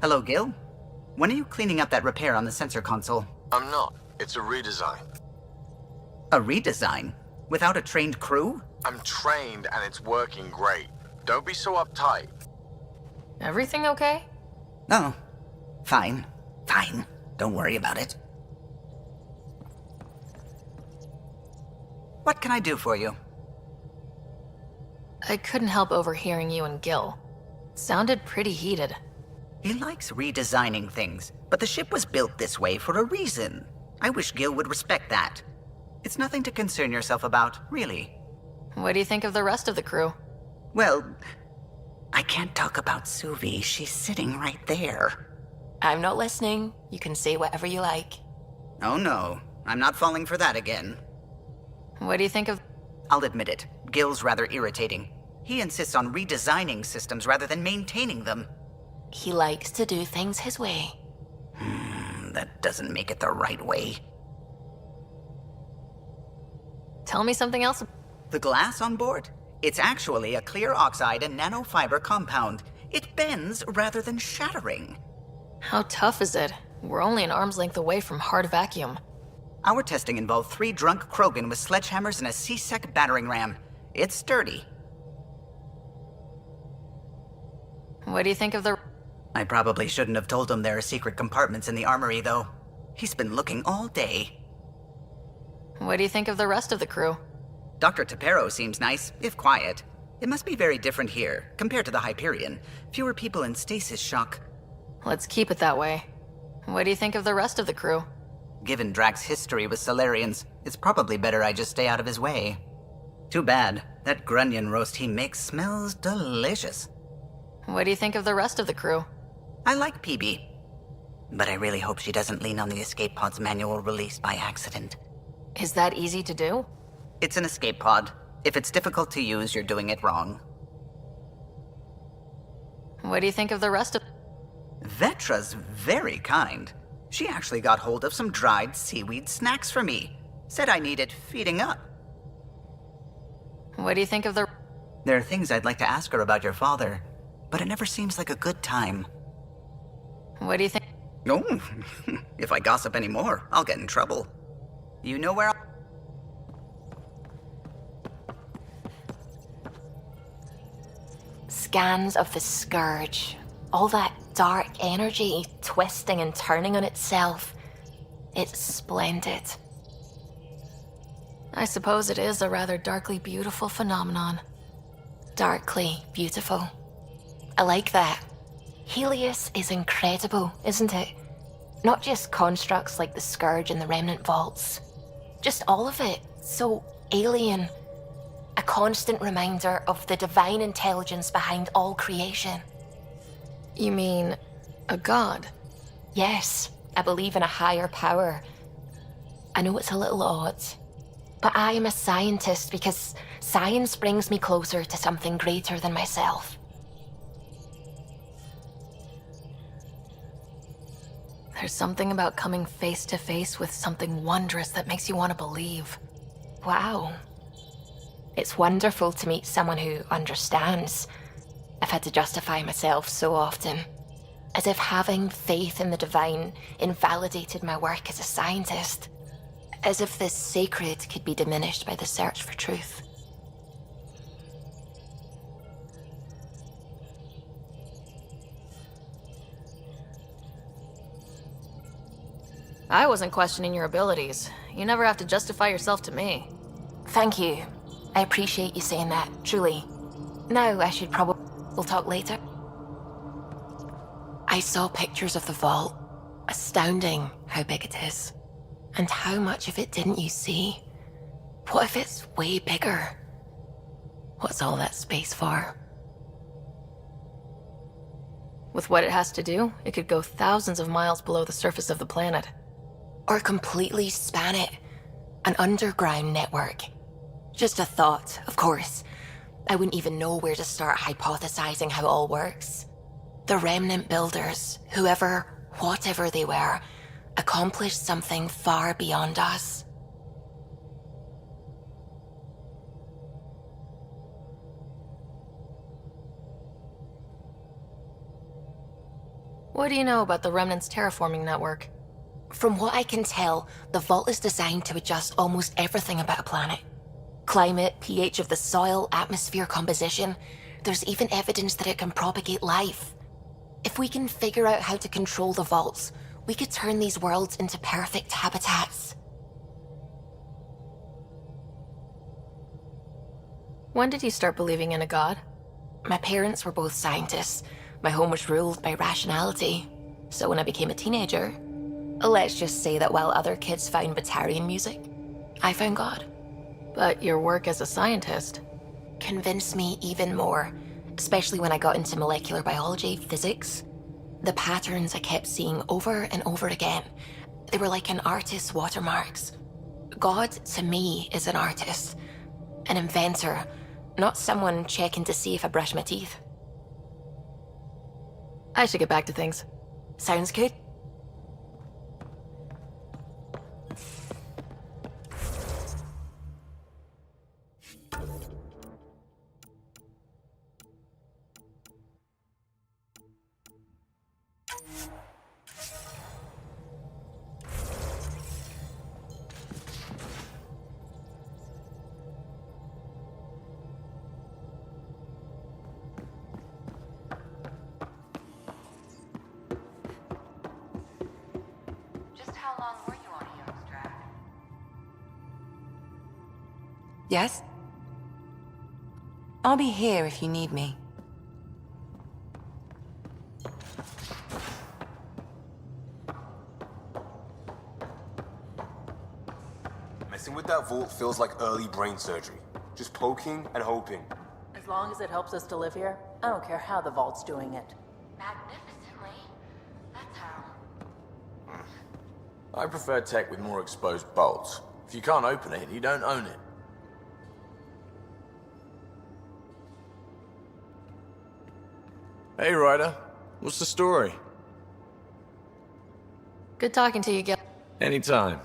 Hello, Gil. When are you cleaning up that repair on the sensor console? I'm not. It's a redesign. A redesign? Without a trained crew? I'm trained and it's working great. Don't be so uptight. Everything okay? Oh, fine. Fine. Don't worry about it. What can I do for you? I couldn't help overhearing you and Gil. Sounded pretty heated. He likes redesigning things, but the ship was built this way for a reason. I wish Gil would respect that. It's nothing to concern yourself about, really. What do you think of the rest of the crew? Well, I can't talk about Suvi. She's sitting right there. I'm not listening. You can say whatever you like. Oh no, I'm not falling for that again. What do you think of... I'll admit it, Gil's rather irritating. He insists on redesigning systems rather than maintaining them. He likes to do things his way. That doesn't make it the right way. Tell me something else. The glass on board? It's actually a clear oxide and nanofiber compound. It bends rather than shattering. How tough is it? We're only an arm's length away from hard vacuum. Our testing involved 3 drunk Krogan with sledgehammers and a C-Sec battering ram. It's sturdy. What do you think of the... I probably shouldn't have told him there are secret compartments in the armory, though. He's been looking all day. What do you think of the rest of the crew? Dr. Tapero seems nice, if quiet. It must be very different here, compared to the Hyperion. Fewer people in stasis shock. Let's keep it that way. What do you think of the rest of the crew? Given Drax's history with Solarians, it's probably better I just stay out of his way. Too bad. That grunion roast he makes smells delicious. What do you think of the rest of the crew? I like PB. But I really hope she doesn't lean on the escape pod's manual release by accident. Is that easy to do? It's an escape pod. If it's difficult to use, you're doing it wrong. What do you think of the rest of... Vetra's very kind. She actually got hold of some dried seaweed snacks for me. Said I needed feeding up. What do you think of the... There are things I'd like to ask her about your father, but it never seems like a good time. What do you think... Oh, if I gossip anymore, I'll get in trouble. You know where Scans of the Scourge. All that dark energy twisting and turning on itself. It's splendid. I suppose it is a rather darkly beautiful phenomenon. Darkly beautiful. I like that. Helios is incredible, isn't it? Not just constructs like the Scourge and the Remnant Vaults. Just all of it. So alien. A constant reminder of the divine intelligence behind all creation. You mean a god? Yes, I believe in a higher power. I know it's a little odd, but I am a scientist because science brings me closer to something greater than myself. There's something about coming face to face with something wondrous that makes you want to believe. Wow. It's wonderful to meet someone who understands. I've had to justify myself so often, as if having faith in the divine invalidated my work as a scientist, as if this sacred could be diminished by the search for truth. I wasn't questioning your abilities. You never have to justify yourself to me. Thank you. I appreciate you saying that, truly. Now I should probably... We'll talk later. I saw pictures of the vault. Astounding how big it is. And how much of it didn't you see? What if it's way bigger? What's all that space for? With what it has to do, it could go thousands of miles below the surface of the planet. Or completely span it. An underground network. Just a thought, of course. I wouldn't even know where to start hypothesizing how it all works. The Remnant builders, whoever, whatever they were, accomplished something far beyond us. What do you know about the Remnant's terraforming network? From what I can tell, the vault is designed to adjust almost everything about a planet. Climate, pH of the soil, atmosphere composition. There's even evidence that it can propagate life. If we can figure out how to control the vaults, we could turn these worlds into perfect habitats. When did you start believing in a god? My parents were both scientists. My home was ruled by rationality. So when I became a teenager, let's just say that while other kids found Batarian music, I found God. But your work as a scientist... Convinced me even more, especially when I got into molecular biology, physics. The patterns I kept seeing over and over again, they were like an artist's watermarks. God, to me, is an artist, an inventor, not someone checking to see if I brush my teeth. I should get back to things. Sounds good? Yes? I'll be here if you need me. Messing with that vault feels like early brain surgery. Just poking and hoping. As long as it helps us to live here, I don't care how the vault's doing it. Magnificently. That's how. I prefer tech with more exposed bolts. If you can't open it, you don't own it. Hey, Ryder. What's the story? Good talking to you, Gil. Anytime.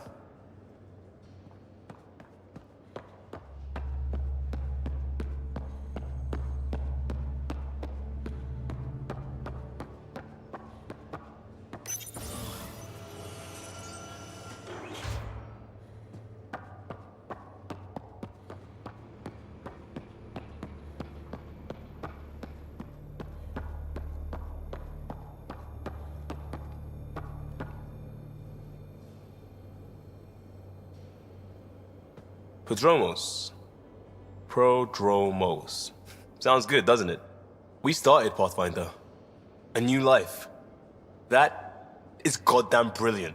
Prodromos. Prodromos. Sounds good, doesn't it? We started Pathfinder. A new life. That is goddamn brilliant.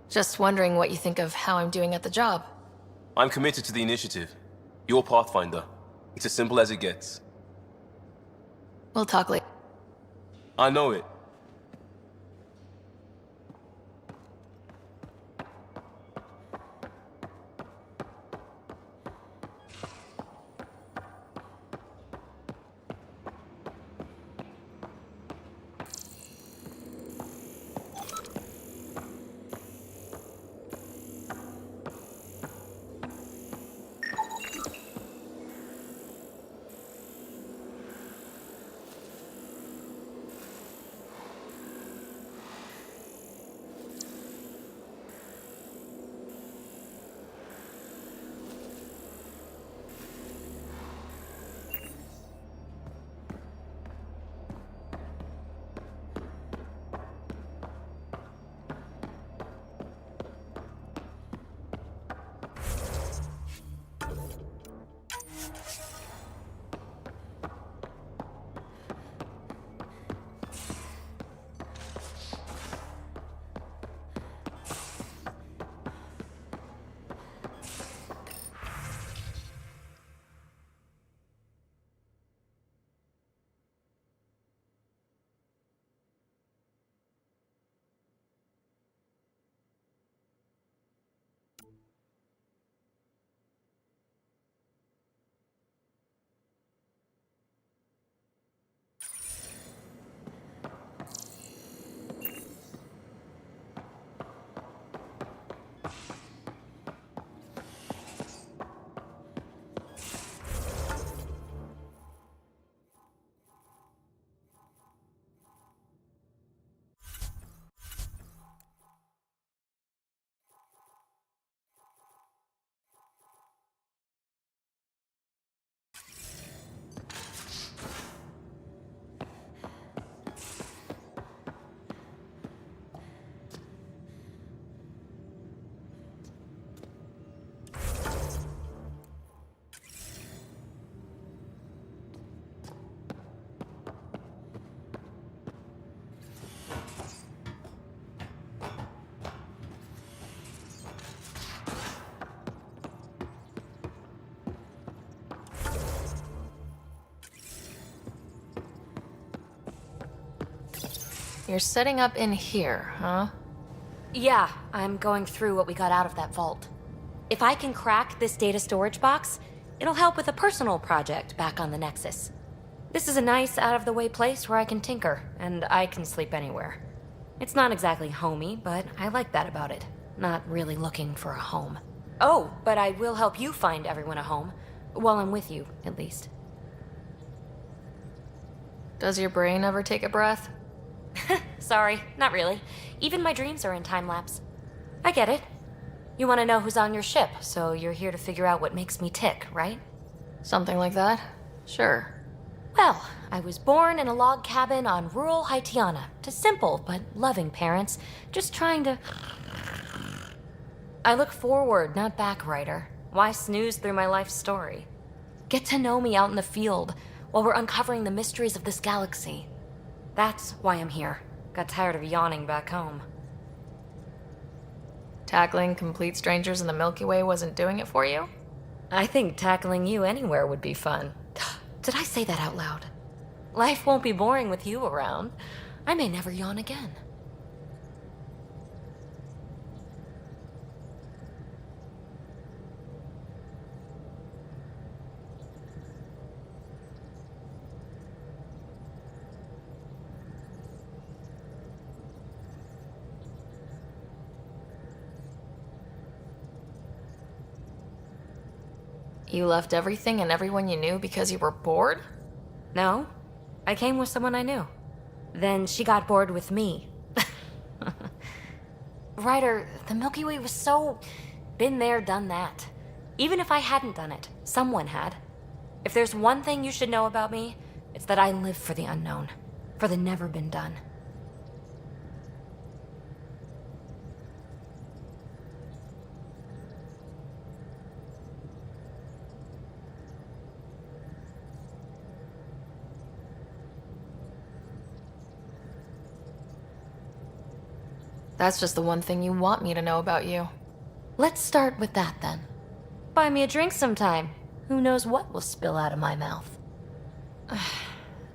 Just wondering what you think of how I'm doing at the job. I'm committed to the initiative. You're Pathfinder. It's as simple as it gets. We'll talk later. I know it. You're setting up in here, huh? Yeah, I'm going through what we got out of that vault. If I can crack this data storage box, it'll help with a personal project back on the Nexus. This is a nice, out-of-the-way place where I can tinker, and I can sleep anywhere. It's not exactly homey, but I like that about it. Not really looking for a home. Oh, but I will help you find everyone a home. While I'm with you, at least. Does your brain ever take a breath? Sorry, not really. Even my dreams are in time-lapse. I get it. You want to know who's on your ship, so you're here to figure out what makes me tick, right? Something like that? Sure. Well, I was born in a log cabin on rural Haitiana to simple but loving parents, just trying to... I look forward, not back, writer. Why snooze through my life story? Get to know me out in the field while we're uncovering the mysteries of this galaxy. That's why I'm here. Got tired of yawning back home. Tackling complete strangers in the Milky Way wasn't doing it for you? I think tackling you anywhere would be fun. Did I say that out loud? Life won't be boring with you around. I may never yawn again. You left everything and everyone you knew because you were bored? No, I came with someone I knew. Then she got bored with me. Ryder, the Milky Way was so... been there, done that. Even if I hadn't done it, someone had. If there's one thing you should know about me, it's that I live for the unknown. For the never been done. That's just the one thing you want me to know about you. Let's start with that then. Buy me a drink sometime. Who knows what will spill out of my mouth.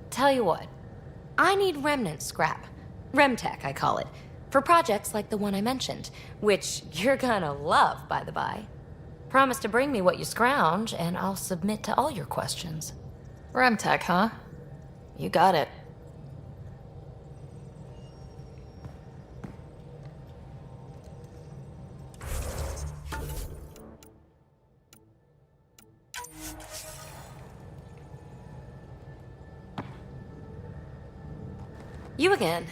Tell you what, I need remnant scrap. Remtech, I call it. For projects like the one I mentioned, which you're gonna love, by the by. Promise to bring me what you scrounge, and I'll submit to all your questions. Remtech, huh? You got it. You again.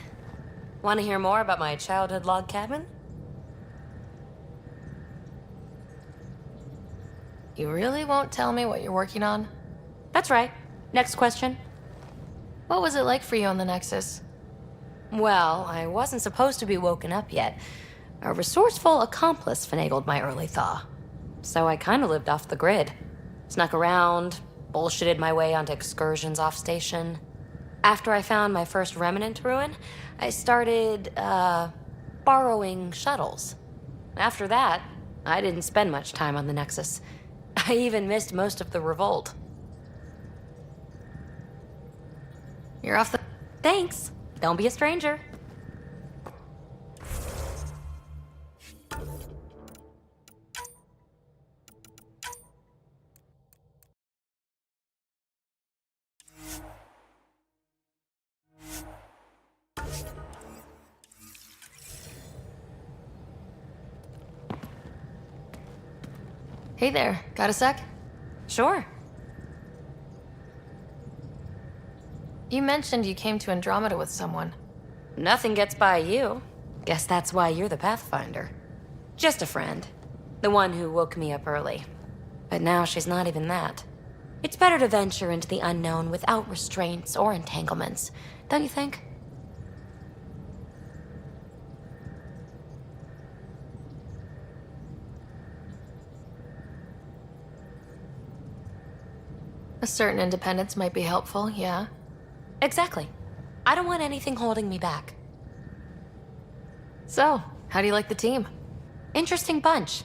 Want to hear more about my childhood log cabin? You really won't tell me what you're working on? That's right. Next question. What was it like for you on the Nexus? Well, I wasn't supposed to be woken up yet. A resourceful accomplice finagled my early thaw. So I kind of lived off the grid. Snuck around, bullshitted my way onto excursions off station. After I found my first remnant ruin, I started, borrowing shuttles. After that, I didn't spend much time on the Nexus. I even missed most of the revolt. You're off the... Thanks. Don't be a stranger. Hey there, got a sec? Sure. You mentioned you came to Andromeda with someone. Nothing gets by you. Guess that's why you're the Pathfinder. Just a friend. The one who woke me up early. But now she's not even that. It's better to venture into the unknown without restraints or entanglements, don't you think? A certain independence might be helpful, yeah. Exactly. I don't want anything holding me back. So, how do you like the team? Interesting bunch.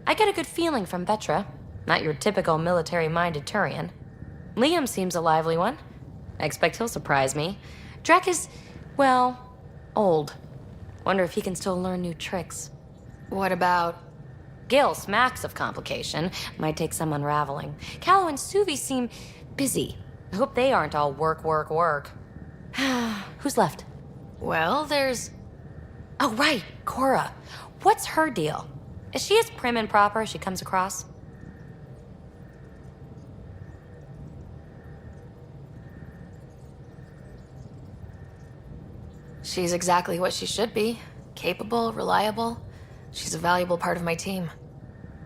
I get a good feeling from Vetra. Not your typical military-minded Turian. Liam seems a lively one. I expect he'll surprise me. Drek is, well, Old. Wonder if he can still learn new tricks. What about... Gil smacks of complication. Might take some unraveling. Callow and Suvi seem busy. I hope they aren't all work, work, work. Who's left? Well, there's... Oh, right, Cora. What's her deal? Is she as prim and proper as she comes across? She's exactly what she should be. Capable, reliable. She's a valuable part of my team.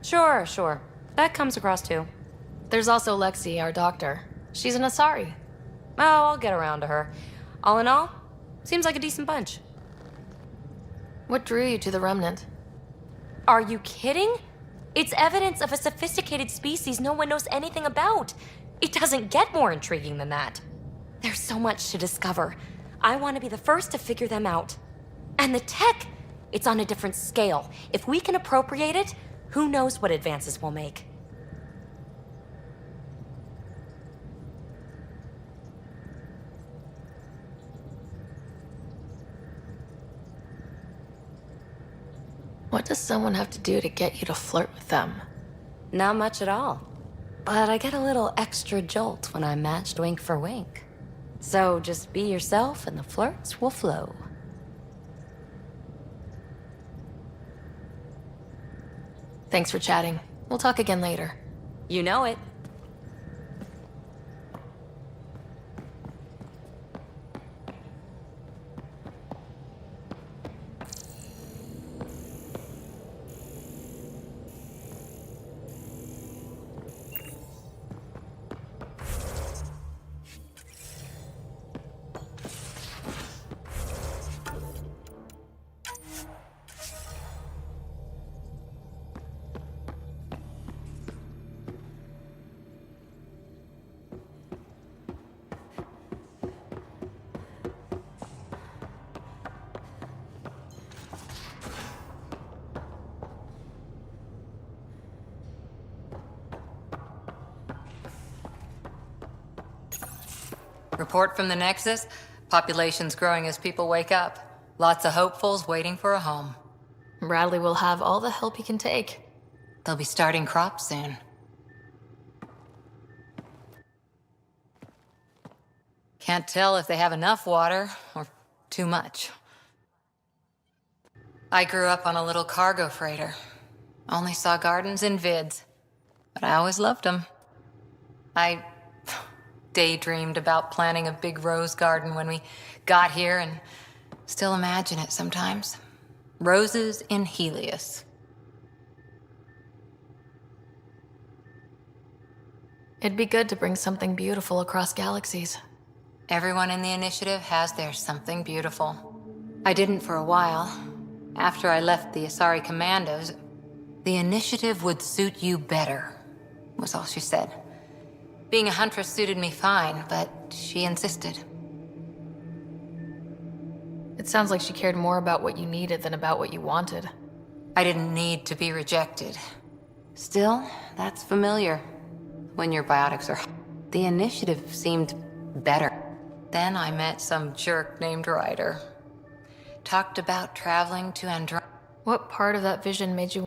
Sure. That comes across too. There's also Lexi, our doctor. She's an Asari. Oh, I'll get around to her. All in all, seems like a decent bunch. What drew you to the Remnant? Are you kidding? It's evidence of a sophisticated species no one knows anything about. It doesn't get more intriguing than that. There's so much to discover. I want to be the first to figure them out. And the tech, it's on a different scale. If we can appropriate it, who knows what advances we'll make. What does someone have to do to get you to flirt with them? Not much at all. But I get a little extra jolt when I'm matched wink for wink. So just be yourself and the flirts will flow. Thanks for chatting. We'll talk again later. You know it. Report from the Nexus. Population's growing as people wake up. Lots of hopefuls waiting for a home. Bradley will have all the help he can take. They'll be starting crops soon. Can't tell if they have enough water or too much. I grew up on a little cargo freighter. Only saw gardens in vids, but I always loved them. I daydreamed about planting a big rose garden when we got here and still imagine it sometimes. Roses in Helios. It'd be good to bring something beautiful across galaxies. Everyone in the initiative has their something beautiful. I didn't for a while. After I left the Asari Commandos, the initiative would suit you better, was all she said. Being a huntress suited me fine, but she insisted. It sounds like she cared more about what you needed than about what you wanted. I didn't need to be rejected. Still, that's familiar. When your biotics are... The initiative seemed better. Then I met some jerk named Ryder. Talked about traveling to Andromeda. What part of that vision made you...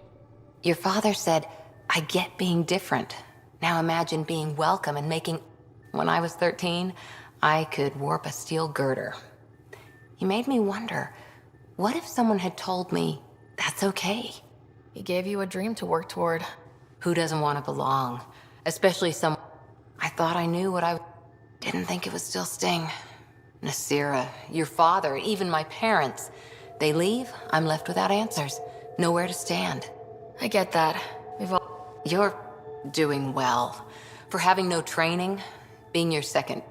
Your father said, I get being different. Now imagine being welcome and making... When I was 13, I could warp a steel girder. He made me wonder, what if someone had told me that's okay? He gave you a dream to work toward. Who doesn't want to belong? Especially some... I thought I knew what I... Didn't think it would still sting. Nasira, your father, even my parents. They leave, I'm left without answers. Nowhere to stand. I get that. We've all... You're doing well. For having no training, being your second...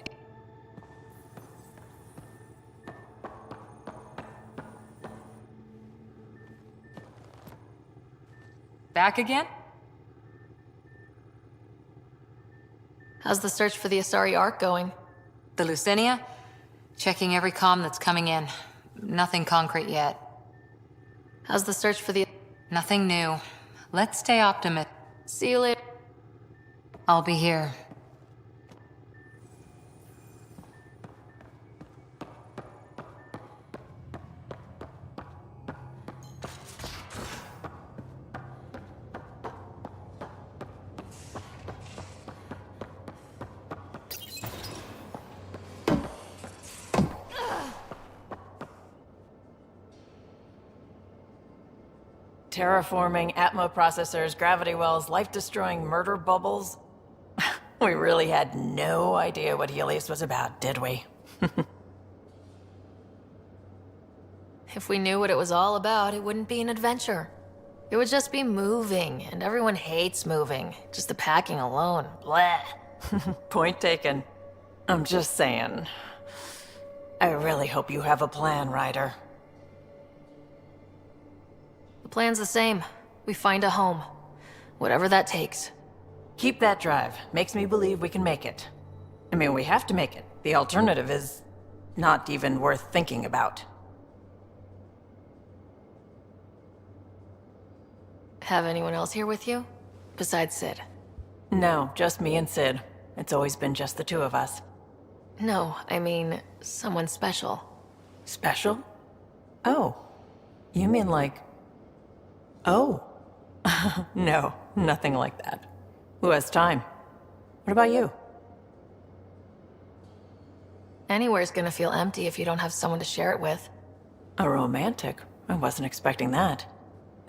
Back again? How's the search for the Asari Ark going? The Lucinia? Checking every comm that's coming in. Nothing concrete yet. How's the search for the... Nothing new. Let's stay optimistic. See you later. I'll be here. Terraforming, Atmo processors, gravity wells, life-destroying murder bubbles. We really had no idea what Helios was about, did we? If we knew what it was all about, it wouldn't be an adventure. It would just be moving, and everyone hates moving. Just the packing alone, bleh. Point taken. I'm just saying. I really hope you have a plan, Ryder. The plan's the same. We find a home. Whatever that takes. Keep that drive. Makes me believe we can make it. I mean, we have to make it. The alternative is not even worth thinking about. Have anyone else here with you? Besides Sid? No, just me and Sid. It's always been just the two of us. No, I mean, someone special. Special? Oh. You mean like... Oh. No, nothing like that. Who has time? What about you? Anywhere's gonna feel empty if you don't have someone to share it with. A romantic? I wasn't expecting that.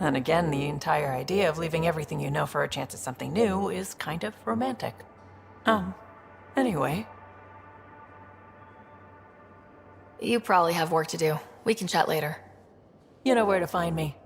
And again, the entire idea of leaving everything you know for a chance at something new is kind of romantic. Anyway. You probably have work to do. We can chat later. You know where to find me.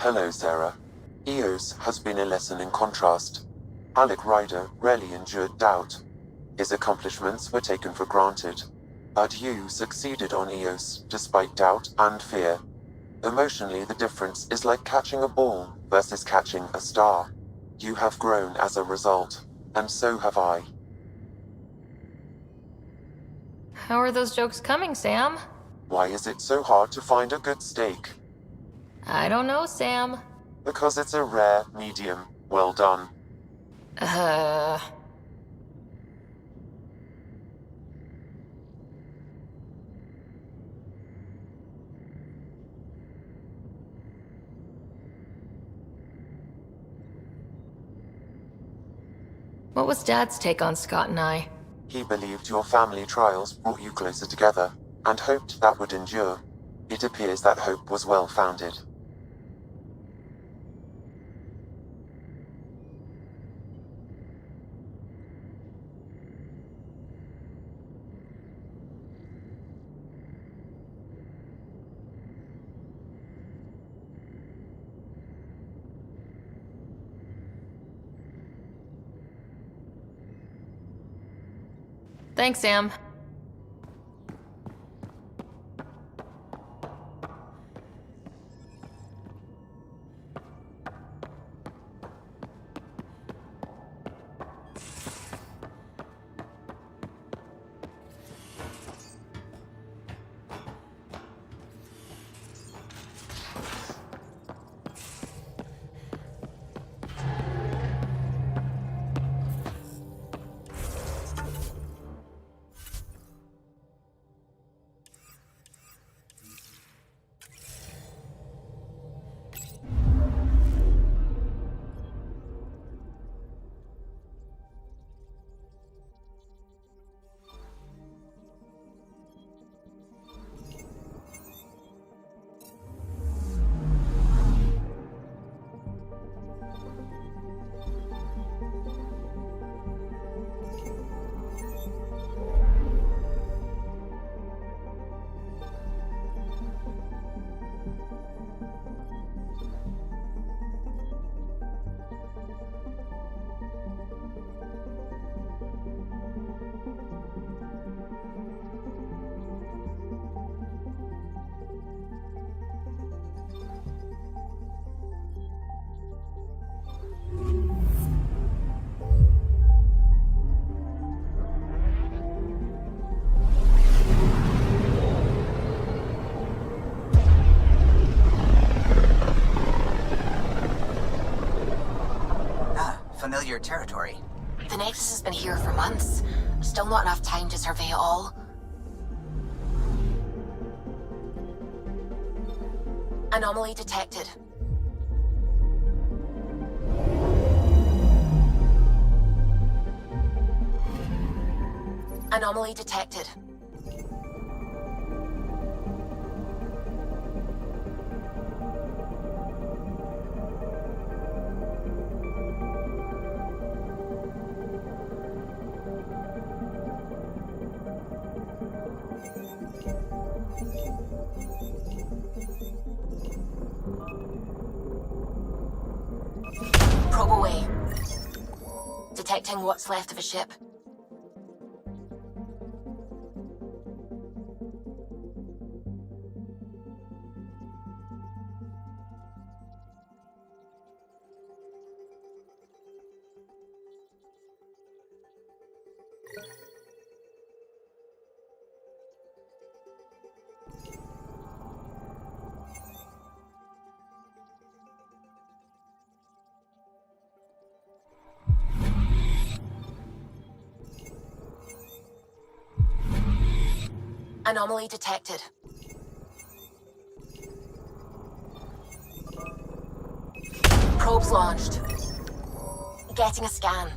Hello, Sarah. Eos has been a lesson in contrast. Alec Ryder rarely endured doubt. His accomplishments were taken for granted. But you succeeded on Eos, despite doubt and fear. Emotionally, the difference is like catching a ball versus catching a star. You have grown as a result, and so have I. How are those jokes coming, Sam? Why is it so hard to find a good steak? I don't know, Sam. Because it's a rare medium. Well done. What was Dad's take on Scott and I? He believed your family trials brought you closer together, and hoped that would endure. It appears that hope was well-founded. Thanks, Sam. Familiar territory. The Nexus has been here for months. Still not enough time to survey it all. Anomaly detected. Anomaly detected. Probe away. Detecting what's left of a ship. Anomaly detected. Probes launched. Getting a scan.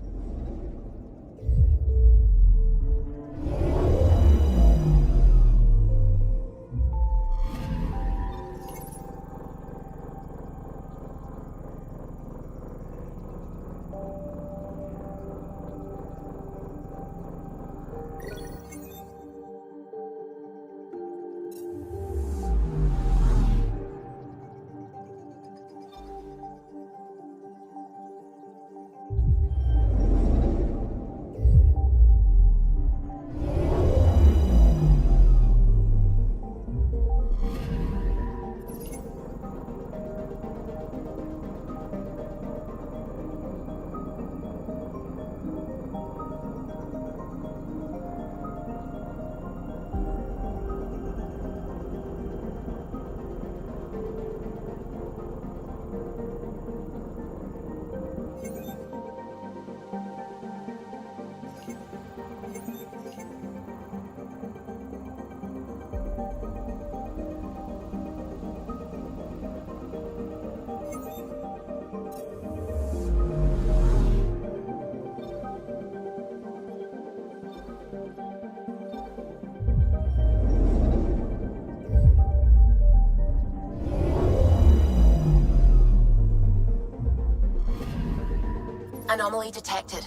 Anomaly detected.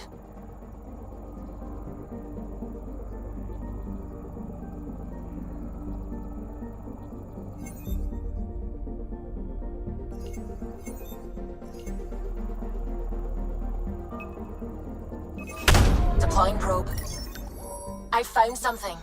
Deploying probe. I found something.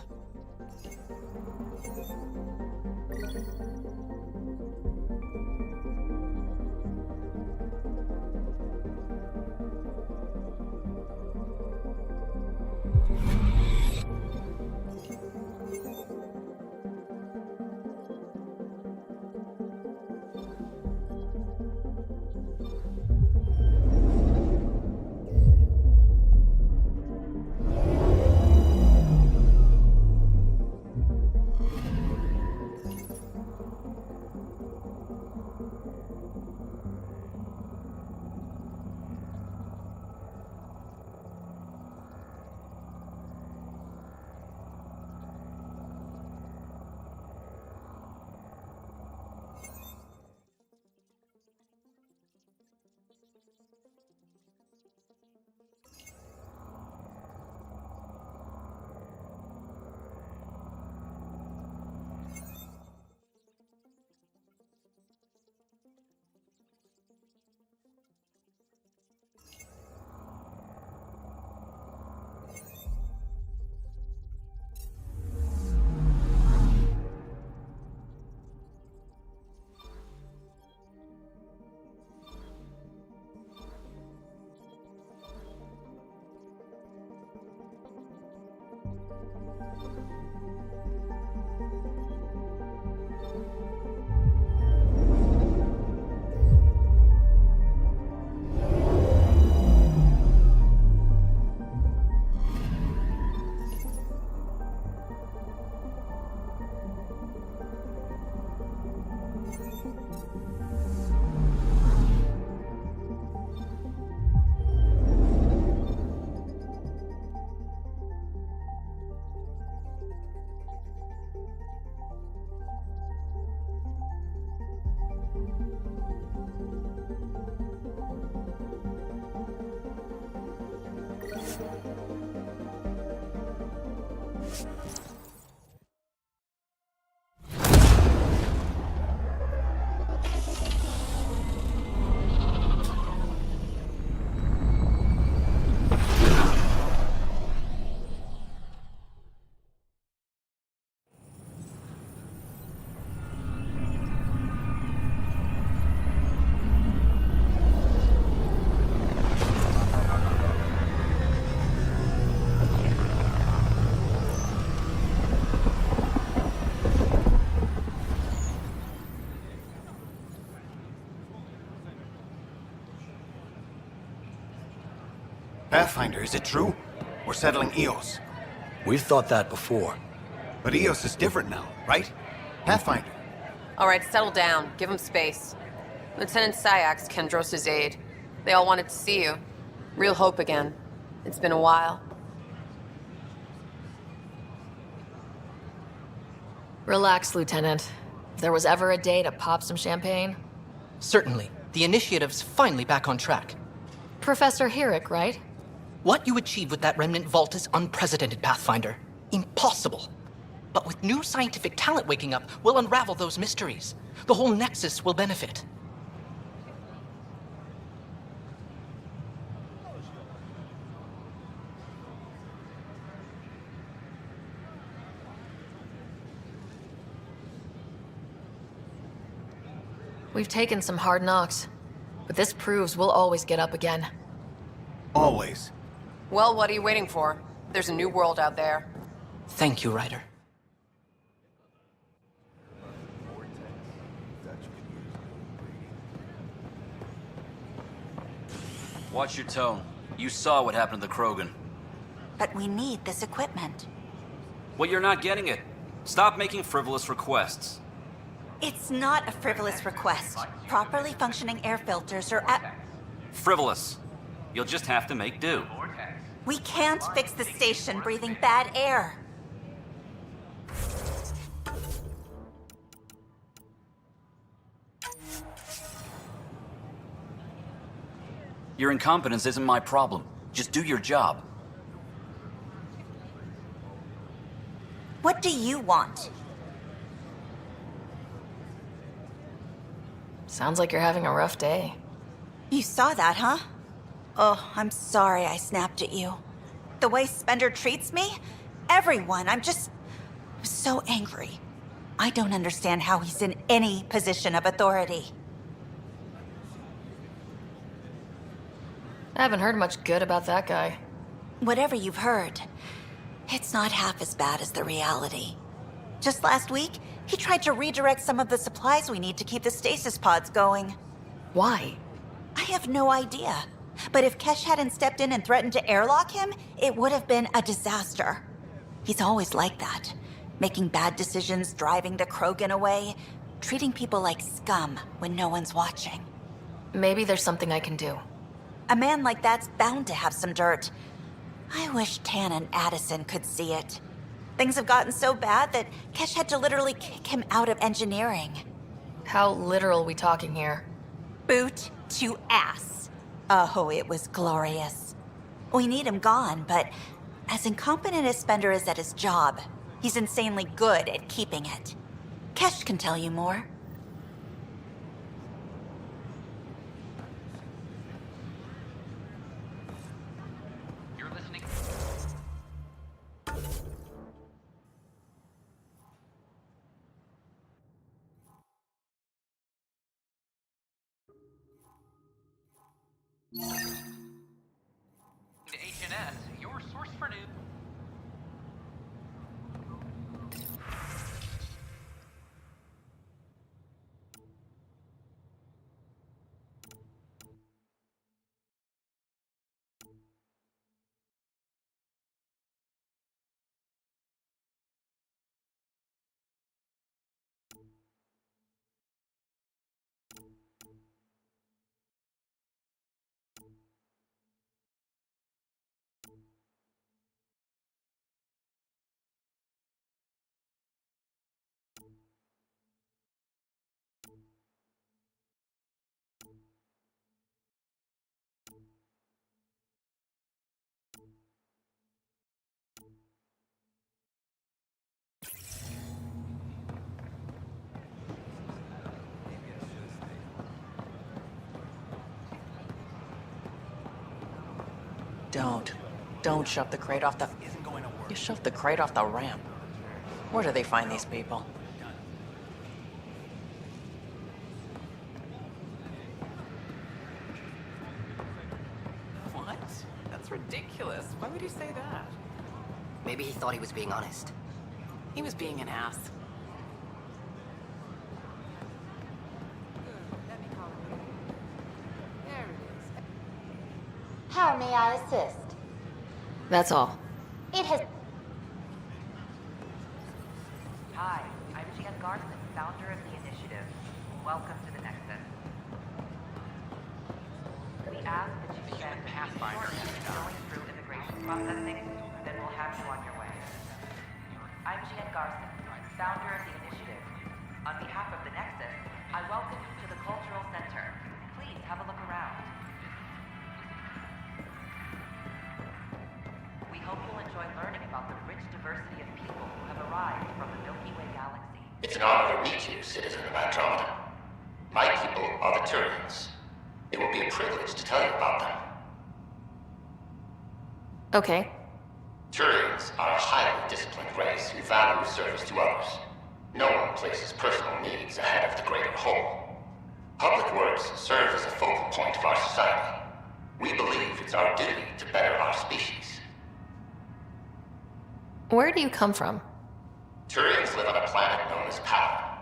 Pathfinder, is it true? We're settling EOS. We've thought that before. But EOS is different now, right? Pathfinder. All right, settle down. Give him space. Lieutenant Syax, Kendros' aide. They all wanted to see you. Real hope again. It's been a while. Relax, Lieutenant. If there was ever a day to pop some champagne. Certainly. The initiative's finally back on track. Professor Herrick, right? What you achieved with that remnant vault is unprecedented, Pathfinder. Impossible. But with new scientific talent waking up, we'll unravel those mysteries. The whole Nexus will benefit. We've taken some hard knocks, but this proves we'll always get up again. Always. Well, what are you waiting for? There's a new world out there. Thank you, Ryder. Watch your tone. You saw what happened to the Krogan. But we need this equipment. Well, you're not getting it. Stop making frivolous requests. It's not a frivolous request. Properly functioning air filters are at... Frivolous. You'll just have to make do. We can't fix the station breathing bad air. Your incompetence isn't my problem. Just do your job. What do you want? Sounds like you're having a rough day. You saw that, huh? Oh, I'm sorry I snapped at you. The way Spender treats me? Everyone, I'm so angry. I don't understand how he's in any position of authority. I haven't heard much good about that guy. Whatever you've heard, it's not half as bad as the reality. Just last week, he tried to redirect some of the supplies we need to keep the stasis pods going. Why? I have no idea. But if Kesh hadn't stepped in and threatened to airlock him, it would have been a disaster. He's always like that. Making bad decisions, driving the Krogan away, treating people like scum when no one's watching. Maybe there's something I can do. A man like that's bound to have some dirt. I wish Tan and Addison could see it. Things have gotten so bad that Kesh had to literally kick him out of engineering. How literal we talking here? Boot to ass. Oh, it was glorious. We need him gone, but as incompetent as Spender is at his job, he's insanely good at keeping it. Kesh can tell you more. H&S, your source for news. Don't shove the crate off the... You shoved the crate off the ramp. Where do they find these people? What? That's ridiculous. Why would you say that? Maybe he thought he was being honest. He was being an ass. How may I assist? That's all. It has... Hi, I'm Jan Garson, founder of the initiative. Welcome to the Nexus. We ask that you send Pathfinder going through immigration processing, then we'll have you on your way. I'm Jan Garson, founder of the initiative. On behalf of the Nexus, I welcome you to the Cultural Center. Please have a look around. We hope you'll enjoy learning about the rich diversity of people who have arrived from the Milky Way galaxy. It's an honor to meet you, citizen of Andromeda. My people are the Turians. It will be a privilege to tell you about them. Okay. Turians are a highly disciplined race who value service to others. No one places personal needs ahead of the greater whole. Public works serve as a focal point of our society. We believe it's our duty to better our species. Where do you come from? Turians live on a planet known as Power.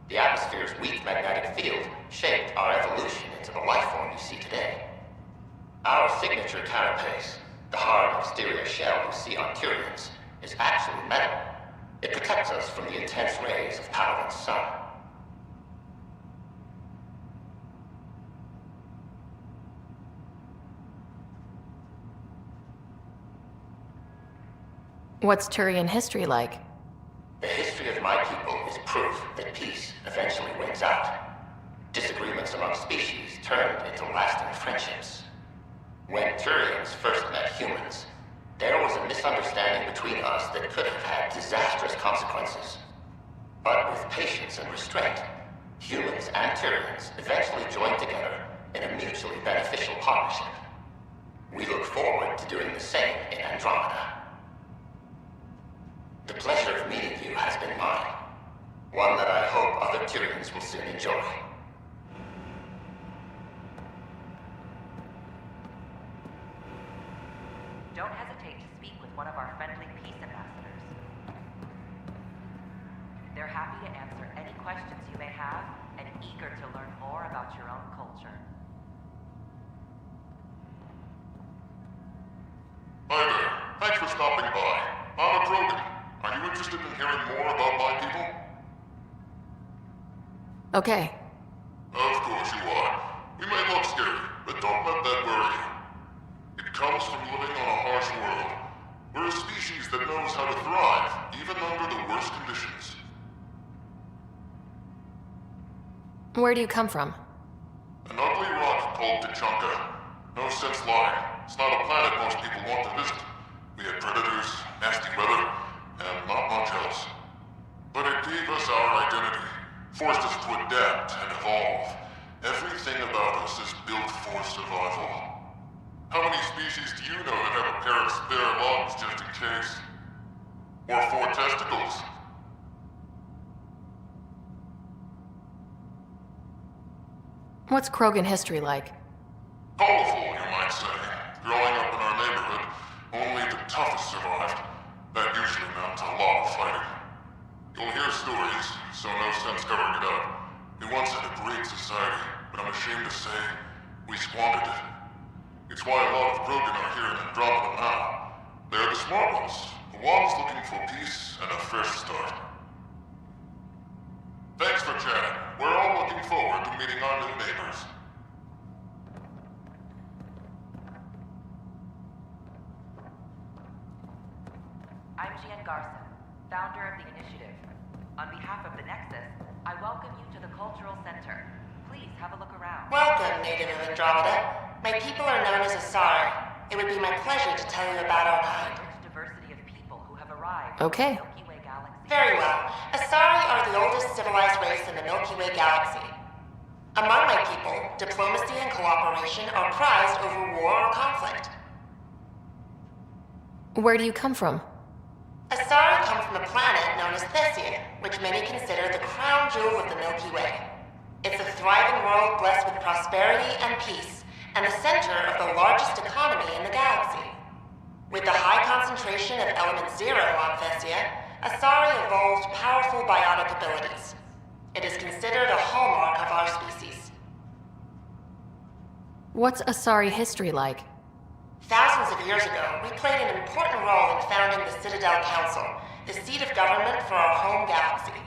The atmosphere's weak magnetic field shaped our evolution into the life form you see today. Our signature carapace, the hard exterior shell you see on Turians, is actually metal. It protects us from the intense rays of Palaven's sun. What's Turian history like? The history of my people is proof that peace eventually wins out. Disagreements among species turned into lasting friendships. When Turians first met humans, there was a misunderstanding between us that could have had disastrous consequences. But with patience and restraint, humans and Turians eventually joined together in a mutually beneficial partnership. We look forward to doing the same in Andromeda. The pleasure of meeting you has been mine. One that I hope other Turians will soon enjoy. Don't hesitate to speak with one of our friendly peace ambassadors. They're happy to answer any questions you may have and eager to learn more about your own culture. Hi there. Thanks for stopping by. I'm a Krogan. Are you interested in hearing more about my people? Okay. Of course you are. We may look scary, but don't let that worry you. It comes from living on a harsh world. We're a species that knows how to thrive, even under the worst conditions. Where do you come from? An ugly rock called Tachanka. No sense lying. It's not a planet most people want to visit. We had predators, nasty weather, and not much else. But it gave us our identity, forced us to adapt and evolve. Everything about us is built for survival. How many species do you know that have a pair of spare lungs just in case? Or 4 testicles? What's Krogan history like? Colorful, you might say. Growing up in our neighborhood, only the toughest survived. That usually meant a lot of fighting. You'll hear stories, so no sense covering it up. We once had a great society, but I'm ashamed to say, we squandered it. It's why a lot of Krogan are here in Andromeda now. They're the smart ones, the ones looking for peace and a fresh start. Thanks for chatting. We're all looking forward to meeting our new neighbors. I'm Jen Garson, founder of the initiative. On behalf of the Nexus, I welcome you to the Cultural Center. Please have a look around. Welcome, native of Andromeda. My people are known as Asari. It would be my pleasure to tell you about our kind. Diversity of people who have arrived. Okay. Very well. Asari are the oldest civilized race in the Milky Way galaxy. Among my people, diplomacy and cooperation are prized over war or conflict. Where do you come from? Asari come from a planet known as Thesia, which many consider the crown jewel of the Milky Way. It's a thriving world blessed with prosperity and peace, and the center of the largest economy in the galaxy. With the high concentration of element zero on Thesia, Asari evolved powerful biotic abilities. It is considered a hallmark of our species. What's Asari history like? Thousands of years ago, we played an important role in founding the Citadel Council, the seat of government for our home galaxy.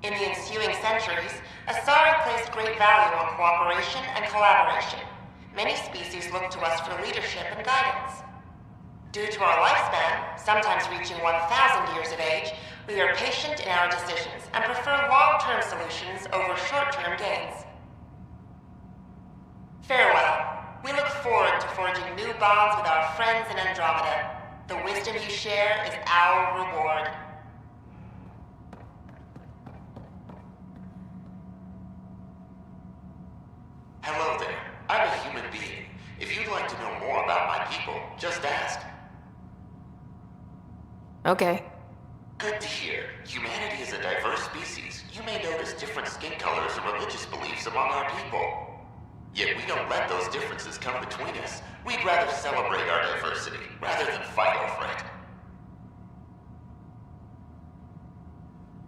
In the ensuing centuries, Asari placed great value on cooperation and collaboration. Many species look to us for leadership and guidance. Due to our lifespan, sometimes reaching 1,000 years of age, we are patient in our decisions and prefer long-term solutions over short-term gains. Farewell. We look forward to forging new bonds with our friends in Andromeda. The wisdom you share is our reward. Hello there. I'm a human being. If you'd like to know more about my people, just ask. Okay. Good to hear. Humanity is a diverse species. You may notice different skin colors or religious beliefs among our people. Yet we don't let those differences come between us. We'd rather celebrate our diversity, rather than fight over it.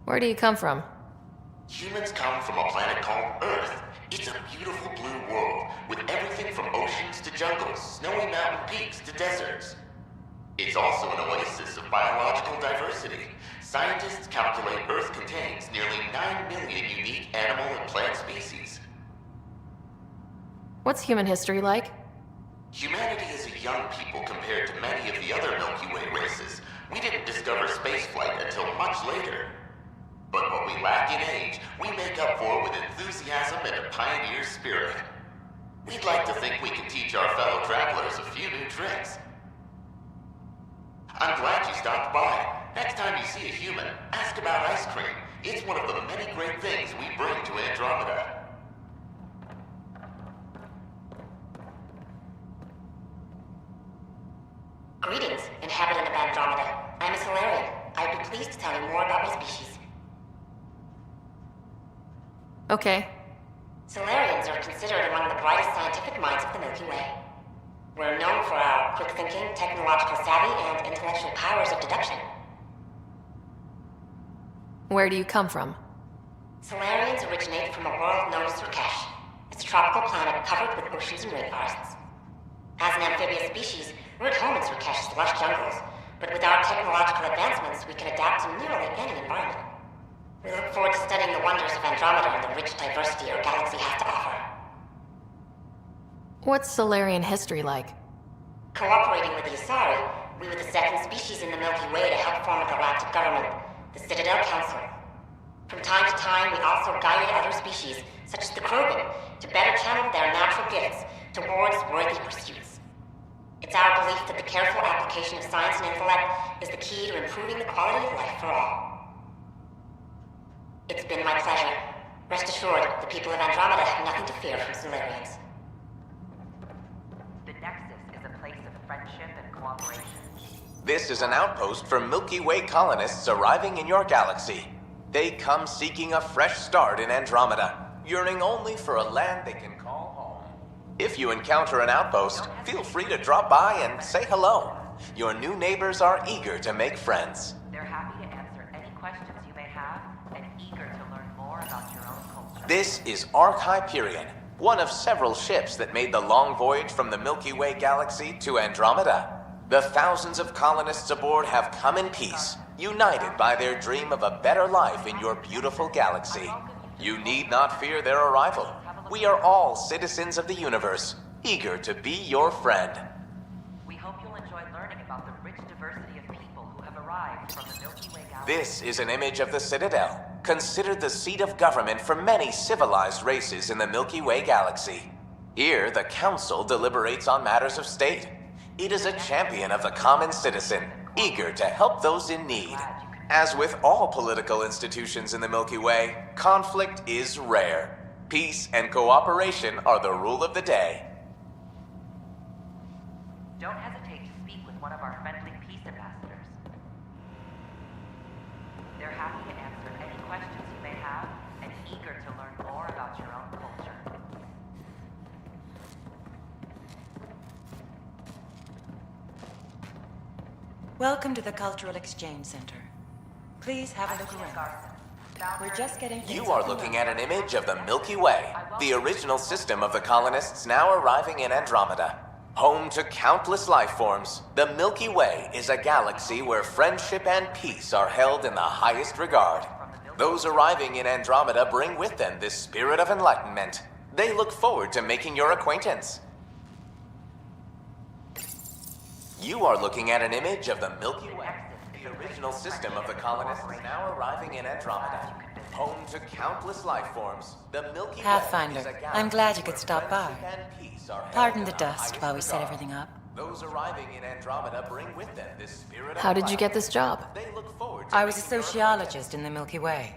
Where do you come from? Humans come from a planet called Earth. It's a beautiful blue world, with everything from oceans to jungles, snowy mountain peaks to deserts. It's also an oasis of biological diversity. Scientists calculate Earth contains nearly 9 million unique animal and plant species. What's human history like? Humanity is a young people compared to many of the other Milky Way races. We didn't discover spaceflight until much later. But what we lack in age, we make up for with enthusiasm and a pioneer spirit. We'd like to think we can teach our fellow travelers a few new tricks. I'm glad you stopped by. Next time you see a human, ask about ice cream. It's one of the many great things we bring to Andromeda. Greetings, inhabitant of Andromeda. I'm a Solarian. I'd be pleased to tell you more about my species. Okay. Solarians are considered among the brightest scientific minds of the Milky Way. We're known for our quick thinking, technological savvy, and intellectual powers of deduction. Where do you come from? Solarians originate from a world known as Surkesh. It's a tropical planet covered with oceans and rainforests. As an amphibious species, we're at home in Surkesh's lush jungles, but with our technological advancements, we can adapt to nearly any environment. We look forward to studying the wonders of Andromeda and the rich diversity our galaxy has to offer. What's Solarian history like? Cooperating with the Asari, we were the second species in the Milky Way to help form a galactic government, the Citadel Council. From time to time, we also guided other species, such as the Krogan, to better channel their natural gifts towards worthy pursuits. It's our belief that the careful application of science and intellect is the key to improving the quality of life for all. It's been my pleasure. Rest assured, the people of Andromeda have nothing to fear from Solarians. The Nexus is a place of friendship and cooperation. This is an outpost for Milky Way colonists arriving in your galaxy. They come seeking a fresh start in Andromeda, yearning only for a land they can call home. If you encounter an outpost, feel free to drop by and say hello. Your new neighbors are eager to make friends. They're happy to answer any questions you may have and eager to learn more about your own culture. This is Ark Hyperion, one of several ships that made the long voyage from the Milky Way galaxy to Andromeda. The thousands of colonists aboard have come in peace, united by their dream of a better life in your beautiful galaxy. You need not fear their arrival. We are all citizens of the universe, eager to be your friend. We hope you'll enjoy learning about the rich diversity of people who have arrived from the Milky Way galaxy. This is an image of the Citadel, considered the seat of government for many civilized races in the Milky Way galaxy. Here, the Council deliberates on matters of state. It is a champion of the common citizen, eager to help those in need. As with all political institutions in the Milky Way, conflict is rare. Peace and cooperation are the rule of the day. Don't hesitate to speak with one of our friendly peace ambassadors. They're happy to answer any questions you may have and eager to learn more about your own culture. Welcome to the Cultural Exchange Center. Please have a look around. We're just getting things You are looking at an image of the Milky Way, the original system of the colonists now arriving in Andromeda. Home to countless life forms, the Milky Way is a galaxy where friendship and peace are held in the highest regard. Those arriving in Andromeda bring with them this spirit of enlightenment. They look forward to making your acquaintance. You are looking at an image of the Milky Way, the original system of the colonists now arriving in Andromeda. Home to countless life forms, the Milky Pathfinder, Way is a galaxy I'm glad you where could stop by. friendship and peace are held Pardon in the dust while we set highest everything up. regard. Those arriving in Andromeda bring with them this spirit of How did you get this job? They look forward to I was a making your sociologist in the Milky Way.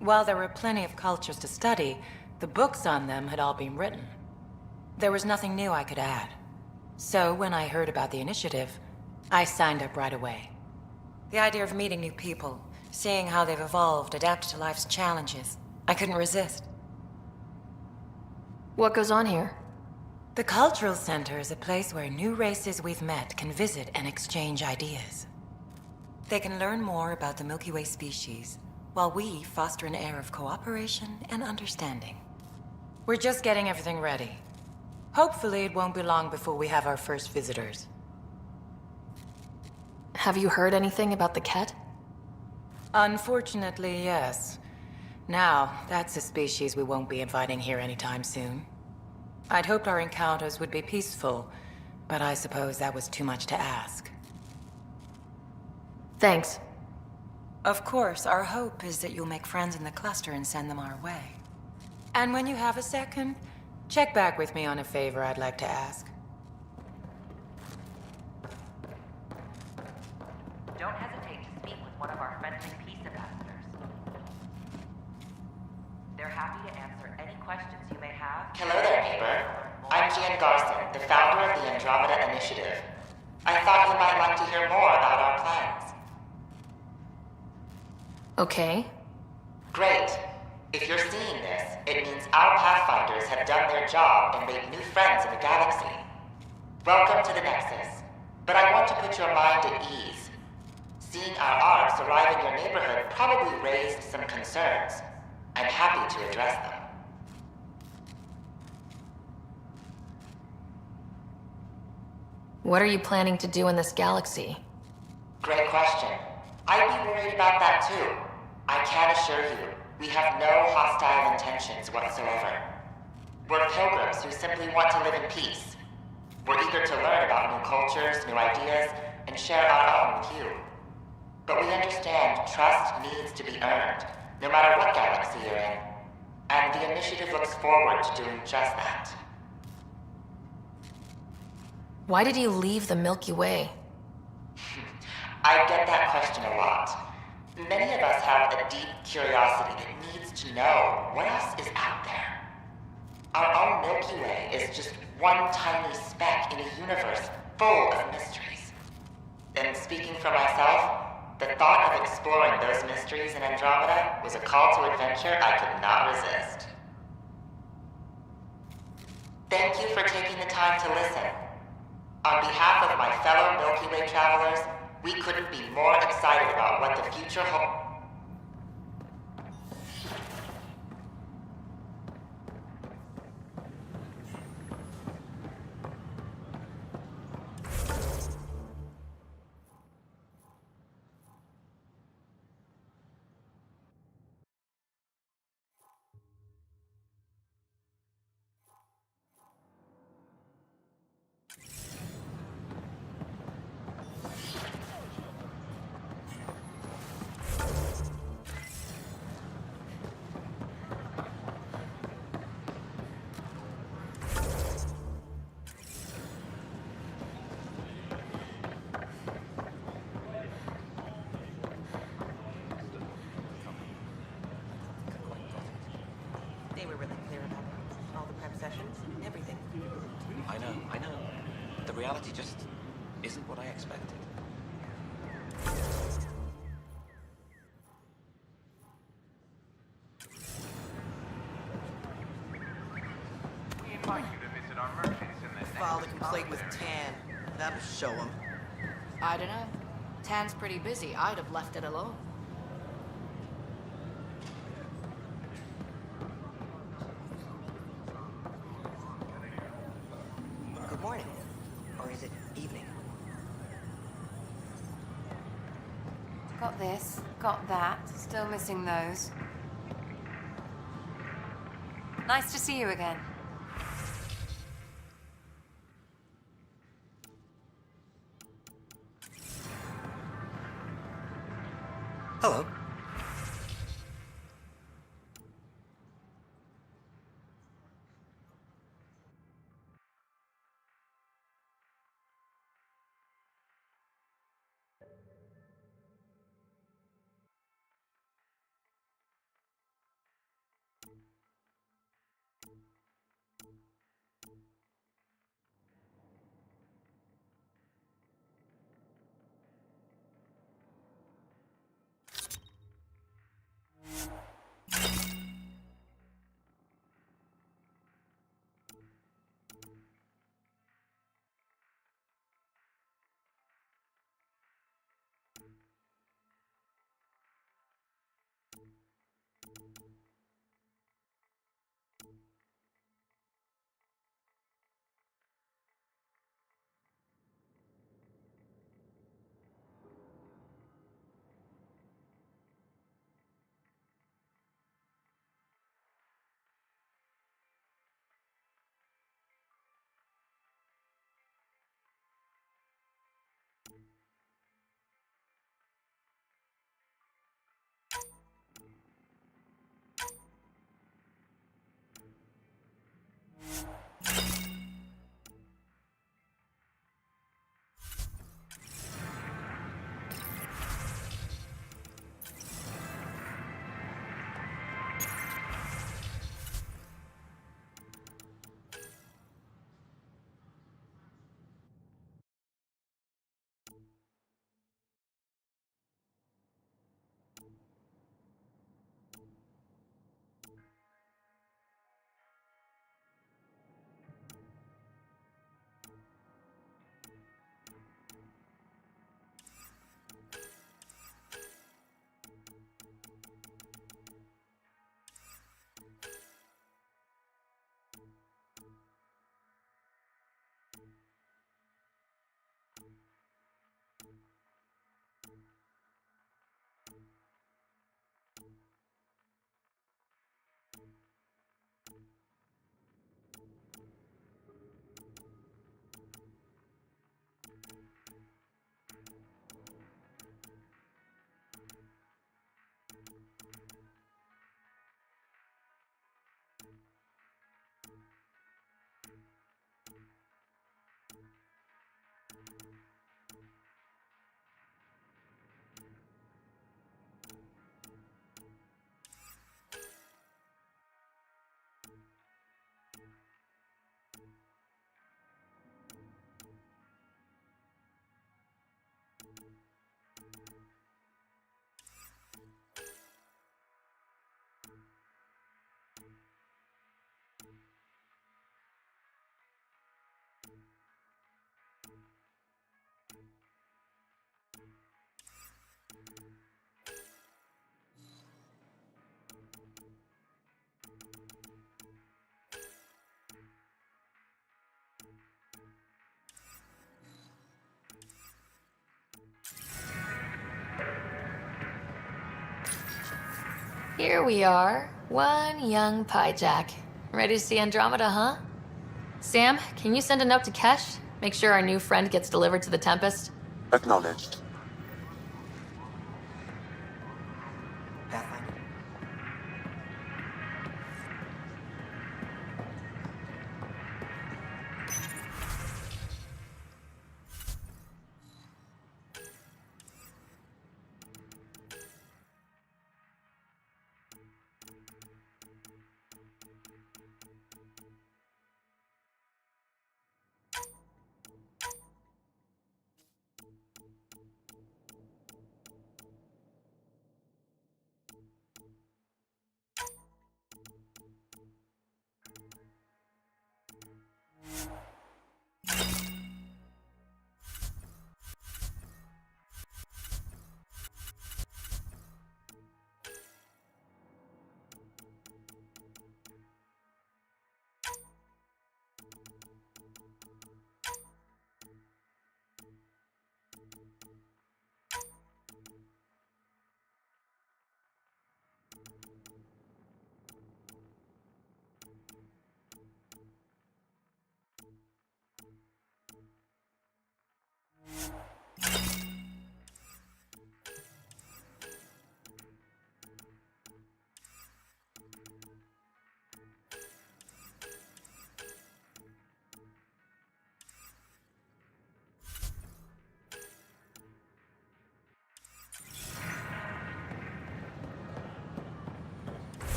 While there were plenty of cultures to study, the books on them had all been written. There was nothing new I could add. So when I heard about the initiative, I signed up right away. The idea of meeting new people, seeing how they've evolved, adapted to life's challenges, I couldn't resist. What goes on here? The Cultural Center is a place where new races we've met can visit and exchange ideas. They can learn more about the Milky Way species, while we foster an air of cooperation and understanding. We're just getting everything ready. Hopefully it won't be long before we have our first visitors. Have you heard anything about the Ket? Unfortunately, yes. Now, that's a species we won't be inviting here anytime soon. I'd hoped our encounters would be peaceful, but I suppose that was too much to ask. Thanks. Of course, our hope is that you'll make friends in the cluster and send them our way. And when you have a second, Check back with me on a favor I'd like to ask. Don't hesitate to speak with one of our friendly peace ambassadors. They're happy to answer any questions you may have. Hello there, neighbor. I'm Gian Garson, the founder of the Andromeda Initiative. I thought you might like to hear more about our plans. Okay. Great. If you're seeing this, it means our Pathfinders have done their job and made new friends in the galaxy. Welcome to the Nexus. But I want to put your mind at ease. Seeing our arcs arrive in your neighborhood probably raised some concerns. I'm happy to address them. What are you planning to do in this galaxy? Great question. I'd be worried about that too. I can assure you, we have no hostile intentions whatsoever. We're pilgrims who simply want to live in peace. We're eager to learn about new cultures, new ideas, and share our own with you. But we understand trust needs to be earned, no matter what galaxy you're in. And the initiative looks forward to doing just that. Why did you leave the Milky Way? I get that question a lot. Many of us have a deep curiosity that needs to know what else is out there. Our own Milky Way is just one tiny speck in a universe full of mysteries. And speaking for myself, the thought of exploring those mysteries in Andromeda was a call to adventure I could not resist. Thank you for taking the time to listen. On behalf of my fellow Milky Way travelers, we couldn't be more excited about what the future holds. They were really clear about all the prep sessions, everything. I know. The reality just isn't what I expected. We invite you to visit our merchants in the File the complaint with Tan. That'll show him. I don't know. Tan's pretty busy. I'd have left it alone. Good morning. Or is it evening? Got this, got that. Still missing those. Nice to see you again. Hello. Here we are, one young Pyjack. Ready to see Andromeda, huh? Sam, can you send a note to Kesh? Make sure our new friend gets delivered to the Tempest? Acknowledged. Pathfinder?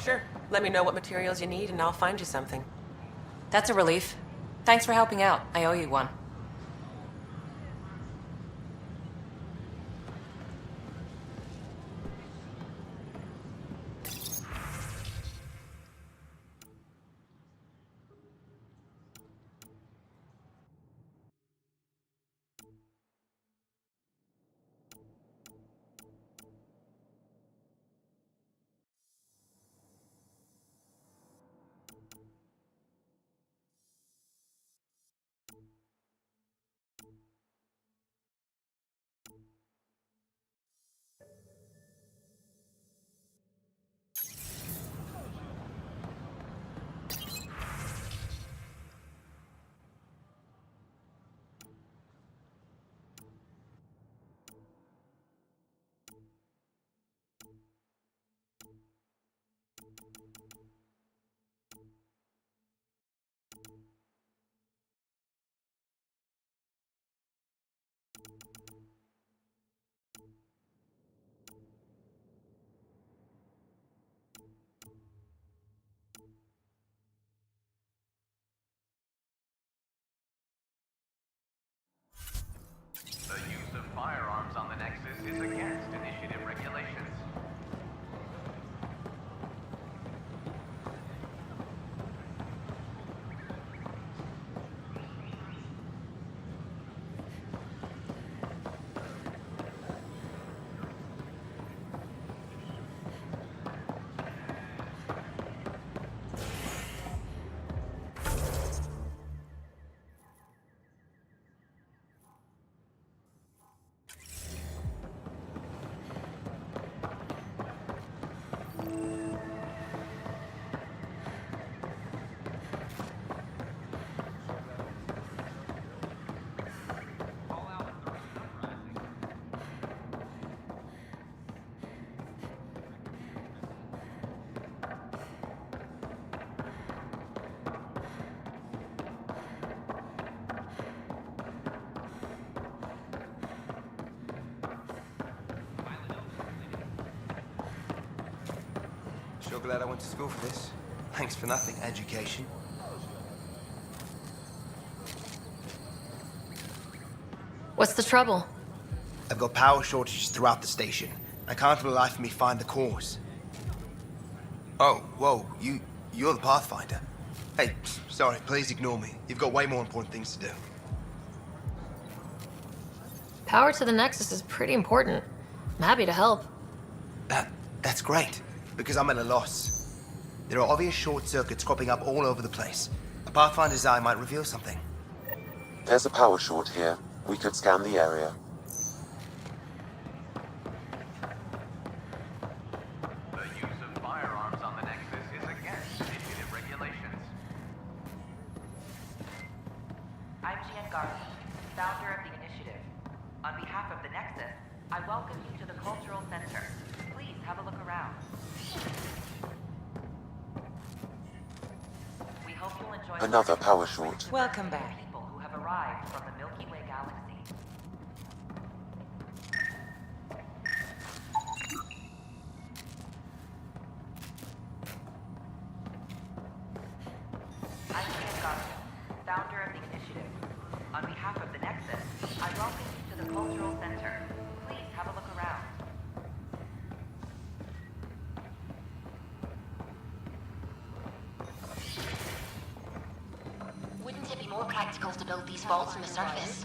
Sure. Let me know what materials you need and I'll find you something. That's a relief. Thanks for helping out. I owe you one. The use of firearms on the Nexus is against initiative regulations. Sure glad I went to school for this. Thanks for nothing, education. What's the trouble? I've got power shortages throughout the station. I can't for the life of me find the cause. Oh, whoa, you're the Pathfinder. Hey, sorry, please ignore me. You've got way more important things to do. Power to the Nexus is pretty important. I'm happy to help. That's great, because I'm at a loss. There are obvious short circuits cropping up all over the place. A Pathfinder's eye might reveal something. There's a power short here. We could scan the area. The use of firearms on the Nexus is against initiative regulations. I'm M.E.A. founder of the initiative. On behalf of the Nexus, I welcome you to the Cultural Center. Please have a look around. We hope you'll enjoy Another power short. Welcome back. people who have arrived from the Milky Way galaxy. I'm M.E.A. founder of the initiative. On behalf of the Nexus, I welcome you to the Cultural Center. Please have a look around. Wouldn't it be more practical to build these vaults on the surface?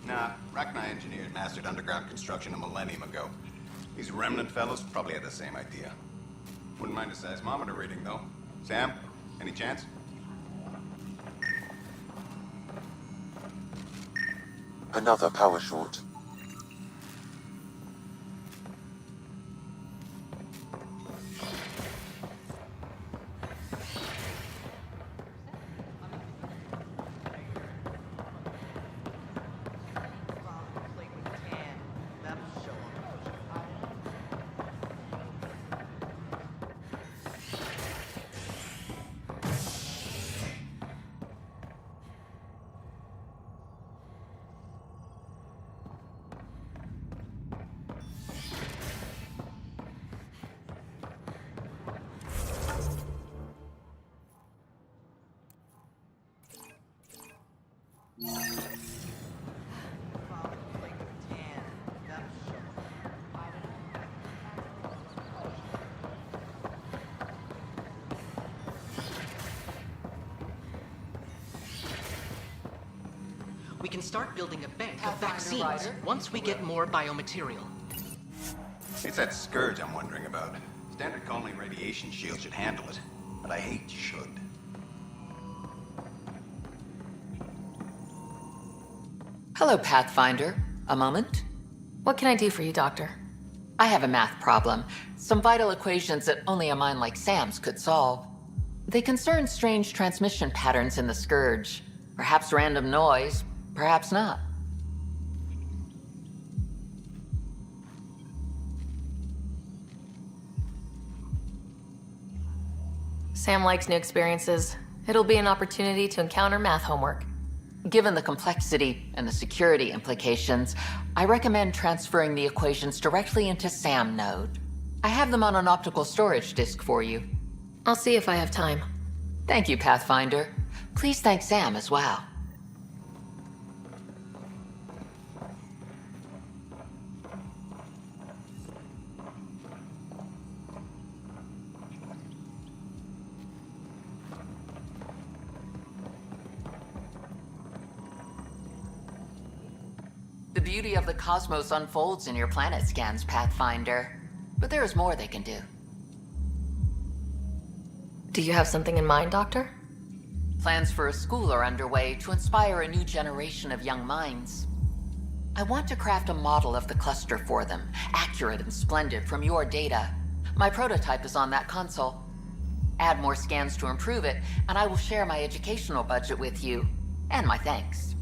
Nah, Rachni engineers mastered underground construction a millennium ago. These remnant fellows probably had the same idea. Wouldn't mind a seismometer reading, though. Sam, any chance? Another power short. We can start building a bank of vaccines once we get more biomaterial. It's that scourge I'm wondering about. Standard colony radiation shield should handle it, but I hate should. Hello, Pathfinder. A moment? What can I do for you, Doctor? I have a math problem. Some vital equations that only a mind like Sam's could solve. They concern strange transmission patterns in the Scourge. Perhaps random noise, perhaps not. Sam likes new experiences. It'll be an opportunity to encounter math homework. Given the complexity and the security implications, I recommend transferring the equations directly into SAM node. I have them on an optical storage disk for you. I'll see if I have time. Thank you, Pathfinder. Please thank Sam as well. The beauty of the cosmos unfolds in your planet scans, Pathfinder. But there is more they can do. Do you have something in mind, Doctor? Plans for a school are underway to inspire a new generation of young minds. I want to craft a model of the cluster for them, accurate and splendid from your data. My prototype is on that console. Add more scans to improve it, and I will share my educational budget with you, and my thanks.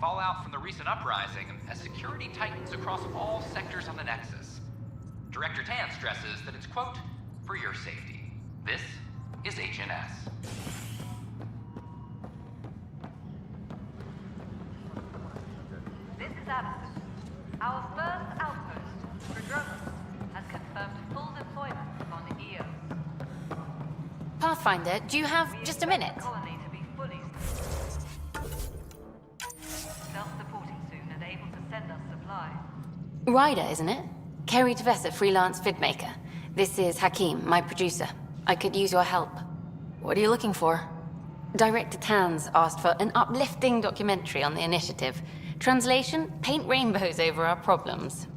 fallout from the recent uprising as security tightens across all sectors on the Nexus. Director Tan stresses that it's, quote, for your safety. This is HNS. This is Addison. Our first outpost, Prodromos, has confirmed full deployment on EO. Pathfinder, do you have just a minute? Colony to be fully self-supporting soon and able to send us supplies. Ryder, isn't it? Kerry Tevessa, freelance vidmaker. This is Hakim, my producer. I could use your help. What are you looking for? Director Tan's asked for an uplifting documentary on the initiative. Translation, paint rainbows over our problems.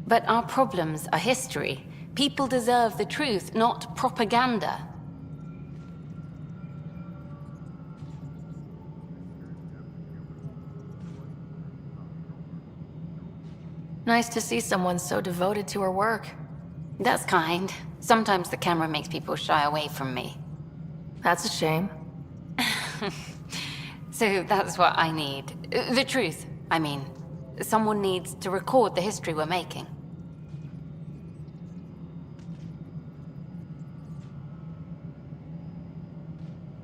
But our problems are history. People deserve the truth, not propaganda. Nice to see someone so devoted to her work. That's kind. Sometimes the camera makes people shy away from me. That's a shame. So that's what I need. The truth, I mean. Someone needs to record the history we're making.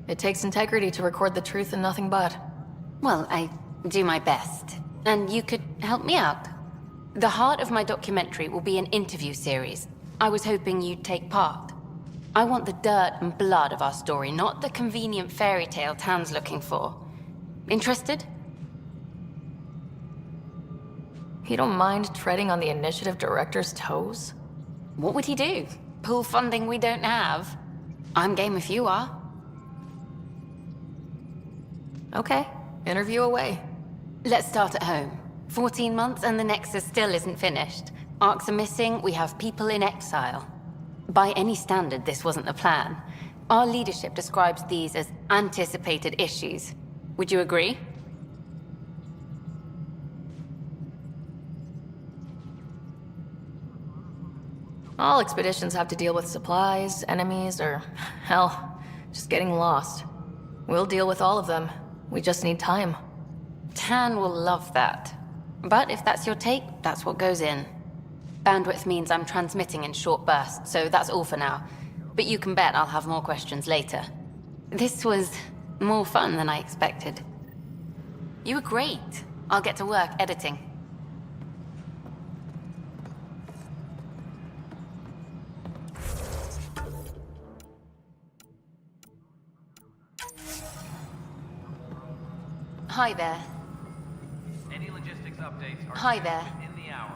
It takes integrity to record the truth and nothing but. Well, I do my best. And you could help me out. The heart of my documentary will be an interview series. I was hoping you'd take part. I want the dirt and blood of our story, not the convenient fairy tale Tan's looking for. Interested? You don't mind treading on the initiative director's toes? What would he do? Pool funding we don't have? I'm game if you are. Okay, interview away. Let's start at home. 14 months and the Nexus still isn't finished. Arcs are missing, we have people in exile. By any standard, this wasn't the plan. Our leadership describes these as anticipated issues. Would you agree? All expeditions have to deal with supplies, enemies, or, hell, just getting lost. We'll deal with all of them. We just need time. Tan will love that. But if that's your take, that's what goes in. Bandwidth means I'm transmitting in short bursts, so that's all for now. But you can bet I'll have more questions later. This was more fun than I expected. You were great. I'll get to work editing. Hi there. Any logistics updates are Hi there. within the hour.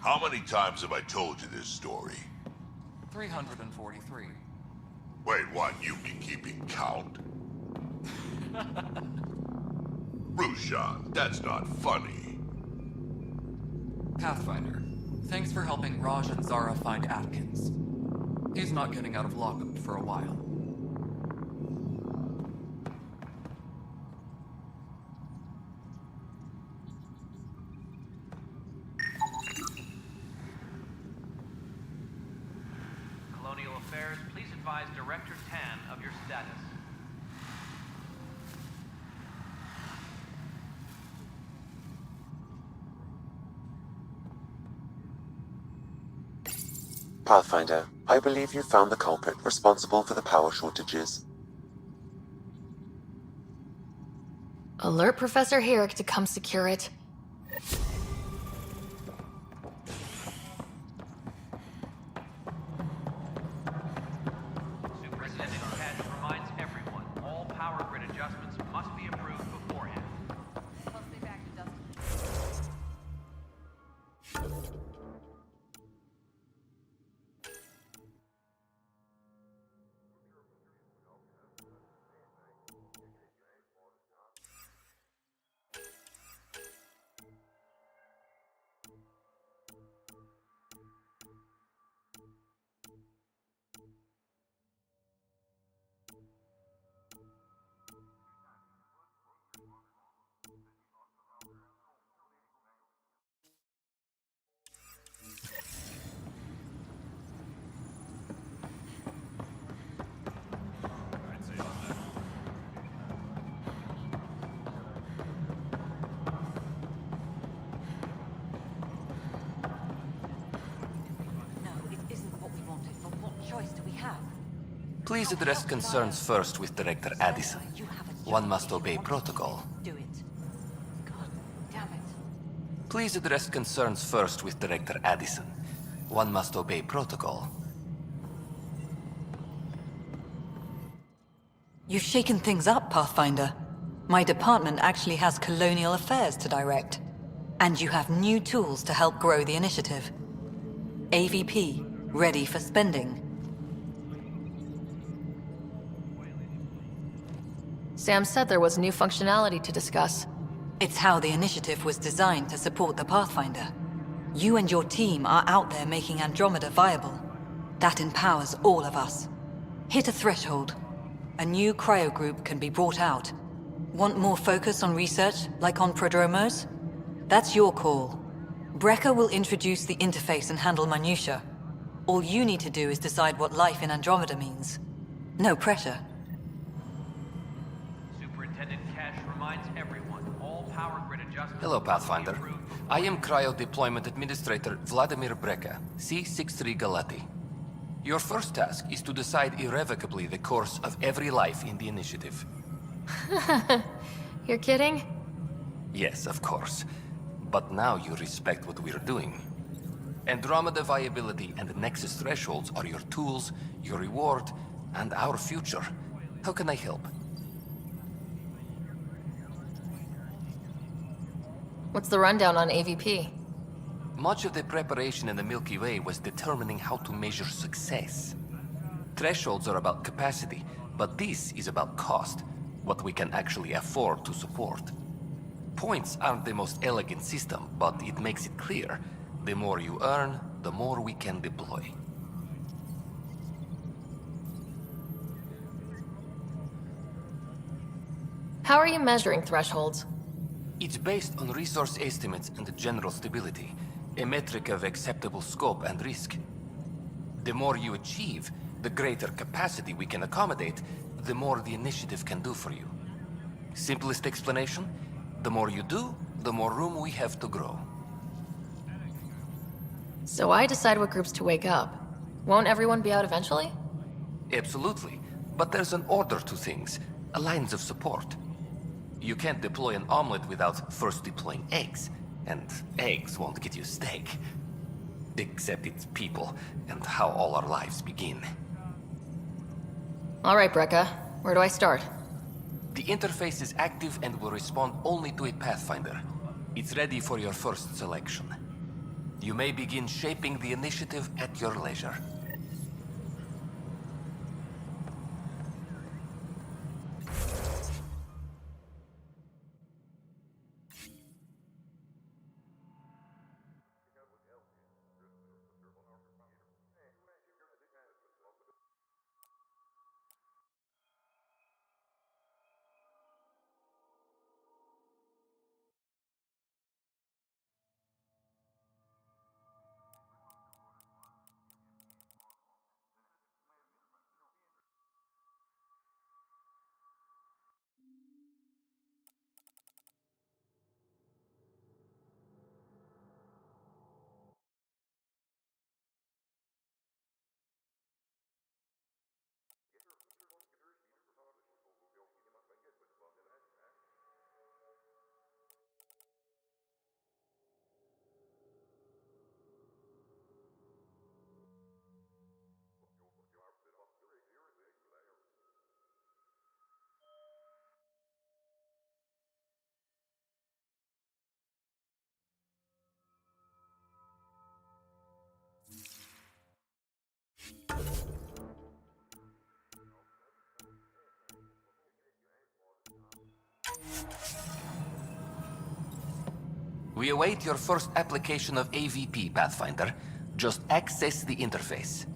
How many times have I told you this story? 343. Wait, what? You've been keeping count? Rushan, that's not funny. Pathfinder, thanks for helping Raj and Zara find Atkins. He's not getting out of lockup for a while. Colonial Affairs, please advise Director Tan of your status. Pathfinder, I believe you found the culprit responsible for the power shortages. Alert Professor Herrick to come secure it. Superintendent Catch reminds everyone, all power grid adjustments must be approved beforehand. Closely back to Dustin. Please address concerns first with Director Addison. One must obey protocol. Please address concerns first with Director Addison. One must obey protocol. You've shaken things up, Pathfinder. My department actually has colonial affairs to direct. And you have new tools to help grow the initiative. AVP, ready for spending. Sam said there was new functionality to discuss. It's how the initiative was designed to support the Pathfinder. You and your team are out there making Andromeda viable. That empowers all of us. Hit a threshold. A new cryo group can be brought out. Want more focus on research, like on prodromos? That's your call. Brecker will introduce the interface and handle minutiae. All you need to do is decide what life in Andromeda means. No pressure. Superintendent Cash reminds everyone, all power grid adjustments... Hello, Pathfinder. I am Cryo Deployment Administrator Vladimir Breca, C-63 Galati. Your first task is to decide irrevocably the course of every life in the initiative. You're kidding? Yes, of course. But now you respect what we're doing. Andromeda viability and Nexus thresholds are your tools, your reward, and our future. How can I help? What's the rundown on AVP? Much of the preparation in the Milky Way was determining how to measure success. Thresholds are about capacity, but this is about cost, what we can actually afford to support. Points aren't the most elegant system, but it makes it clear. The more you earn, the more we can deploy. How are you measuring thresholds? It's based on resource estimates and general stability, a metric of acceptable scope and risk. The more you achieve, the greater capacity we can accommodate, the more the initiative can do for you. Simplest explanation? The more you do, the more room we have to grow. So I decide what groups to wake up. Won't everyone be out eventually? Absolutely. But there's an order to things, a lines of support. You can't deploy an omelet without first deploying eggs. And eggs won't get you steak. Except it's people, and how all our lives begin. All right, Breca. Where do I start? The interface is active and will respond only to a Pathfinder. It's ready for your first selection. You may begin shaping the initiative at your leisure. We await your first application of AVP, Pathfinder. Just access the interface.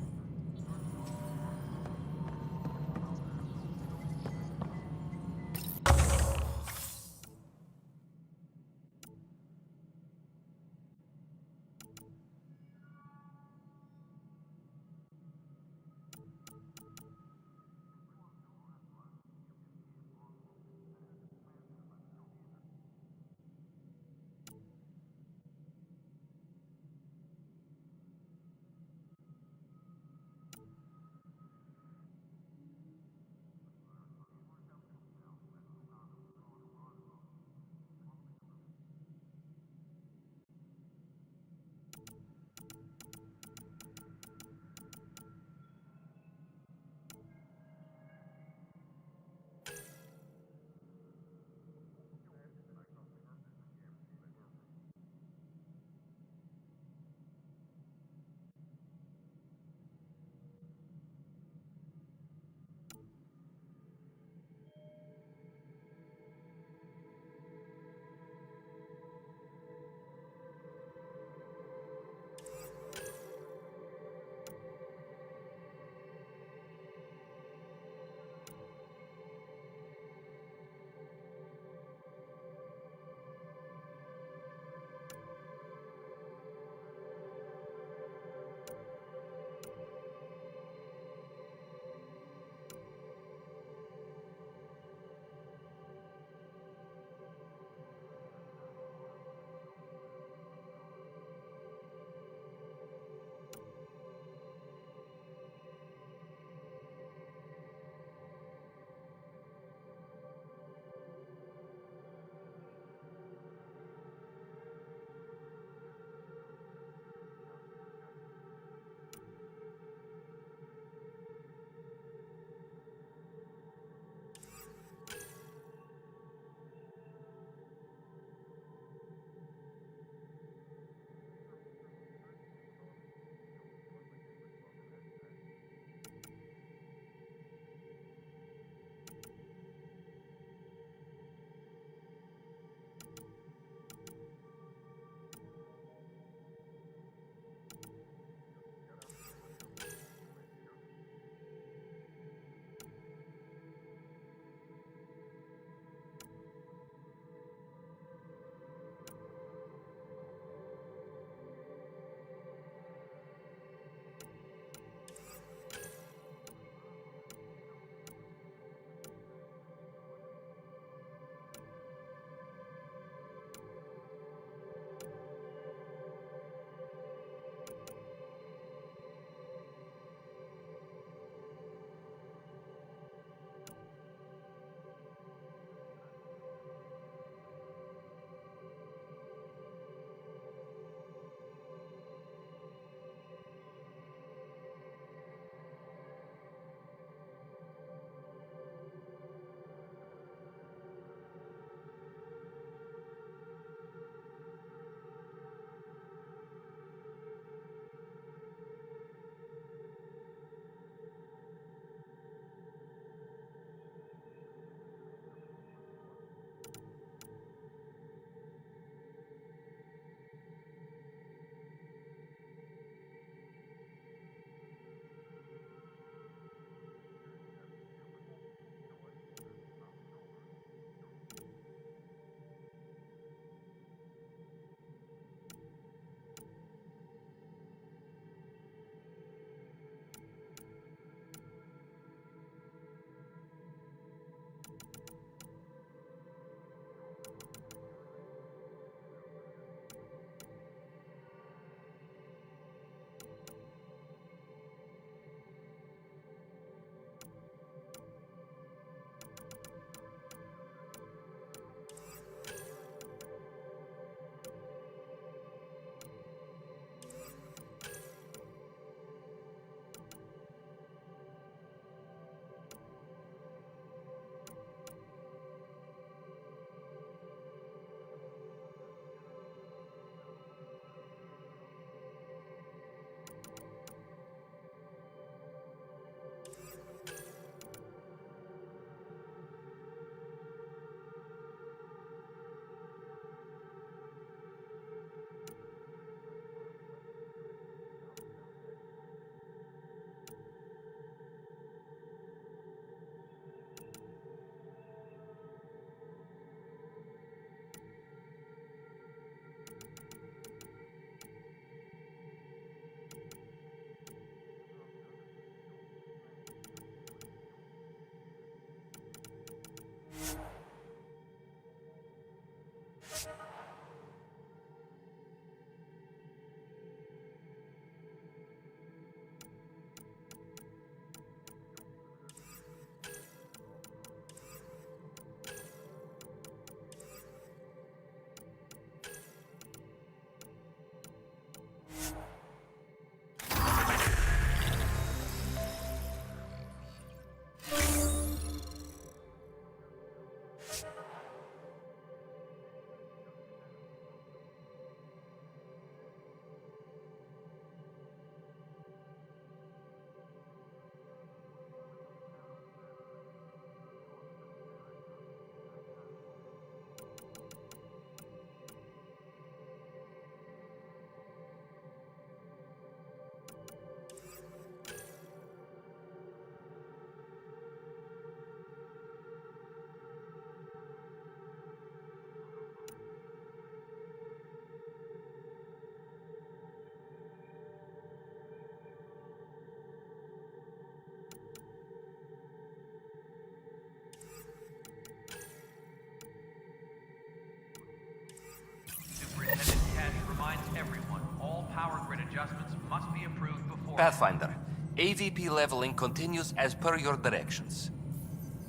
Superintendent Cash reminds everyone all power grid adjustments must be approved before... Pathfinder, AVP leveling continues as per your directions.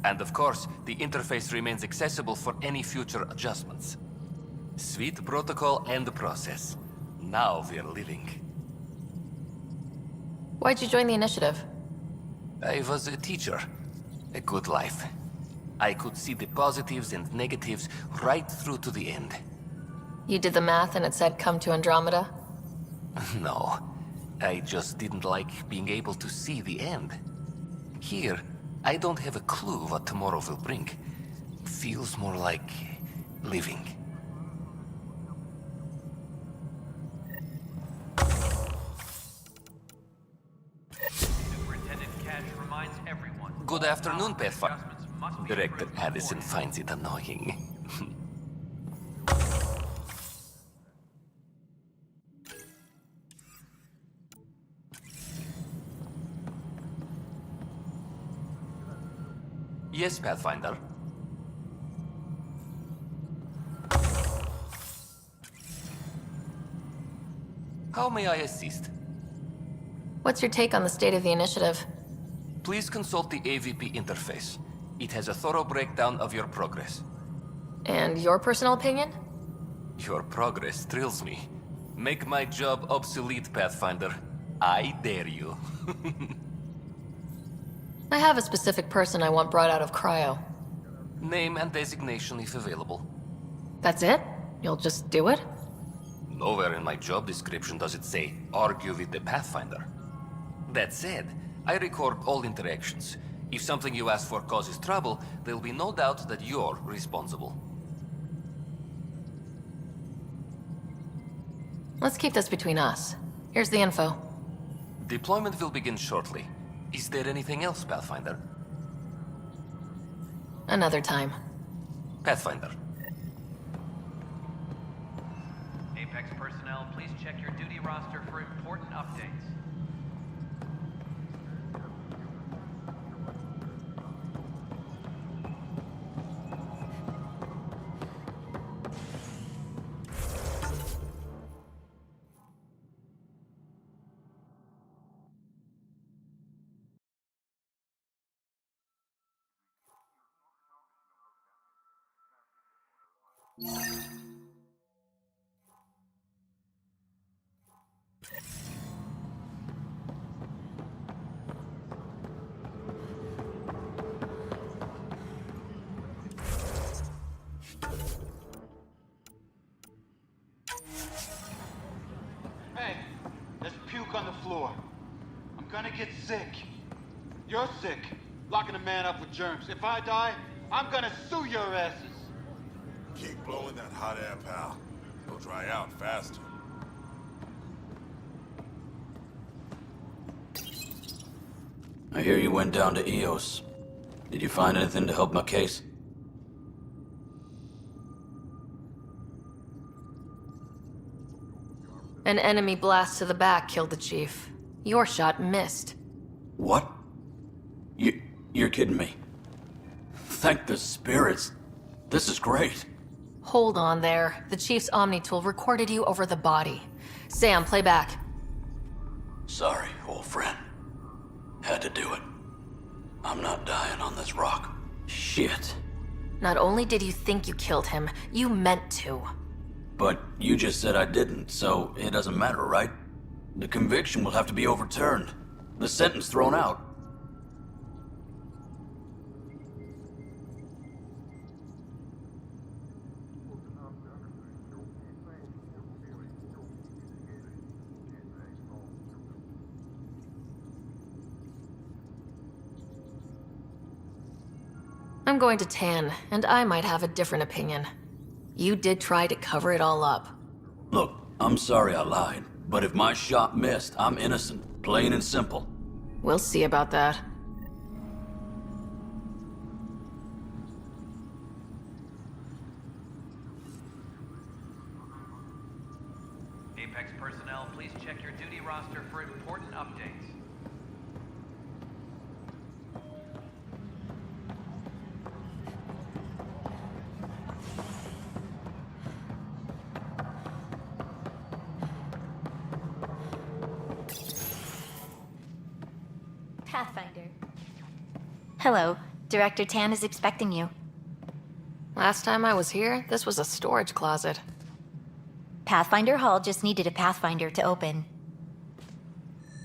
And of course, the interface remains accessible for any future adjustments. Sweet protocol and process. Now we're living. Why'd you join the initiative? I was a teacher. A good life. I could see the positives and negatives right through to the end. You did the math and it said come to Andromeda? No. I just didn't like being able to see the end. Here, I don't have a clue what tomorrow will bring. Feels more like living. Superintendent Cash reminds everyone... Good afternoon, Pathfinder. adjustments must be Director approved Addison beforehand. finds it annoying. Yes, Pathfinder. How may I assist? What's your take on the state of the initiative? Please consult the AVP interface. It has a thorough breakdown of your progress. And your personal opinion? Your progress thrills me. Make my job obsolete, Pathfinder. I dare you. I have a specific person I want brought out of cryo. Name and designation if available. That's it? You'll just do it? Nowhere in my job description does it say, argue with the Pathfinder. That said, I record all interactions. If something you ask for causes trouble, there'll be no doubt that you're responsible. Let's keep this between us. Here's the info. Deployment will begin shortly. Is there anything else, Pathfinder? Another time. Pathfinder. Apex personnel, please check your duty roster for important updates. Hey, there's puke on the floor. I'm gonna get sick. You're sick, locking a man up with germs. If I die, I'm gonna sue your asses. Keep blowing that hot air, pal. It'll dry out faster. I hear you went down to EOS. Did you find anything to help my case? An enemy blast to the back killed the chief. Your shot missed. What? You're kidding me. thank the spirits. This is great. Hold on there. The Chief's Omni tool recorded you over the body. Sam, play back. Sorry, old friend. Had to do it. I'm not dying on this rock. Shit. Not only did you think you killed him, you meant to. But you just said I didn't, so it doesn't matter, right? The conviction will have to be overturned. The sentence thrown out. I'm going to Tan, and I might have a different opinion. You did try to cover it all up. Look, I'm sorry I lied, but if my shot missed, I'm innocent. Plain and simple. We'll see about that. Apex personnel, please check your duty roster for important updates. Pathfinder. Hello. Director Tan is expecting you. Last time I was here, this was a storage closet. Pathfinder Hall just needed a Pathfinder to open.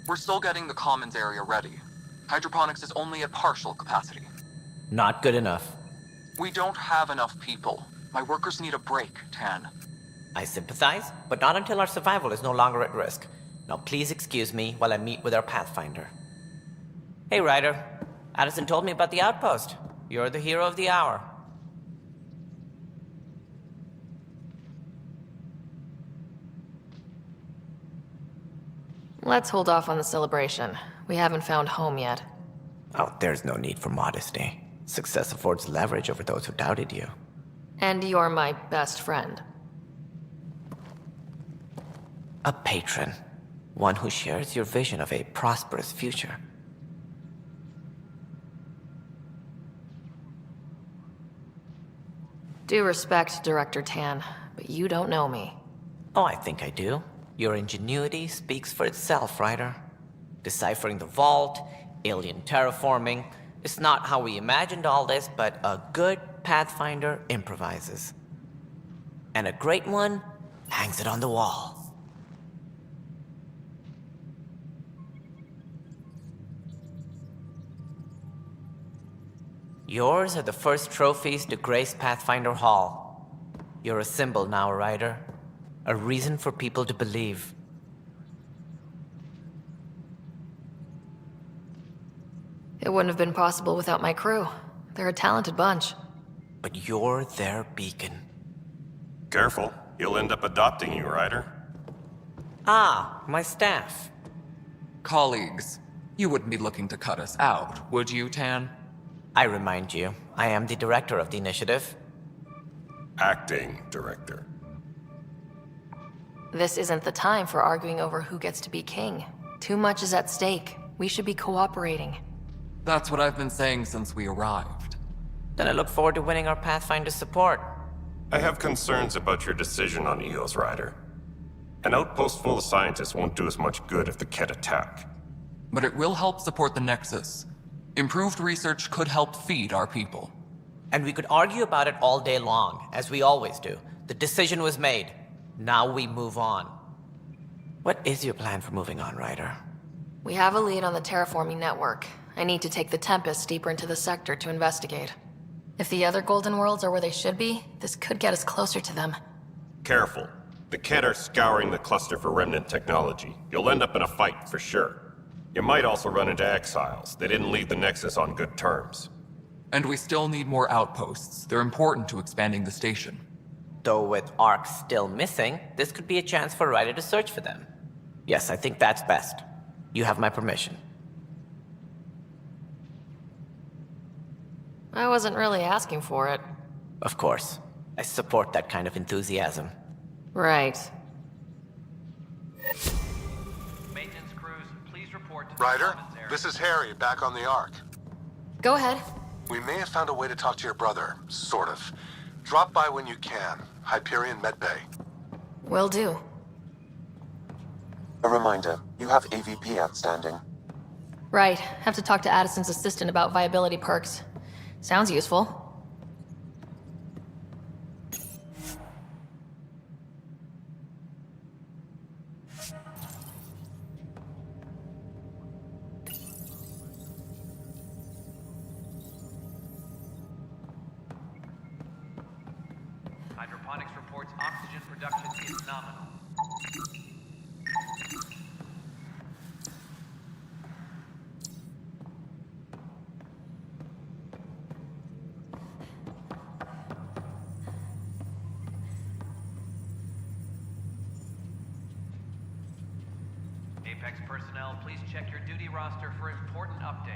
We're still getting the commons area ready. Hydroponics is only at partial capacity. Not good enough. We don't have enough people. My workers need a break, Tan. I sympathize, but not until our survival is no longer at risk. Now please excuse me while I meet with our Pathfinder. Hey, Ryder. Addison told me about the outpost. You're the hero of the hour. Let's hold off on the celebration. We haven't found home yet. Oh, there's no need for modesty. Success affords leverage over those who doubted you. And you're my best friend. A patron. One who shares your vision of a prosperous future. Due respect, Director Tan, but you don't know me. Oh, I think I do. Your ingenuity speaks for itself, Ryder. Deciphering the vault, alien terraforming. It's not how we imagined all this, but a good Pathfinder improvises. And a great one hangs it on the wall. Yours are the first trophies to grace Pathfinder Hall. You're a symbol now, Ryder. A reason for people to believe. It wouldn't have been possible without my crew. They're a talented bunch. But you're their beacon. Careful. He'll end up adopting you, Ryder. Ah, my staff. Colleagues, you wouldn't be looking to cut us out, would you, Tan? I remind you, I am the director of the initiative. Acting director. This isn't the time for arguing over who gets to be king. Too much is at stake. We should be cooperating. That's what I've been saying since we arrived. Then I look forward to winning our Pathfinder support. I have concerns about your decision on EOS, Ryder. An outpost full of scientists won't do us much good if the Kett attack. But it will help support the Nexus. Improved research could help feed our people. And we could argue about it all day long, as we always do. The decision was made. Now we move on. What is your plan for moving on, Ryder? We have a lead on the terraforming network. I need to take the Tempest deeper into the sector to investigate. If the other Golden Worlds are where they should be, this could get us closer to them. Careful. The Kett are scouring the cluster for remnant technology. You'll end up in a fight for sure. You might also run into exiles. They didn't leave the Nexus on good terms. And we still need more outposts. They're important to expanding the station. Though with Ark still missing, this could be a chance for Ryder to search for them. Yes, I think that's best. You have my permission. I wasn't really asking for it. Of course. I support that kind of enthusiasm. Right. Maintenance crews, please report to the Ryder, commons area. this is Harry, back on the Ark. Go ahead. We may have found a way to talk to your brother, sort of. Drop by when you can. Hyperion Med Bay. Will do. A reminder, you have AVP outstanding. Right. Have to talk to Addison's assistant about viability perks. Sounds useful. Hydroponics reports oxygen production is nominal. Apex personnel, please check your duty roster for important updates.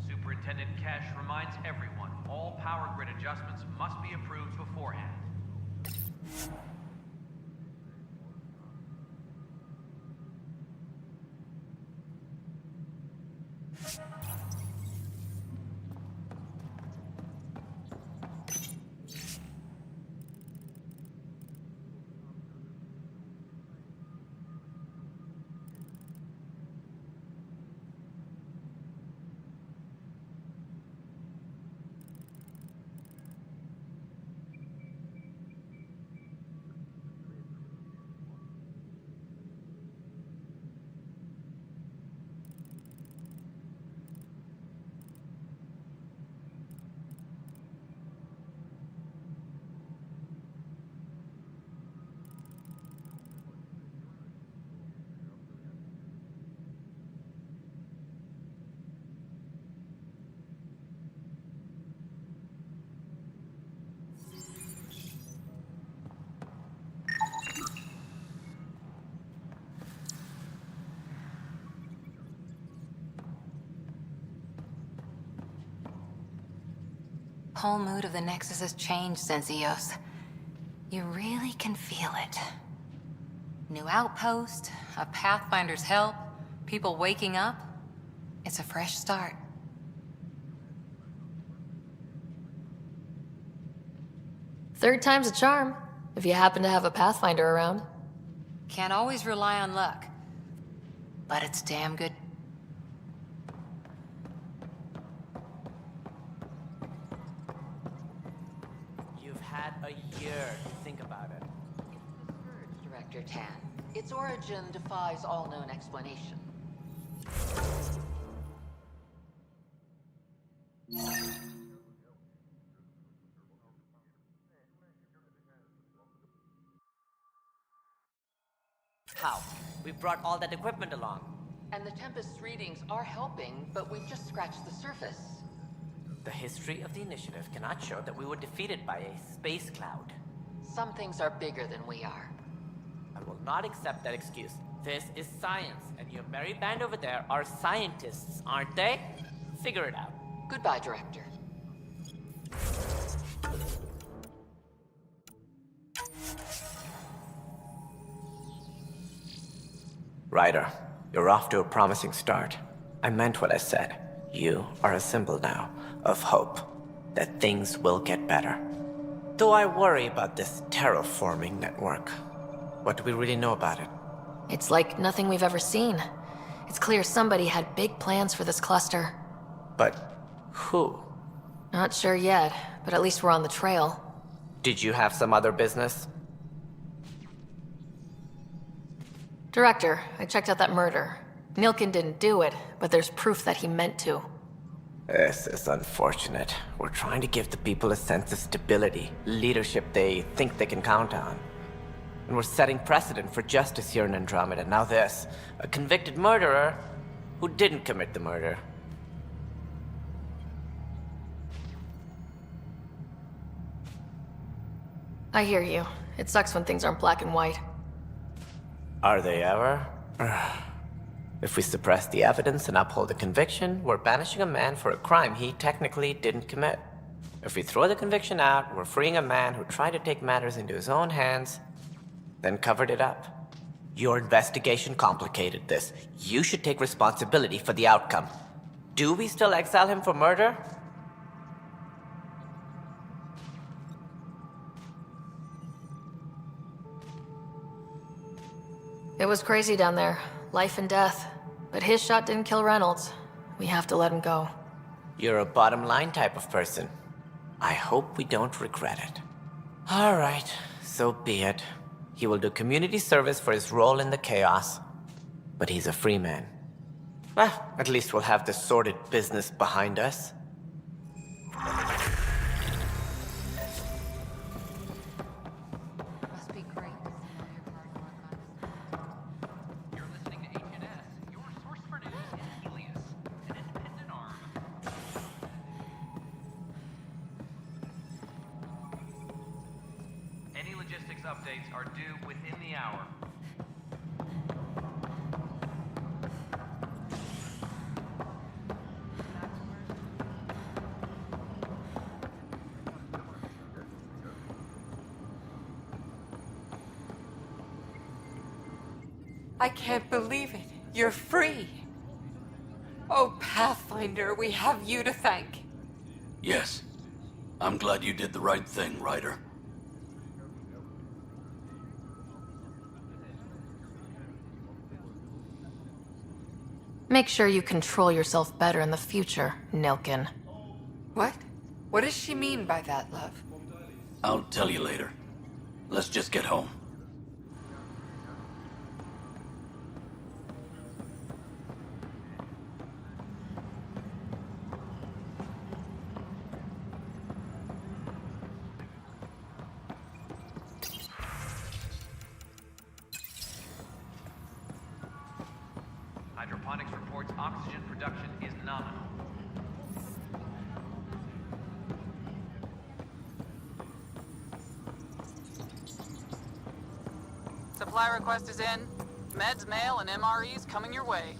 Superintendent Cash reminds everyone, all power grid adjustments must be approved beforehand. Whole mood of the Nexus has changed since EOS. You really can feel it. New outpost, a Pathfinder's help, people waking up. It's a fresh start. Third time's a charm, if you happen to have a Pathfinder around. Can't always rely on luck. But it's damn good. You've had a year to think about it. It's the Scourge, Director Tan. Its origin defies all known explanation. How? We brought all that equipment along. And the Tempest's readings are helping, but we've just scratched the surface. The history of the initiative cannot show that we were defeated by a space cloud. Some things are bigger than we are. I will not accept that excuse. This is science, and your merry band over there are scientists, aren't they? Figure it out. Goodbye, Director. Ryder, you're off to a promising start. I meant what I said. You are a symbol now of hope that things will get better. Though I worry about this terraforming network. What do we really know about it? It's like nothing we've ever seen. It's clear somebody had big plans for this cluster. But who? Not sure yet, but at least we're on the trail. Did you have some other business? Director, I checked out that murder. Nilkin didn't do it, but there's proof that he meant to. This is unfortunate. We're trying to give the people a sense of stability, leadership they think they can count on. And we're setting precedent for justice here in Andromeda. Now this, a convicted murderer who didn't commit the murder. I hear you. It sucks when things aren't black and white. Are they ever? If we suppress the evidence and uphold the conviction, we're banishing a man for a crime he technically didn't commit. If we throw the conviction out, we're freeing a man who tried to take matters into his own hands, then covered it up. Your investigation complicated this. You should take responsibility for the outcome. Do we still exile him for murder? It was crazy down there. Life and death. But his shot didn't kill Reynolds. We have to let him go. You're a bottom line type of person. I hope we don't regret it. All right, so be it. He will do community service for his role in the chaos. But he's a free man. Well, at least we'll have the sordid business behind us. Any logistics updates are due within the hour. I can't believe it. You're free. Oh, Pathfinder, we have you to thank. Yes. I'm glad you did the right thing, Ryder. Make sure you control yourself better in the future, Nilkin. What? What does she mean by that, love? I'll tell you later. Let's just get home. Hydroponics reports oxygen production is nominal. Supply request is in. Meds, mail, and MREs coming your way.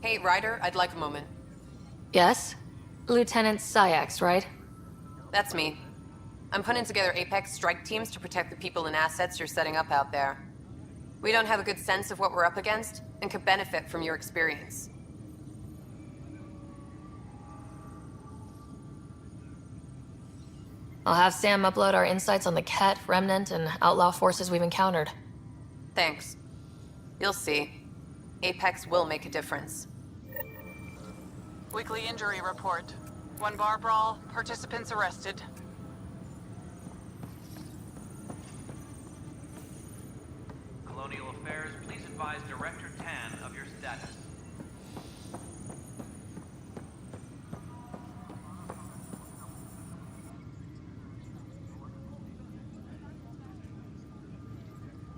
Hey, Ryder, I'd like a moment. Yes? Lieutenant Syax, right? That's me. I'm putting together Apex strike teams to protect the people and assets you're setting up out there. We don't have a good sense of what we're up against, and could benefit from your experience. I'll have Sam upload our insights on the Ket, Remnant, and outlaw forces we've encountered. Thanks. You'll see. Apex will make a difference. Weekly injury report. 1 bar brawl, participants arrested. Colonial Affairs, please advise Director Tan of your status.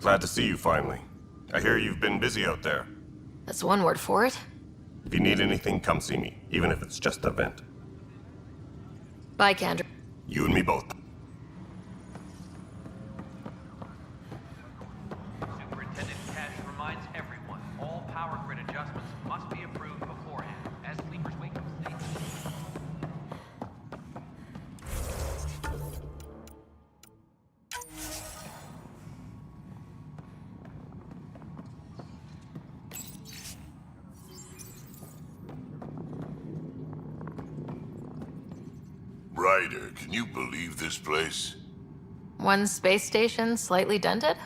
Glad to see you finally. I hear you've been busy out there. That's one word for it. If you need anything, come see me, even if it's just a vent. Bye, Kendra. You and me both. Superintendent Cash reminds everyone, all power grid adjustments must be approved beforehand, as Sleeper's Wake Up states. Ryder, can you believe this place? One space station slightly dented?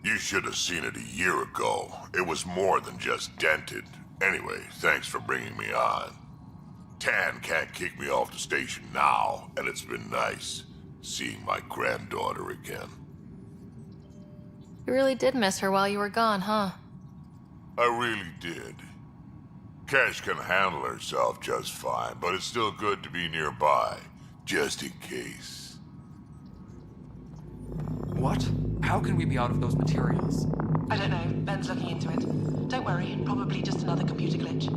You should have seen it a year ago. It was more than just dented. Anyway, thanks for bringing me on. Tan can't kick me off the station now, and it's been nice seeing my granddaughter again. You really did miss her while you were gone, huh? I really did. Cash can handle herself just fine, but it's still good to be nearby, just in case. What? How can we be out of those materials? I don't know. Ben's looking into it. Don't worry, probably just another computer glitch.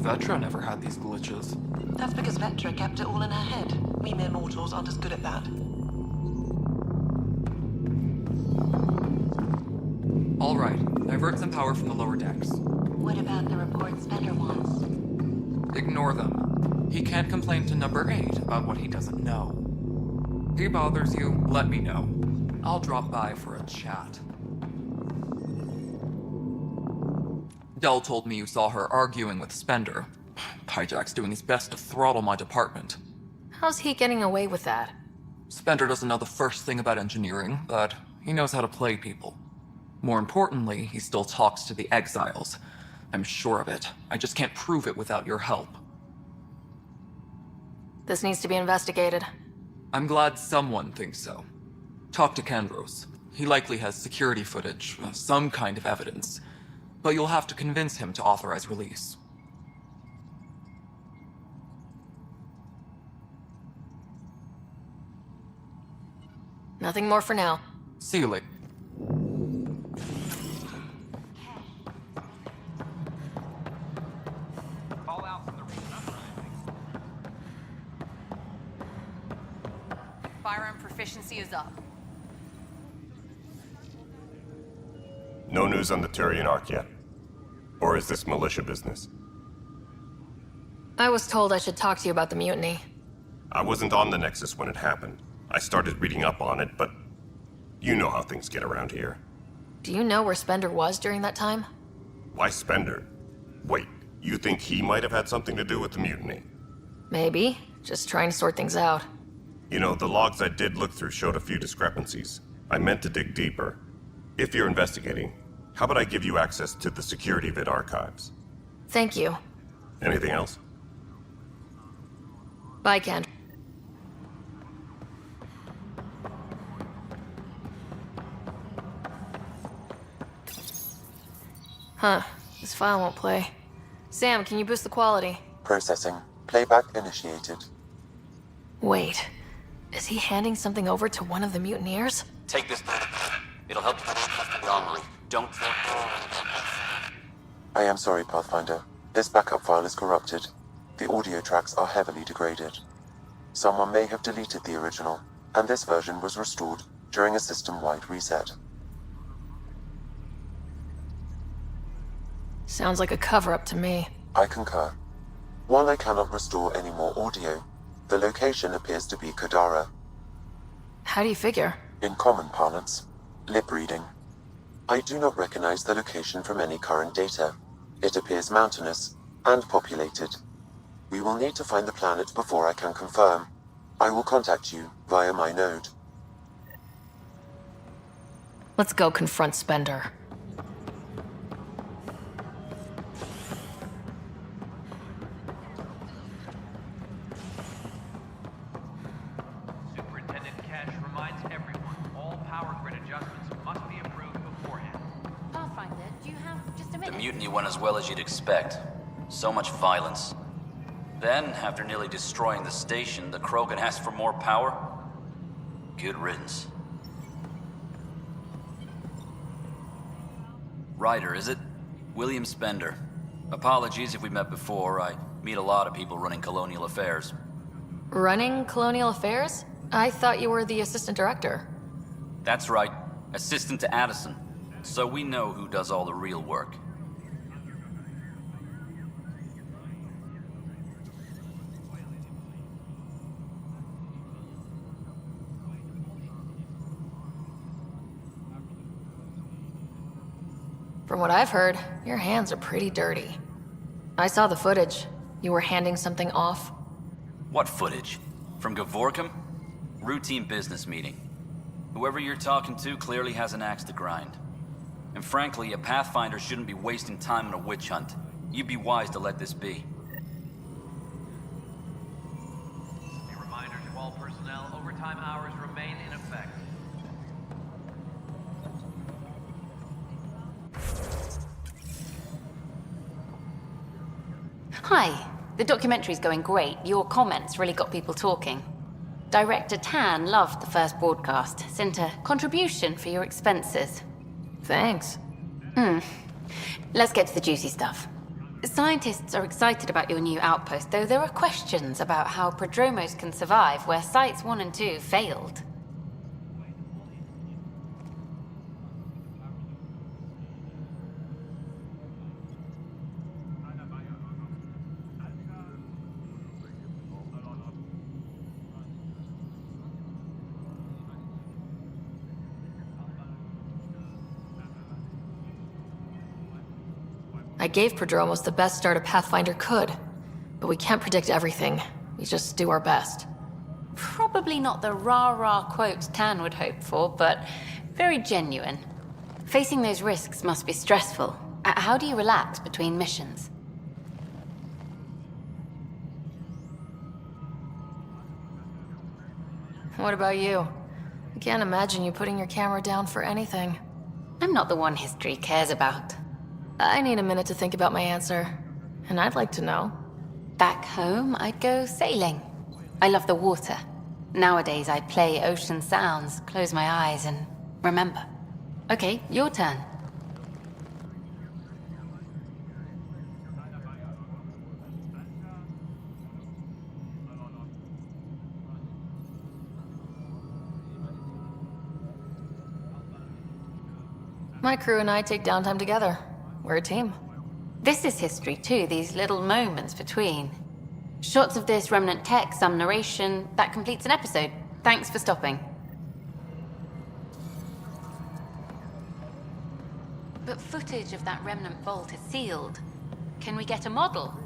Vetra never had these glitches. That's because Vetra kept it all in her head. We mere mortals aren't as good at that. All right, divert some power from the lower decks. What about the report Spender wants? Ignore them. He can't complain to number 8 about what he doesn't know. If he bothers you, let me know. I'll drop by for a chat. Dell told me you saw her arguing with Spender. Pyjack's doing his best to throttle my department. How's he getting away with that? Spender doesn't know the first thing about engineering, but he knows how to play people. More importantly, he still talks to the exiles. I'm sure of it. I just can't prove it without your help. This needs to be investigated. I'm glad someone thinks so. Talk to Kandros. He likely has security footage, some kind of evidence. But you'll have to convince him to authorize release. Nothing more for now. See you later. Firearm proficiency is up. No news on the Turian Ark yet? Or is this militia business? I was told I should talk to you about the mutiny. I wasn't on the Nexus when it happened. I started reading up on it, but you know how things get around here. Do you know where Spender was during that time? Why Spender? Wait, you think he might have had something to do with the mutiny? Maybe. Just trying to sort things out. You know, the logs I did look through showed a few discrepancies. I meant to dig deeper. If you're investigating, how about I give you access to the security vid archives? Thank you. Anything else? Bye, Ken. Huh. This file won't play. Sam, can you boost the quality? Processing. Playback initiated. Wait. Is he handing something over to one of the mutineers? Take this. It'll help the armory. Don't. I am sorry, Pathfinder. This backup file is corrupted. The audio tracks are heavily degraded. Someone may have deleted the original, and this version was restored during a system-wide reset. Sounds like a cover-up to me. I concur. While I cannot restore any more audio, the location appears to be Kadara. How do you figure? In common parlance, lip reading. I do not recognize the location from any current data. It appears mountainous and populated. We will need to find the planet before I can confirm. I will contact you via my node. Let's go confront Spender. Superintendent Cash reminds everyone all power grid adjustments must be approved beforehand. Pathfinder, do you have just a The minute? mutiny went as well as you'd expect. So much violence. Then, after nearly destroying the station, the Krogan asked for more power? Good riddance. Ryder, is it? William Spender. Apologies if we met before. I meet a lot of people running colonial affairs. Running Colonial Affairs? I thought you were the assistant director. That's right. Assistant to Addison. So we know who does all the real work. From what I've heard, your hands are pretty dirty. I saw the footage. You were handing something off. What footage? From Gavorkum? Routine business meeting. Whoever you're talking to clearly has an axe to grind. And frankly, a Pathfinder shouldn't be wasting time on a witch hunt. You'd be wise to let this be. A reminder to all personnel, overtime hours remain in effect. Hi. The documentary's going great. Your comments really got people talking. Director Tan loved the first broadcast. Sent a contribution for your expenses. Thanks. Let's get to the juicy stuff. Scientists are excited about your new outpost, though there are questions about how prodromos can survive where Sites 1 and 2 failed. I gave Prodromos the best start a Pathfinder could, but we can't predict everything. We just do our best. Probably not the rah-rah quotes Tan would hope for, but very genuine. Facing those risks must be stressful. How do you relax between missions? What about you? I can't imagine you putting your camera down for anything. I'm not the one history cares about. I need a minute to think about my answer, and I'd like to know. Back home, I'd go sailing. I love the water. Nowadays, I play ocean sounds, close my eyes, and remember. Okay, your turn. My crew and I take downtime together. We're a team. This is history too, these little moments between. Shots of this remnant tech, some narration, that completes an episode. Thanks for stopping. But footage of that remnant vault is sealed. Can we get a model?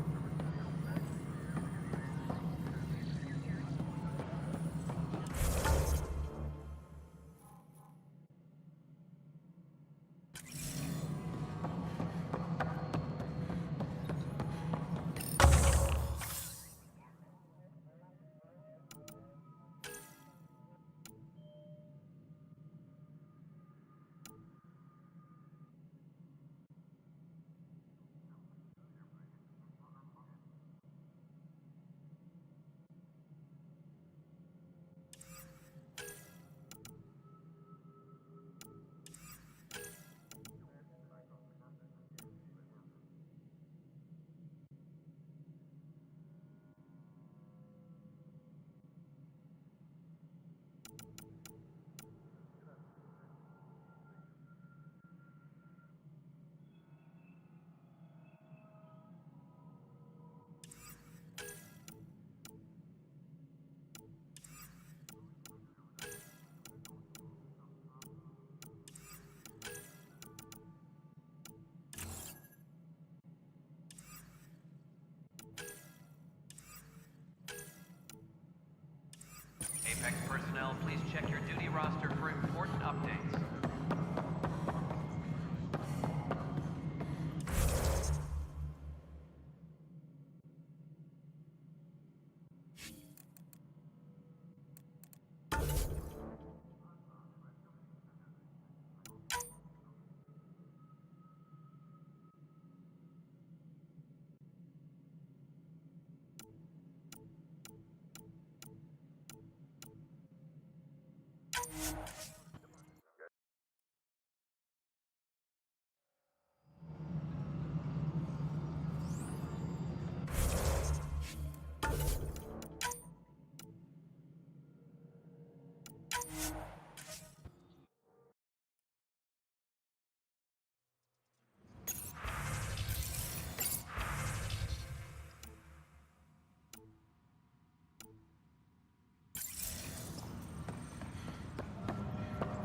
Apex personnel, please check your duty roster for important updates.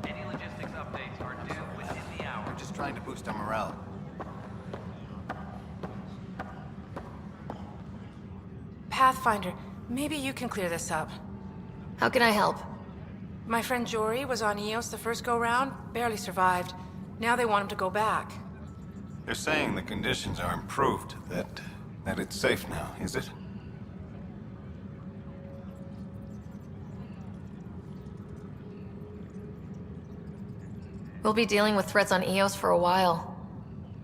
Any logistics updates are due within the hour. We're just trying to boost our morale. Pathfinder, maybe you can clear this up. How can I help? My friend Jory was on EOS the first go-round, barely survived. Now they want him to go back. They're saying the conditions are improved, that it's safe now, is it? We'll be dealing with threats on EOS for a while.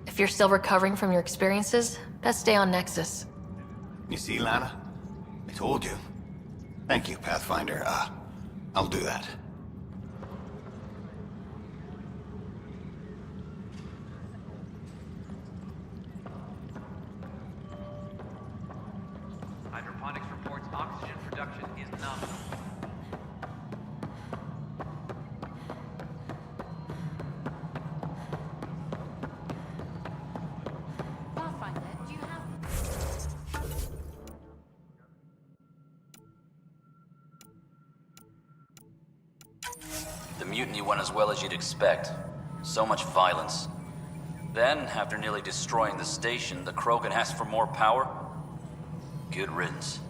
If you're still recovering from your experiences, best stay on Nexus. You see, Lana? I told you. Thank you, Pathfinder. I'll do that. The mutiny went as well as you'd expect. So much violence. Then, after nearly destroying the station, the Krogan asked for more power? Good riddance.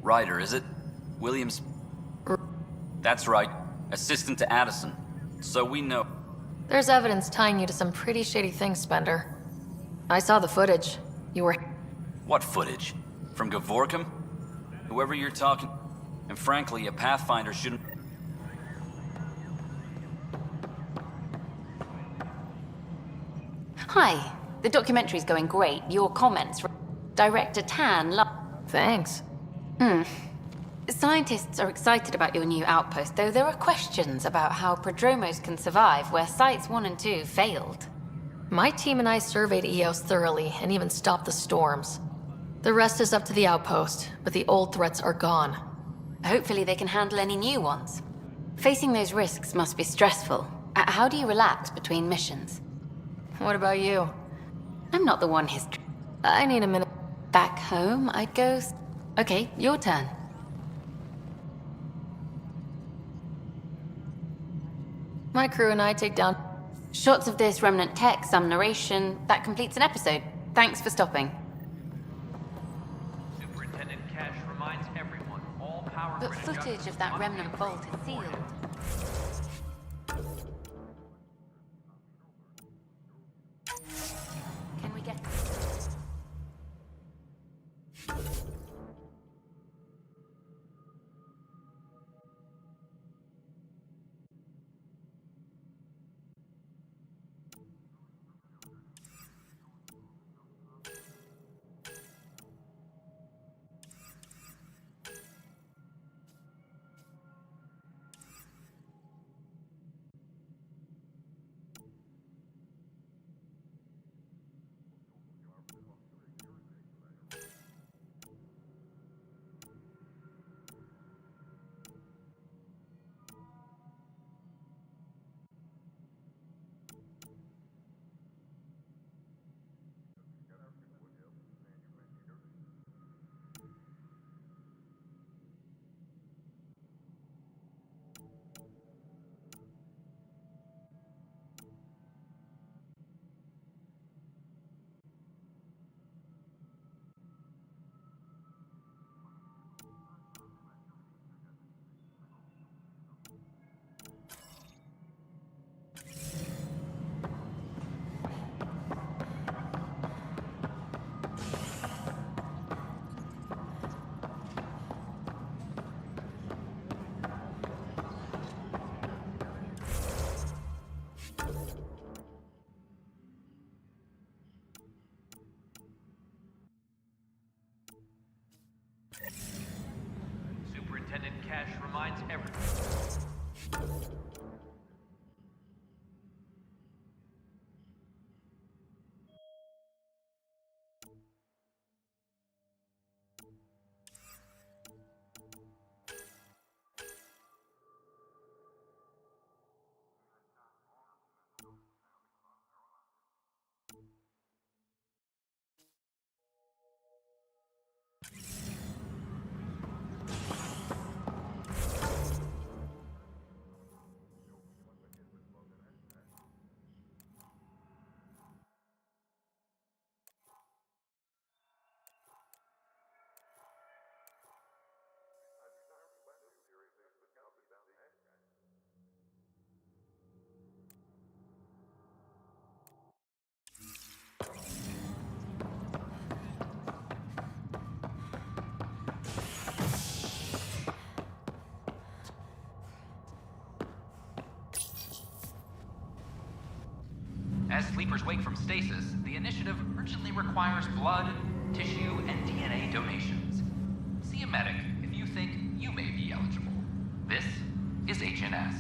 Ryder, is it? Williams... That's right. Assistant to Addison. So we know... There's evidence tying you to some pretty shady things, Spender. I saw the footage. You were... What footage? From Gavorkum? Whoever you're talking... And frankly, a Pathfinder shouldn't... Hi. The documentary's going great. Your comments... Director Tan... Thanks. Scientists are excited about your new outpost, though there are questions about how prodromos can survive where Sites 1 and 2 failed. My team and I surveyed EOS thoroughly and even stopped the storms. The rest is up to the outpost, but the old threats are gone. Hopefully they can handle any new ones. Facing those risks must be stressful. How do you relax between missions? What about you? I'm not the one who's... I need a minute. Back home, I'd go... Okay, your turn. My crew and I take down... Shots of this remnant tech, some narration. That completes an episode. Thanks for stopping. Superintendent Cash reminds everyone all power But grid footage adjustments of that must remnant be vault approved is sealed. beforehand. Can we get... Superintendent Cash reminds everyone. As sleepers wake from stasis, the initiative urgently requires blood, tissue, and DNA donations. See a medic if you think you may be eligible. This is HNS.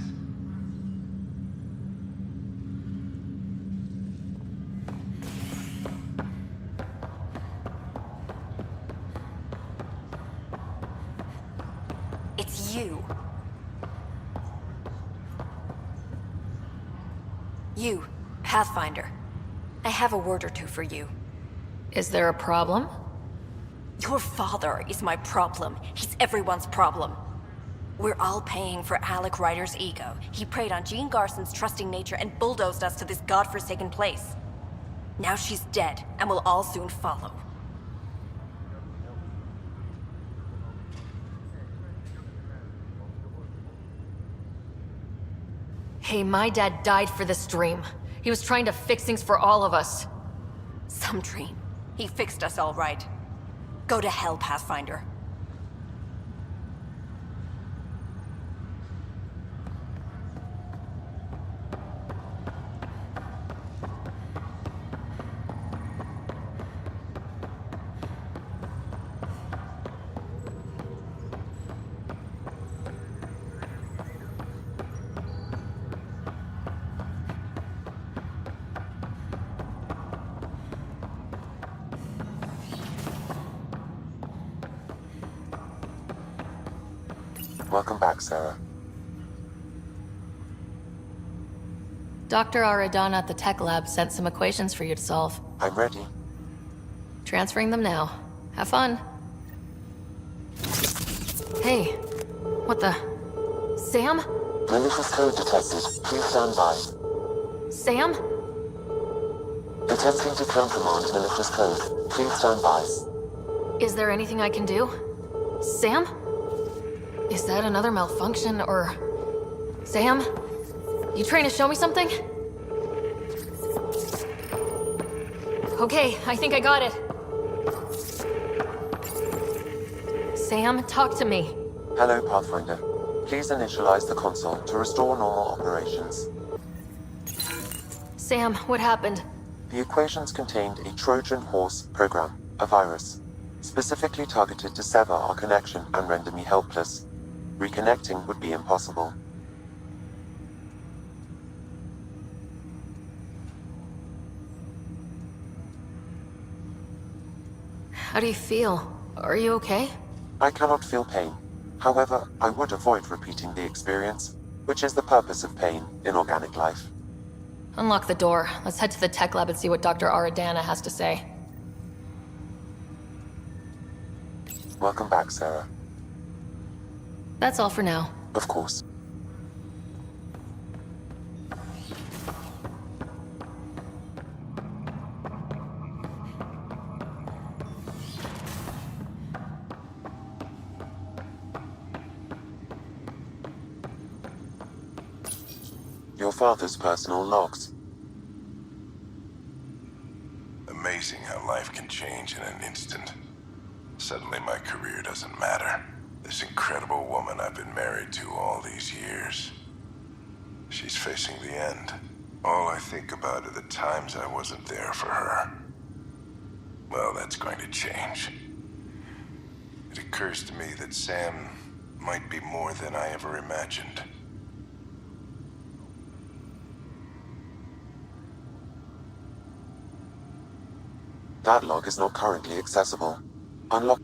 It's you. You, Pathfinder. I have a word or two for you. Is there a problem? Your father is my problem. He's everyone's problem. We're all paying for Alec Ryder's ego. He preyed on Jean Garson's trusting nature and bulldozed us to this godforsaken place. Now she's dead, and we'll all soon follow. Hey, my dad died for this dream. He was trying to fix things for all of us. Some dream. He fixed us all right. Go to hell, Pathfinder. Welcome back, Sarah. Dr. Aradana at the tech lab sent some equations for you to solve. I'm ready. Transferring them now. Have fun. Hey, what the... Sam? Malicious code detected. Please stand by. Sam? Attempting to countermand malicious code. Please stand by. Is there anything I can do? Sam? Is that another malfunction, or... Sam? You trying to show me something? Okay, I think I got it. Sam, talk to me. Hello, Pathfinder. Please initialize the console to restore normal operations. Sam, what happened? The equations contained a Trojan horse program, a virus, specifically targeted to sever our connection and render me helpless. Reconnecting would be impossible. How do you feel? Are you okay? I cannot feel pain. However, I would avoid repeating the experience, which is the purpose of pain in organic life. Unlock the door. Let's head to the tech lab and see what Dr. Aradana has to say. Welcome back, Sarah. That's all for now. Of course. Your father's personal logs. Amazing how life can change in an instant. Suddenly my career doesn't matter. This incredible woman I've been married to all these years. She's facing the end. All I think about are the times I wasn't there for her. Well, that's going to change. It occurs to me that Sam might be more than I ever imagined. That log is not currently accessible. Unlock.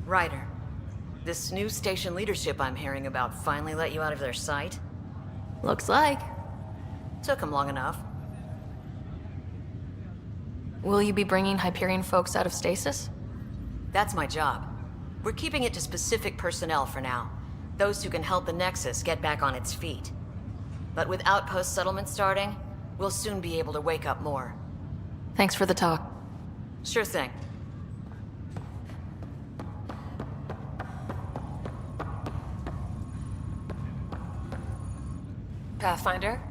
Ryder, this new station leadership I'm hearing about finally let you out of their sight? Looks like. Took them long enough. Will you be bringing Hyperion folks out of stasis? That's my job. We're keeping it to specific personnel for now. Those who can help the Nexus get back on its feet. But with outpost settlement starting, we'll soon be able to wake up more. Thanks for the talk. Sure thing. Pathfinder?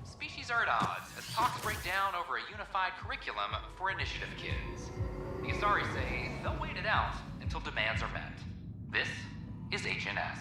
Species are at odds as talks break down over a unified curriculum for initiative kids. The Asari say they'll wait it out until demands are met. This is HNS.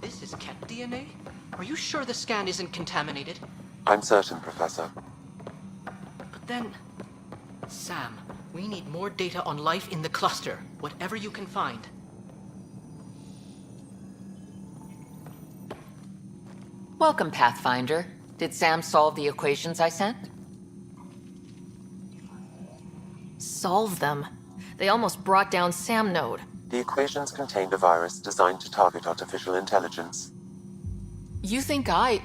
This is cat DNA? Are you sure the scan isn't contaminated? I'm certain, Professor. But then... Sam, we need more data on life in the cluster, whatever you can find. Welcome, Pathfinder. Did Sam solve the equations I sent? Solve them? They almost brought down Sam Node. The equations contained a virus designed to target artificial intelligence. You think I...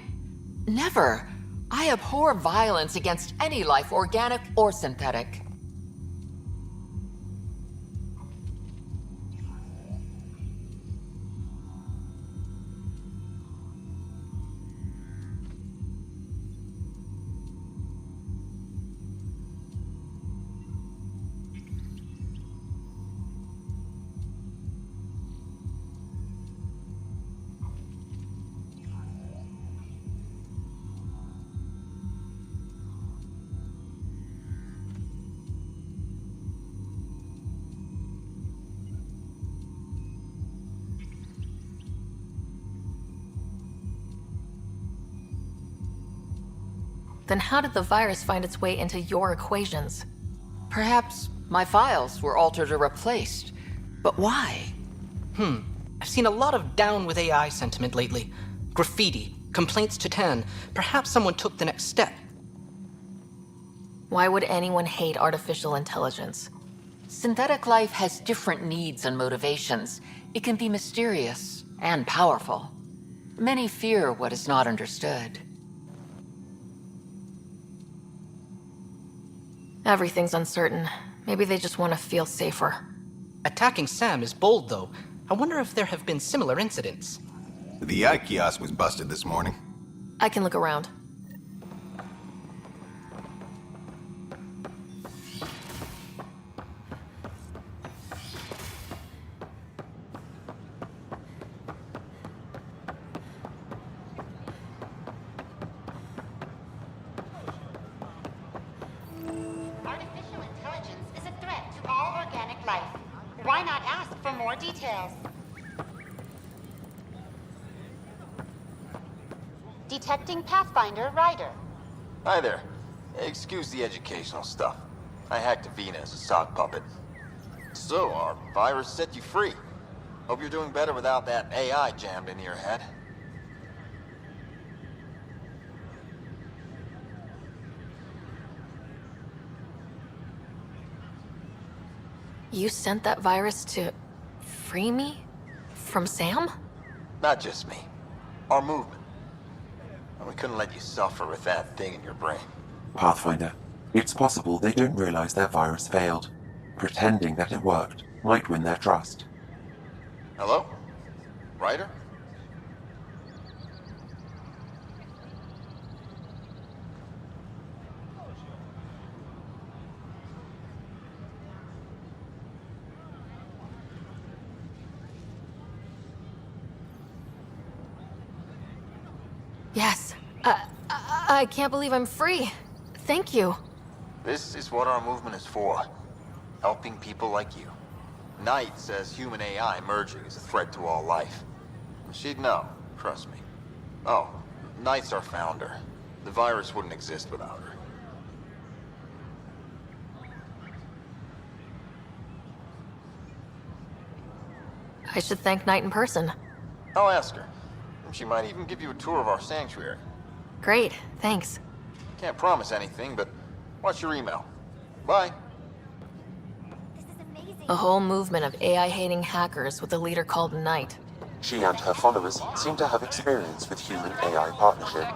Never. I abhor violence against any life, organic or synthetic. Then how did the virus find its way into your equations? Perhaps my files were altered or replaced. But why? I've seen a lot of down with AI sentiment lately. Graffiti, complaints to 10. Perhaps someone took the next step. Why would anyone hate artificial intelligence? Synthetic life has different needs and motivations. It can be mysterious and powerful. Many fear what is not understood. Everything's uncertain. Maybe they just want to feel safer. Attacking Sam is bold, though. I wonder if there have been similar incidents. The eye kiosk was busted this morning. I can look around. Artificial intelligence is a threat to all organic life. Why not ask for more details? Detecting Pathfinder Rider. Hi there. Excuse the educational stuff. I hacked Avina as a sock puppet. So, our virus set you free. Hope you're doing better without that AI jammed into your head. You sent that virus to free me? From Sam? Not just me. Our movement. And we couldn't let you suffer with that thing in your brain. Pathfinder, it's possible they don't realize their virus failed. Pretending that it worked might win their trust. Hello? Ryder? Yes. I can't believe I'm free. Thank you. This is what our movement is for. Helping people like you. Knight says human AI merging is a threat to all life. She'd know, trust me. Oh, Knight's our founder. The virus wouldn't exist without her. I should thank Knight in person. I'll ask her. She might even give you a tour of our sanctuary. Great, thanks. Can't promise anything, but watch your email. Bye. A whole movement of AI-hating hackers with a leader called Knight. She and her followers seem to have experience with human-AI partnership.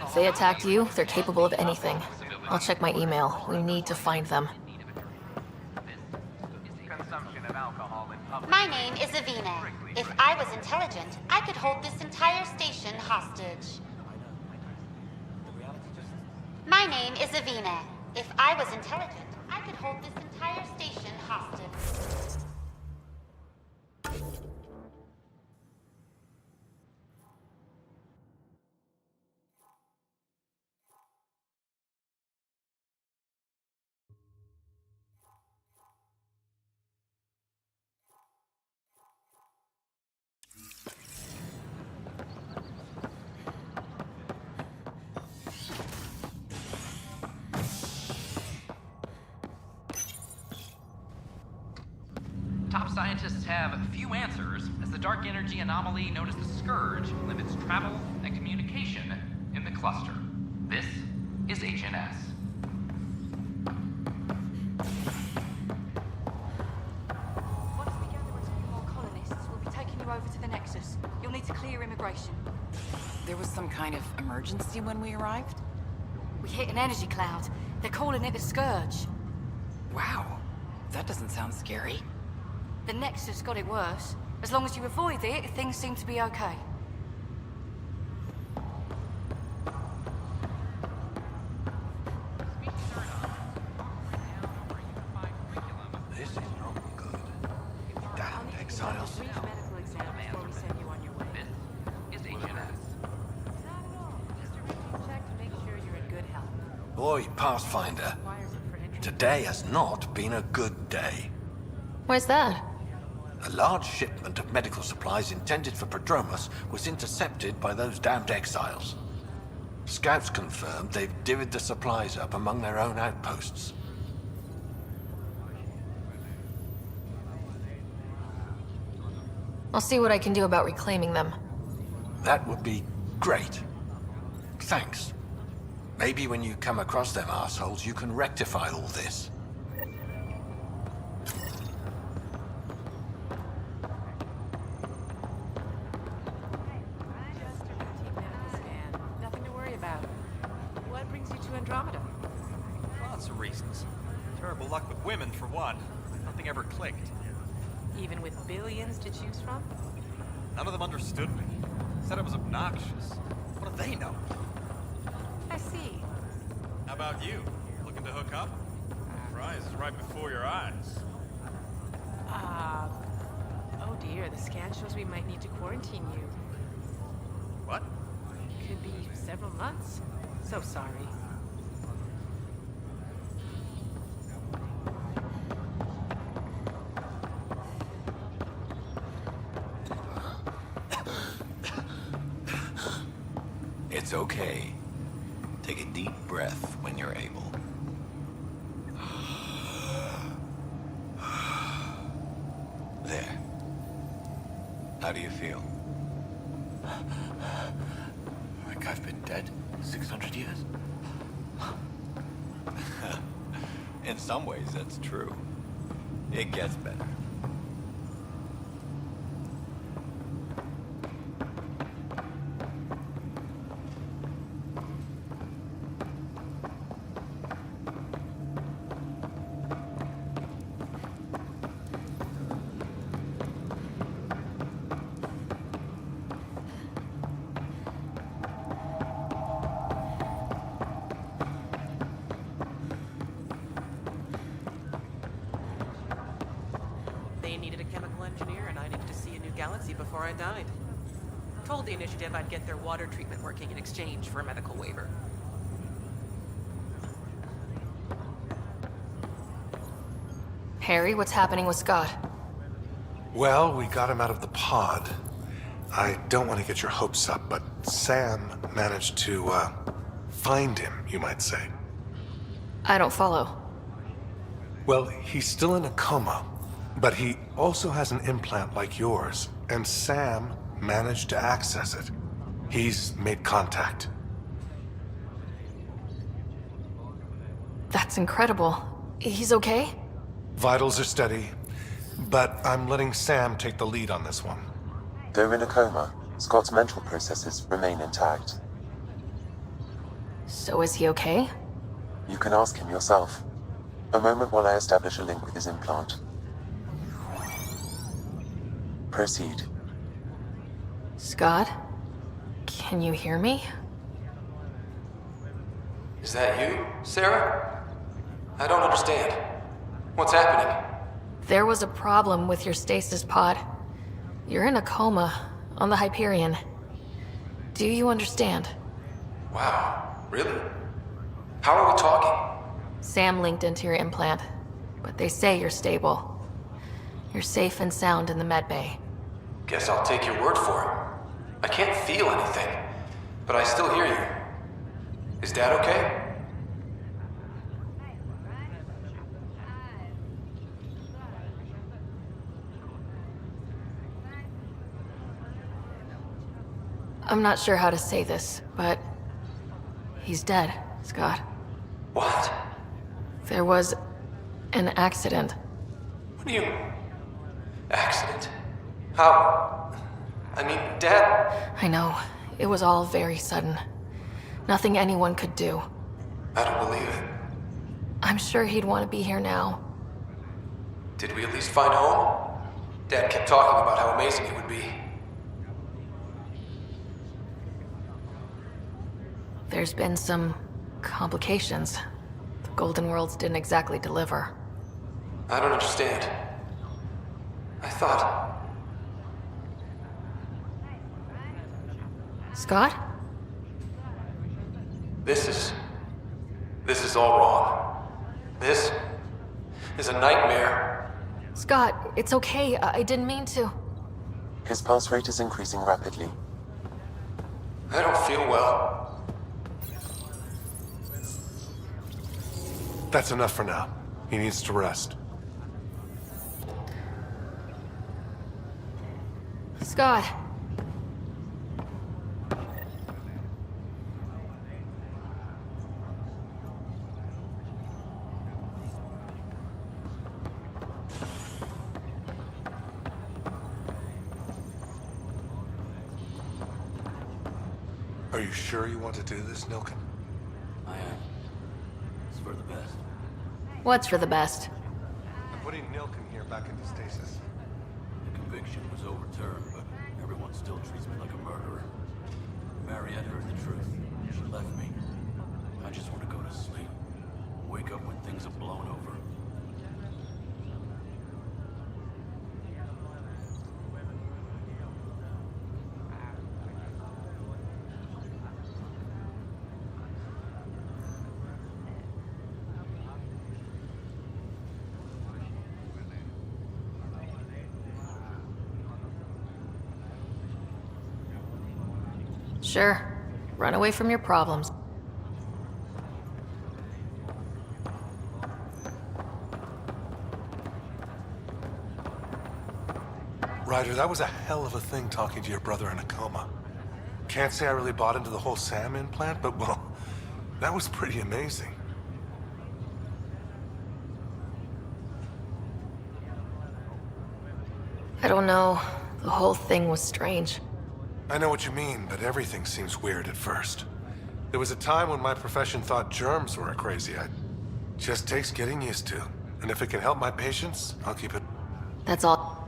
If they attacked you, they're capable of anything. I'll check my email. We need to find them. My name is Avina. If I was intelligent, I could hold this entire station hostage. My name is Avina. If I was intelligent, I could hold this entire station hostage. Top scientists have few answers, as the dark energy anomaly known as the Scourge limits travel and communication in the cluster. This is HNS. Once we gather a few more colonists, we'll be taking you over to the Nexus. You'll need to clear immigration. There was some kind of emergency when we arrived? We hit an energy cloud. They're calling it the Scourge. Wow, that doesn't sound scary. The Nexus got it worse. As long as you avoid it, things seem to be okay. This is not good. Damn exiles. This is HNS. Boy, Pathfinder. Today has not been a good day. Why's that? A large shipment of medical supplies intended for Prodromus was intercepted by those damned exiles. Scouts confirmed they've divvied the supplies up among their own outposts. I'll see what I can do about reclaiming them. That would be great. Thanks. Maybe when you come across them assholes, you can rectify all this. Nothing to worry about. What brings you to Andromeda? Lots of reasons. Terrible luck with women, for one. Nothing ever clicked. Even with billions to choose from? None of them understood me. Said I was obnoxious. What do they know? I see. How about you? Looking to hook up? Prize is right before your eyes. Oh dear, the scan shows we might need to quarantine you. What? Could be several months. So sorry. It's okay. Take a deep breath when you're able. There. How do you feel? Like I've been dead 600 years? In some ways, that's true. It gets better. They needed a chemical engineer, and I needed to see a new galaxy before I died. Told the initiative I'd get their water treatment working in exchange for a medical waiver. Harry, what's happening with Scott? Well, we got him out of the pod. I don't want to get your hopes up, but Sam managed to, find him, you might say. I don't follow. Well, he's still in a coma, but he also has an implant like yours, and Sam managed to access it. He's made contact. That's incredible. He's okay? Vitals are steady, but I'm letting Sam take the lead on this one. Though in a coma, Scott's mental processes remain intact. So is he okay? You can ask him yourself. A moment while I establish a link with his implant. Proceed. Scott? Can you hear me? Is that you, Sarah? I don't understand. What's happening? There was a problem with your stasis pod. You're in a coma on the Hyperion. Do you understand? Wow, really? How are we talking? Sam linked into your implant, but they say you're stable. You're safe and sound in the med bay. Guess I'll take your word for it. I can't feel anything, but I still hear you. Is Dad okay? I'm not sure how to say this, but he's dead, Scott. What? There was an accident. What do you... Accident? How... I mean, Dad... I know. It was all very sudden. Nothing anyone could do. I don't believe it. I'm sure he'd want to be here now. Did we at least find home? Dad kept talking about how amazing it would be. There's been some complications. The Golden Worlds didn't exactly deliver. I don't understand. I thought... Scott? This is all wrong. This is a nightmare. Scott, it's okay. I didn't mean to. His pulse rate is increasing rapidly. I don't feel well. That's enough for now. He needs to rest. Scott. Are you sure you want to do this, Nilken? I am. It's for the best. What's for the best? I'm putting Nilken here back into stasis. The conviction was overturned, but everyone still treats me like a murderer. Mariette heard the truth. She left me. I just want to go to sleep. Wake up when things have blown over. Sure. Run away from your problems. Ryder, that was a hell of a thing talking to your brother in a coma. Can't say I really bought into the whole Sam implant, but well, that was pretty amazing. I don't know. The whole thing was strange. I know what you mean, but everything seems weird at first. There was a time when my profession thought germs were crazy. Just takes getting used to. And if it can help my patients, I'll keep it. That's all.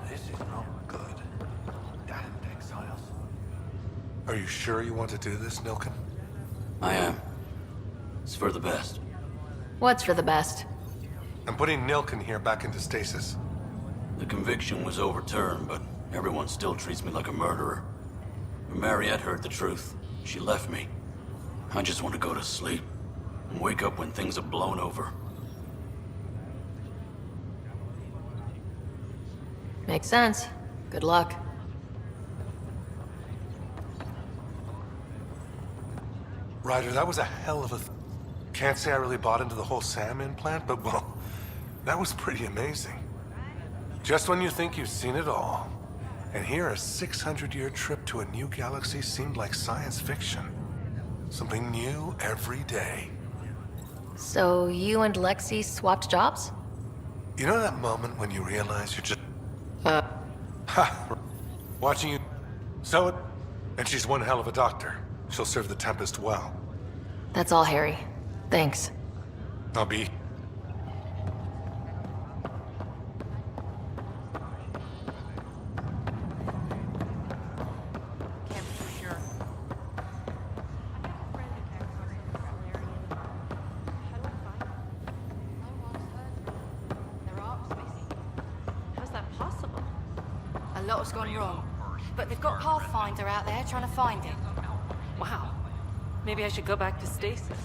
This is not good. Damned exiles. Are you sure you want to do this, Nilken? I am. It's for the best. What's for the best? I'm putting Nilkin here back into stasis. The conviction was overturned, but everyone still treats me like a murderer. When Mariette heard the truth, she left me. I just want to go to sleep and wake up when things have blown over. Makes sense. Good luck. Ryder, that was a hell of a... Can't say I really bought into the whole Sam implant, but well, that was pretty amazing. Just when you think you've seen it all, and here a 600-year trip to a new galaxy seemed like science fiction. Something new every day. So you and Lexi swapped jobs? You know that moment when you realize you're just... Ha! Watching you... So it... And she's one hell of a doctor. She'll serve the Tempest well. That's all, Harry. Thanks. I'll be... How's that possible? A lot has gone wrong, but they've got Pathfinder out there trying to find it. Wow. Maybe I should go back to stasis.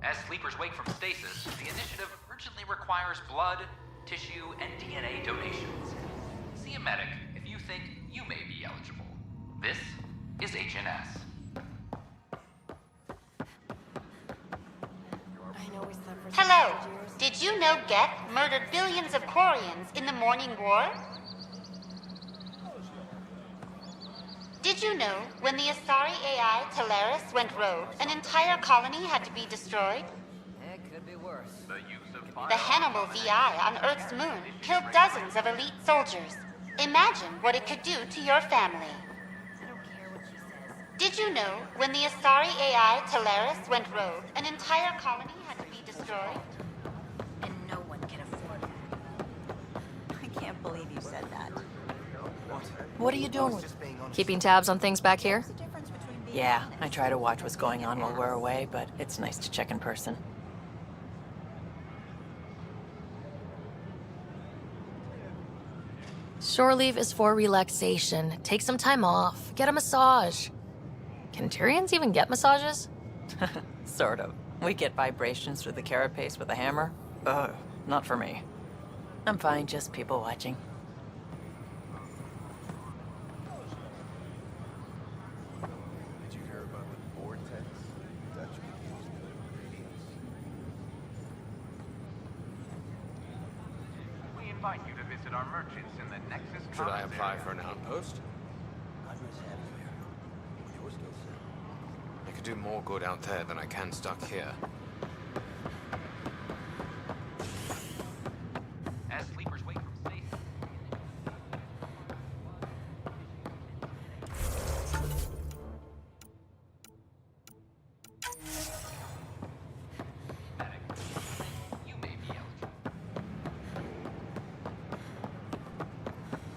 As sleepers wake from stasis, the initiative urgently requires blood, tissue, and DNA donations. See a medic if you think you may be eligible. This is HNS. Hello. Did you know Geth murdered billions of Quarians in the Morning War? Did you know when the Asari AI Teleris went rogue, an entire colony had to be destroyed? It could be worse. The Hannibal VI on Earth's moon killed dozens of elite soldiers. Imagine what it could do to your family. Did you know when the Asari AI Teleris went rogue, an entire colony had to be destroyed? And no one can afford that. I can't believe you said that. What are you doing? Keeping tabs on things back here? Yeah, I try to watch what's going on while we're away, but it's nice to check in person. Shore leave is for relaxation. Take some time off. Get a massage. Can Tyrians even get massages? Sort of. We get vibrations through the carapace with a hammer. Ugh, not for me. I'm fine, just people watching. Did you hear about the vortex? Dutch people used the radiance. We invite you to visit our merchants in the Nexus. Should I apply for an outpost? God must have you here. With your skill set. I could do more good out there than I can stuck here. As sleepers wake from stasis.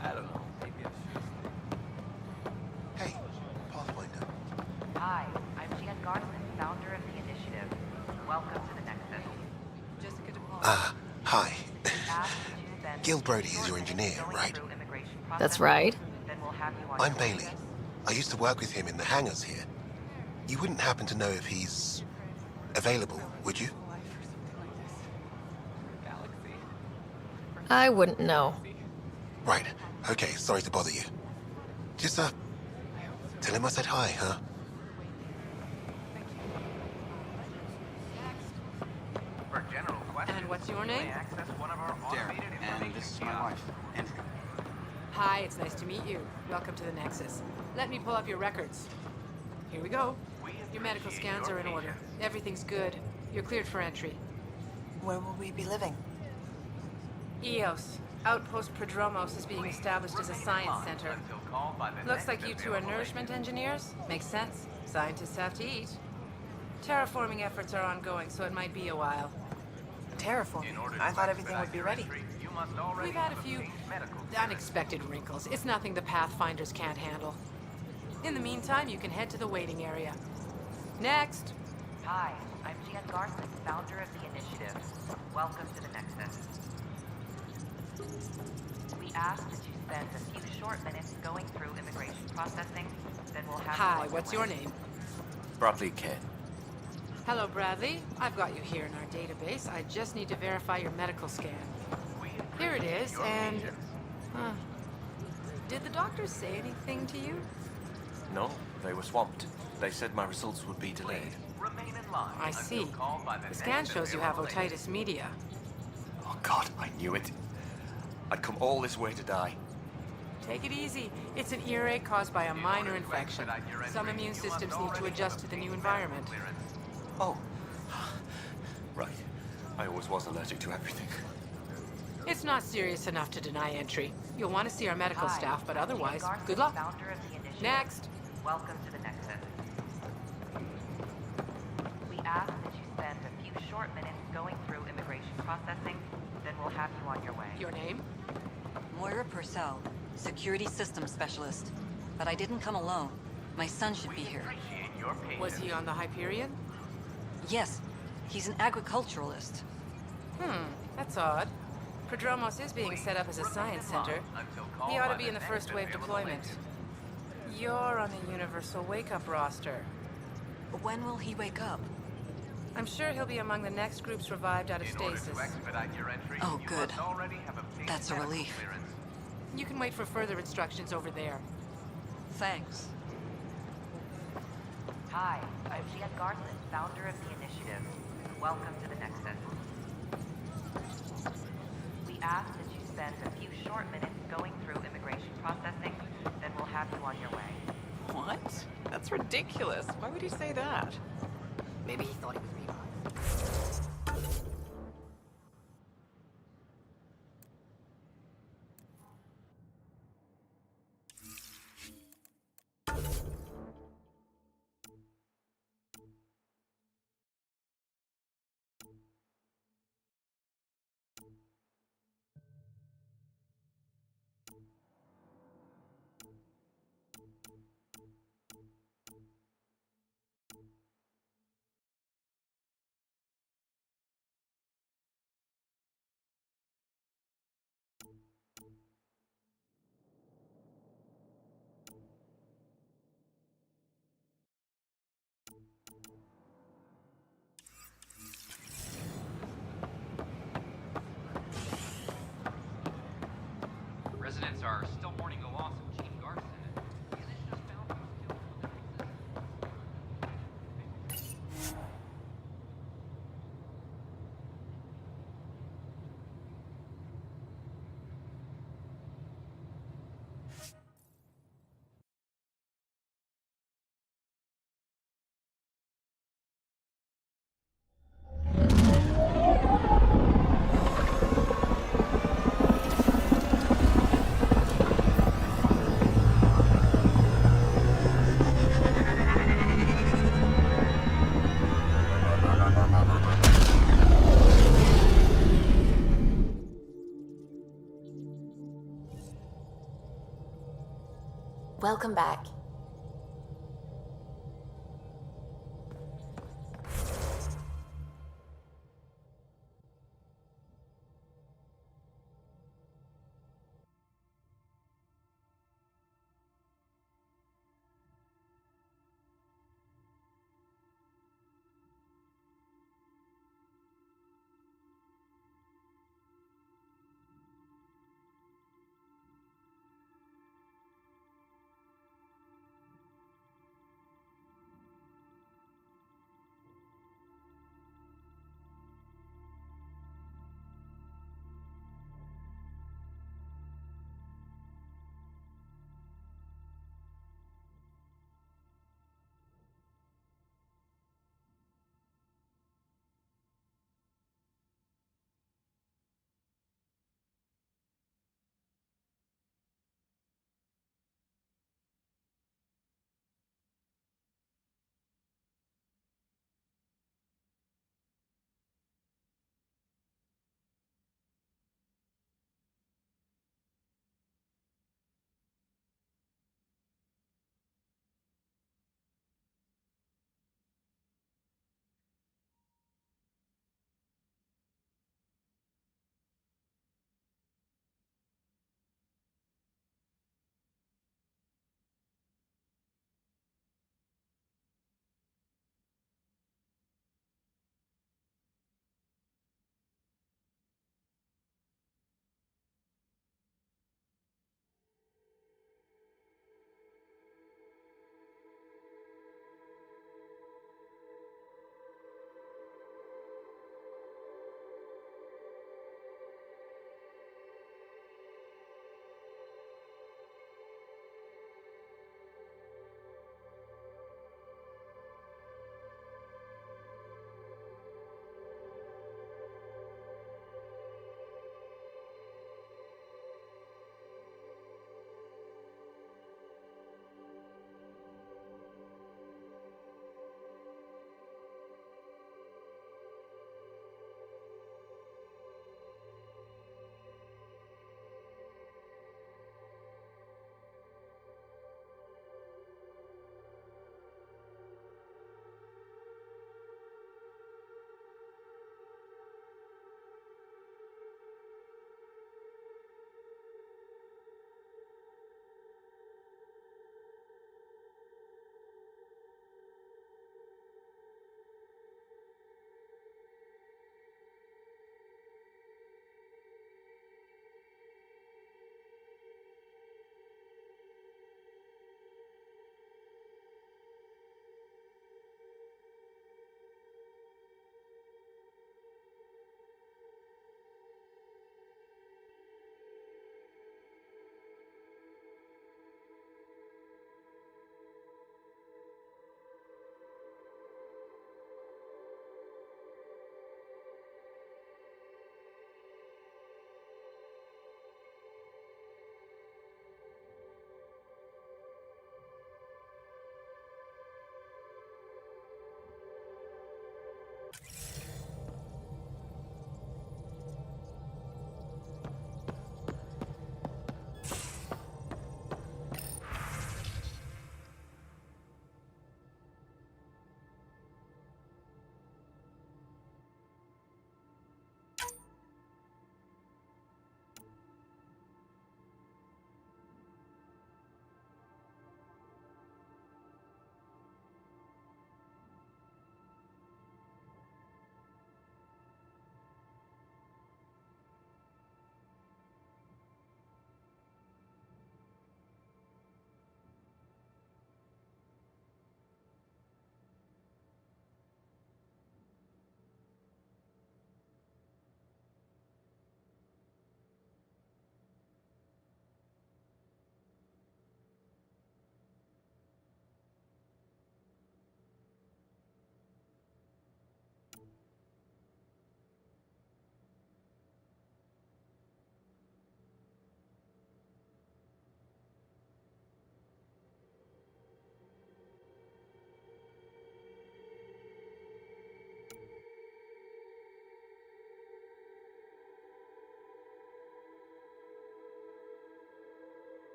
I don't know. Maybe I should. Hey, Paul Linda. Hi, I'm Jan Garson, founder of the initiative. Brody is your engineer, right? That's right. I'm Bailey. I used to work with him in the hangars here. You wouldn't happen to know if he's available, would you? I wouldn't know. Right. Okay, sorry to bother you. Just, tell him I said hi, huh? And what's your name? Darren, and this is my wife, Andrea. Hi, it's nice to meet you. Welcome to the Nexus. Let me pull up your records. Here we go. Your medical scans are in order. Everything's good. You're cleared for entry. Where will we be living? EOS. Outpost Prodromos is being established as a science center. Looks like you two are nourishment engineers. Makes sense. Scientists have to eat. Terraforming efforts are ongoing, so it might be a while. Terraforming? I thought everything would be ready. We've had a few unexpected wrinkles. It's nothing the Pathfinders can't handle. In the meantime, you can head to the waiting area. Next. Hi, I'm Jan Garson, founder of the initiative. Welcome to the Nexus. We ask that you spend a few short minutes going through immigration processing, then we'll have Hi, what's your name? Bradley Kane. Hello, Bradley. I've got you here in our database. I just need to verify your medical scan. Here it is, and... Did the doctors say anything to you? No, they were swamped. They said my results would be delayed. I see. The scan shows you have otitis media. Oh God, I knew it. I'd come all this way to die. Take it easy. It's an earache caused by a minor infection. Some immune systems need to adjust to the new environment. Oh. Right. I always was allergic to everything. It's not serious enough to deny entry. You'll want to see our medical staff, but otherwise, good luck. Next. Welcome to the Nexus. We ask that you spend a few short minutes going through immigration processing, then we'll have you on your way. Your name? Moira Purcell, Security Systems Specialist. But I didn't come alone. My son should be here. Was he on the Hyperion? Yes. He's an agriculturalist. That's odd. Prodromos is being set up as a science center. He ought to be in the first wave deployment. You're on the Universal Wake-Up roster. When will he wake up? I'm sure he'll be among the next groups revived out of stasis. Oh, good. That's a relief. You can wait for further instructions over there. Thanks. Hi, I'm Jan Garson, founder of the initiative. Welcome to the Nexus. We ask that you spend a few short minutes going through immigration processing, then we'll have you on your way. What? That's ridiculous. Why would he say that? Maybe he thought he was revived. Residents are still mourning the loss of Chief Garson. The initiative found Welcome back.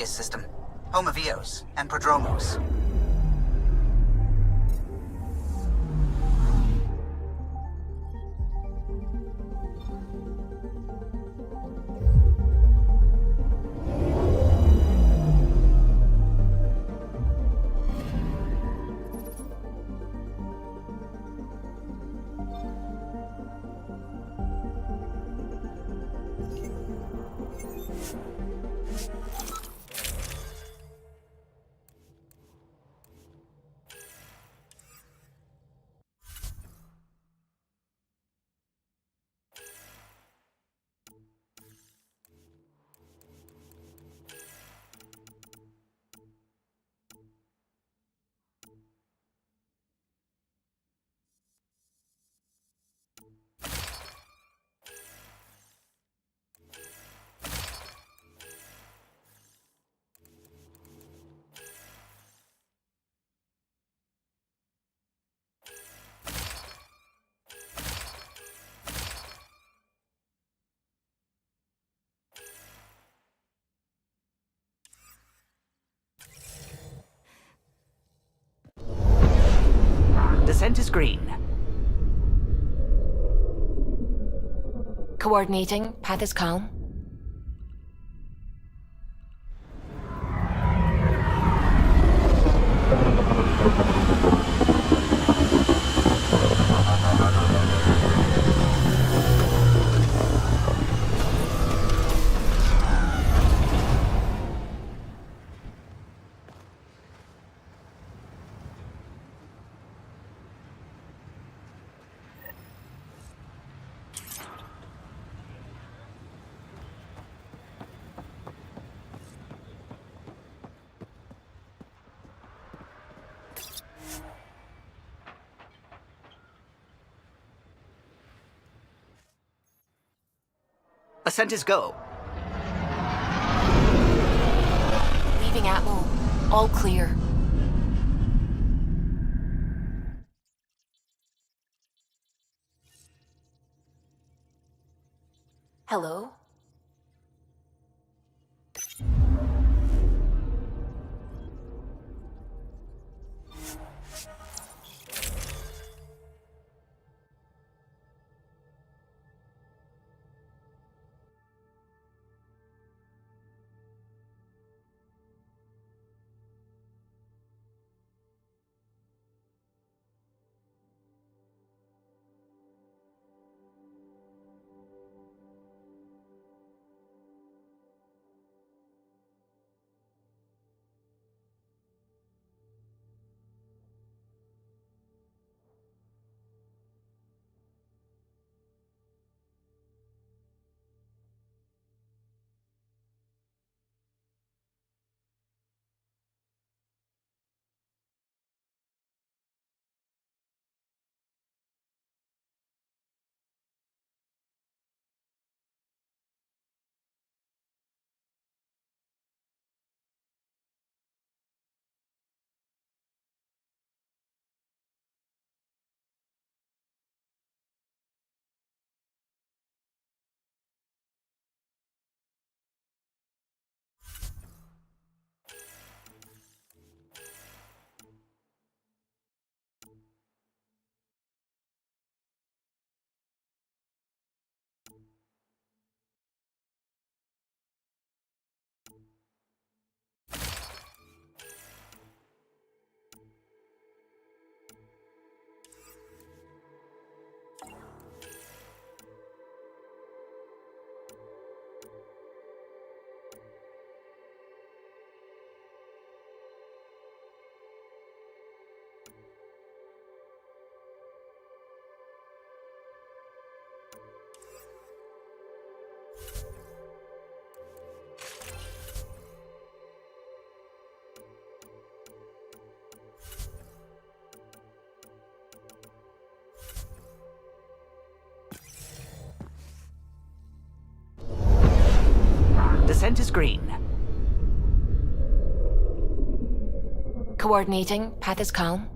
System, home of Eos and Prodromos. Descent is green. Coordinating. Path is calm. Ascent is go. Leaving Atmo. All clear. Hello? Scent is green. Coordinating. Path is calm.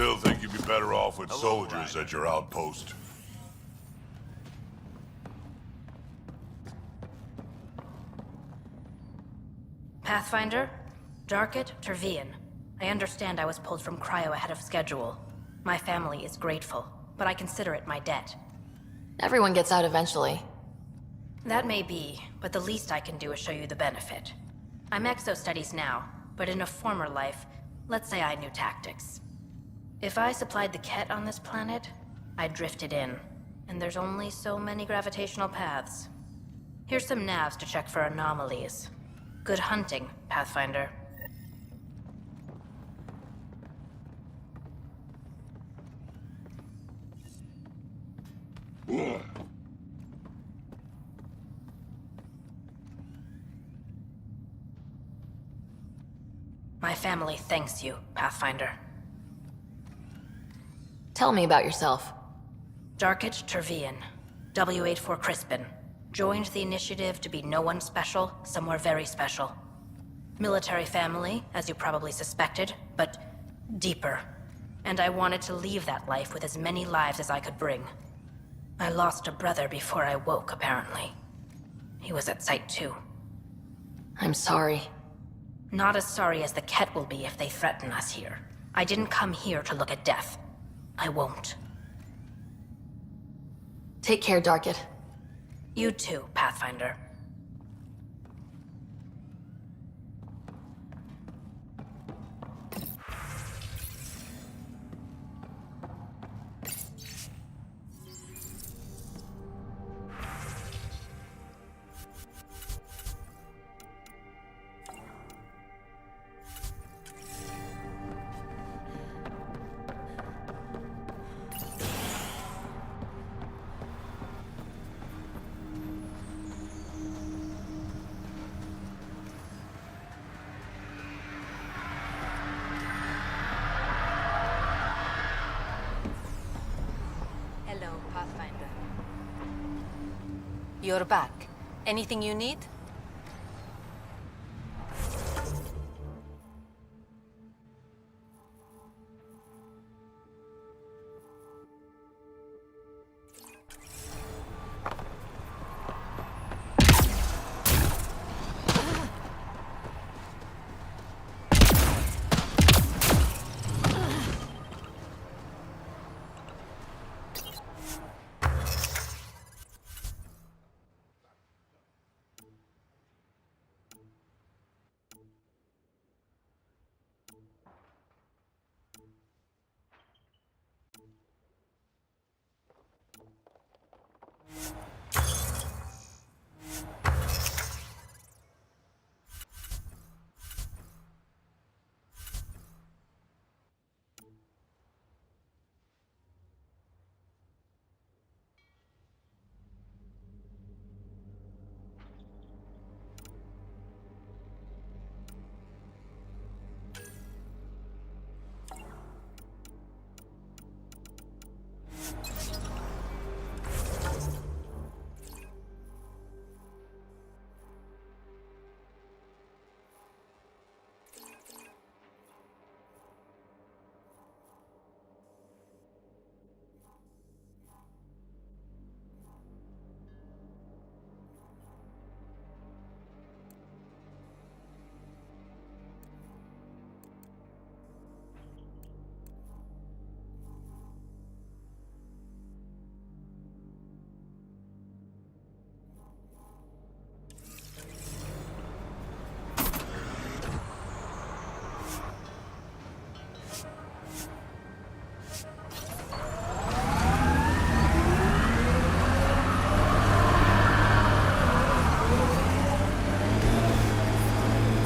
Still think you'd be better off with soldiers at your outpost. Pathfinder? Darket Tervian. I understand I was pulled from cryo ahead of schedule. My family is grateful, but I consider it my debt. Everyone gets out eventually. That may be, but the least I can do is show you the benefit. I'm exo-studies now, but in a former life, let's say I knew tactics. If I supplied the Ket on this planet, I drifted in, and there's only so many gravitational paths. Here's some navs to check for anomalies. Good hunting, Pathfinder. My family thanks you, Pathfinder. Tell me about yourself. Darket Tervian, W84 Crispin. Joined the initiative to be no one special, somewhere very special. Military family, as you probably suspected, but deeper. And I wanted to leave that life with as many lives as I could bring. I lost a brother before I woke, apparently. He was at Site 2. I'm sorry. Not as sorry as the Ket will be if they threaten us here. I didn't come here to look at death. I won't. Take care, Darket. You too, Pathfinder. You're back. Anything you need?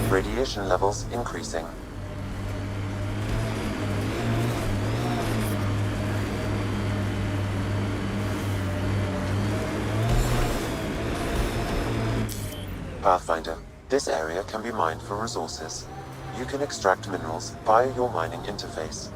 Radiation levels increasing. Pathfinder, this area can be mined for resources. You can extract minerals via your mining interface.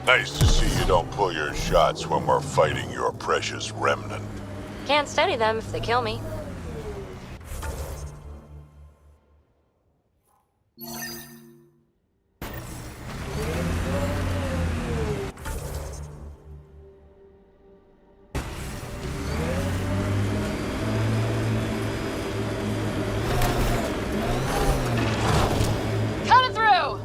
Nice to see you don't pull your shots when we're fighting your precious remnant. Can't study them if they kill me. Coming through!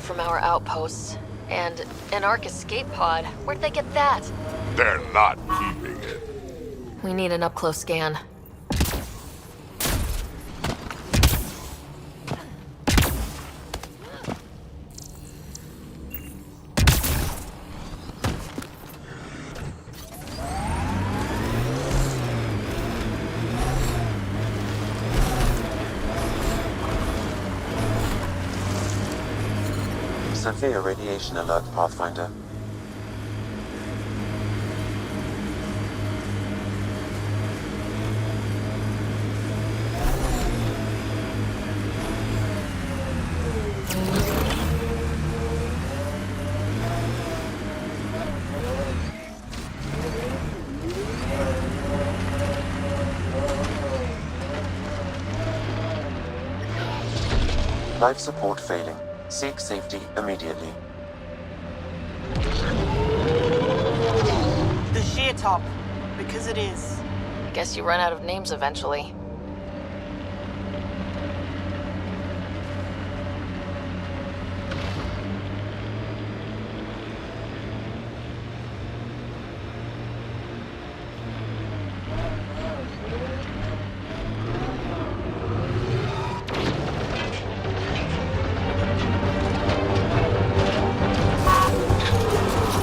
From our outposts. And an Ark escape pod. Where'd they get that? They're not keeping it. We need an up-close scan. Severe radiation alert, Pathfinder. Life support failing. Seek safety immediately. The sheer top, because it is. Guess you run out of names eventually.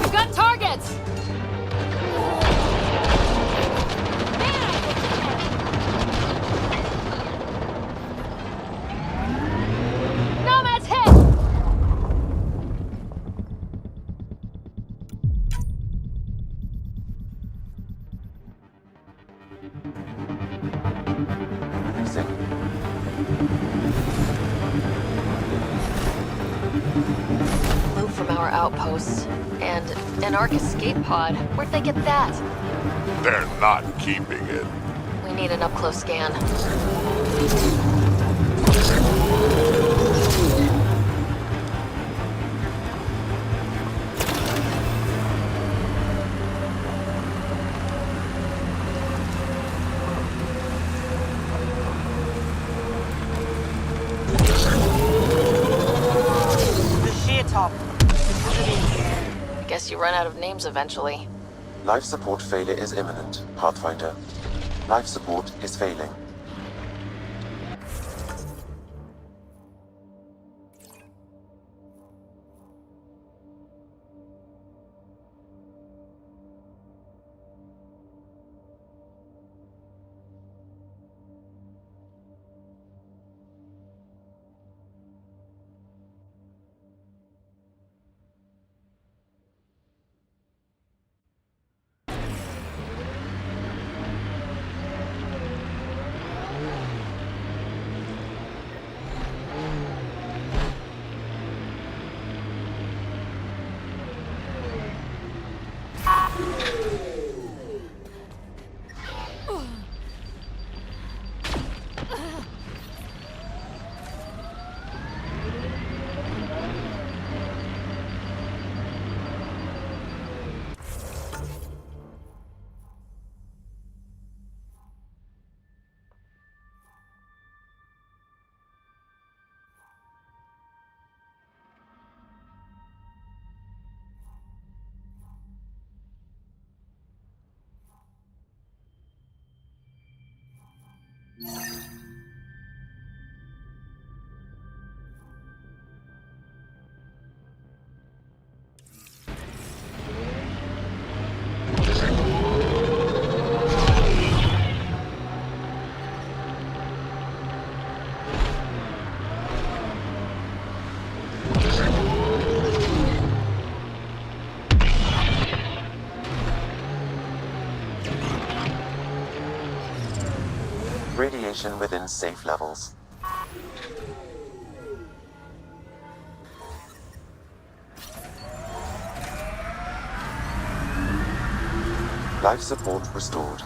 We've got targets! Nomad's hit! Losing. Loot from our outposts. And an Ark escape pod. Where'd they get that? They're not keeping it. We need an up-close scan. The sheer top, because it is. Guess you run out of names eventually. Life support failure is imminent, Pathfinder. Life support is failing. Radiation within safe levels. Life support restored.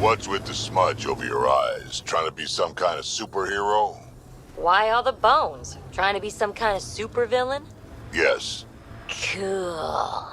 What's with the smudge over your eyes? Trying to be some kind of superhero? Why all the bones? Trying to be some kind of supervillain? Yes. Cool.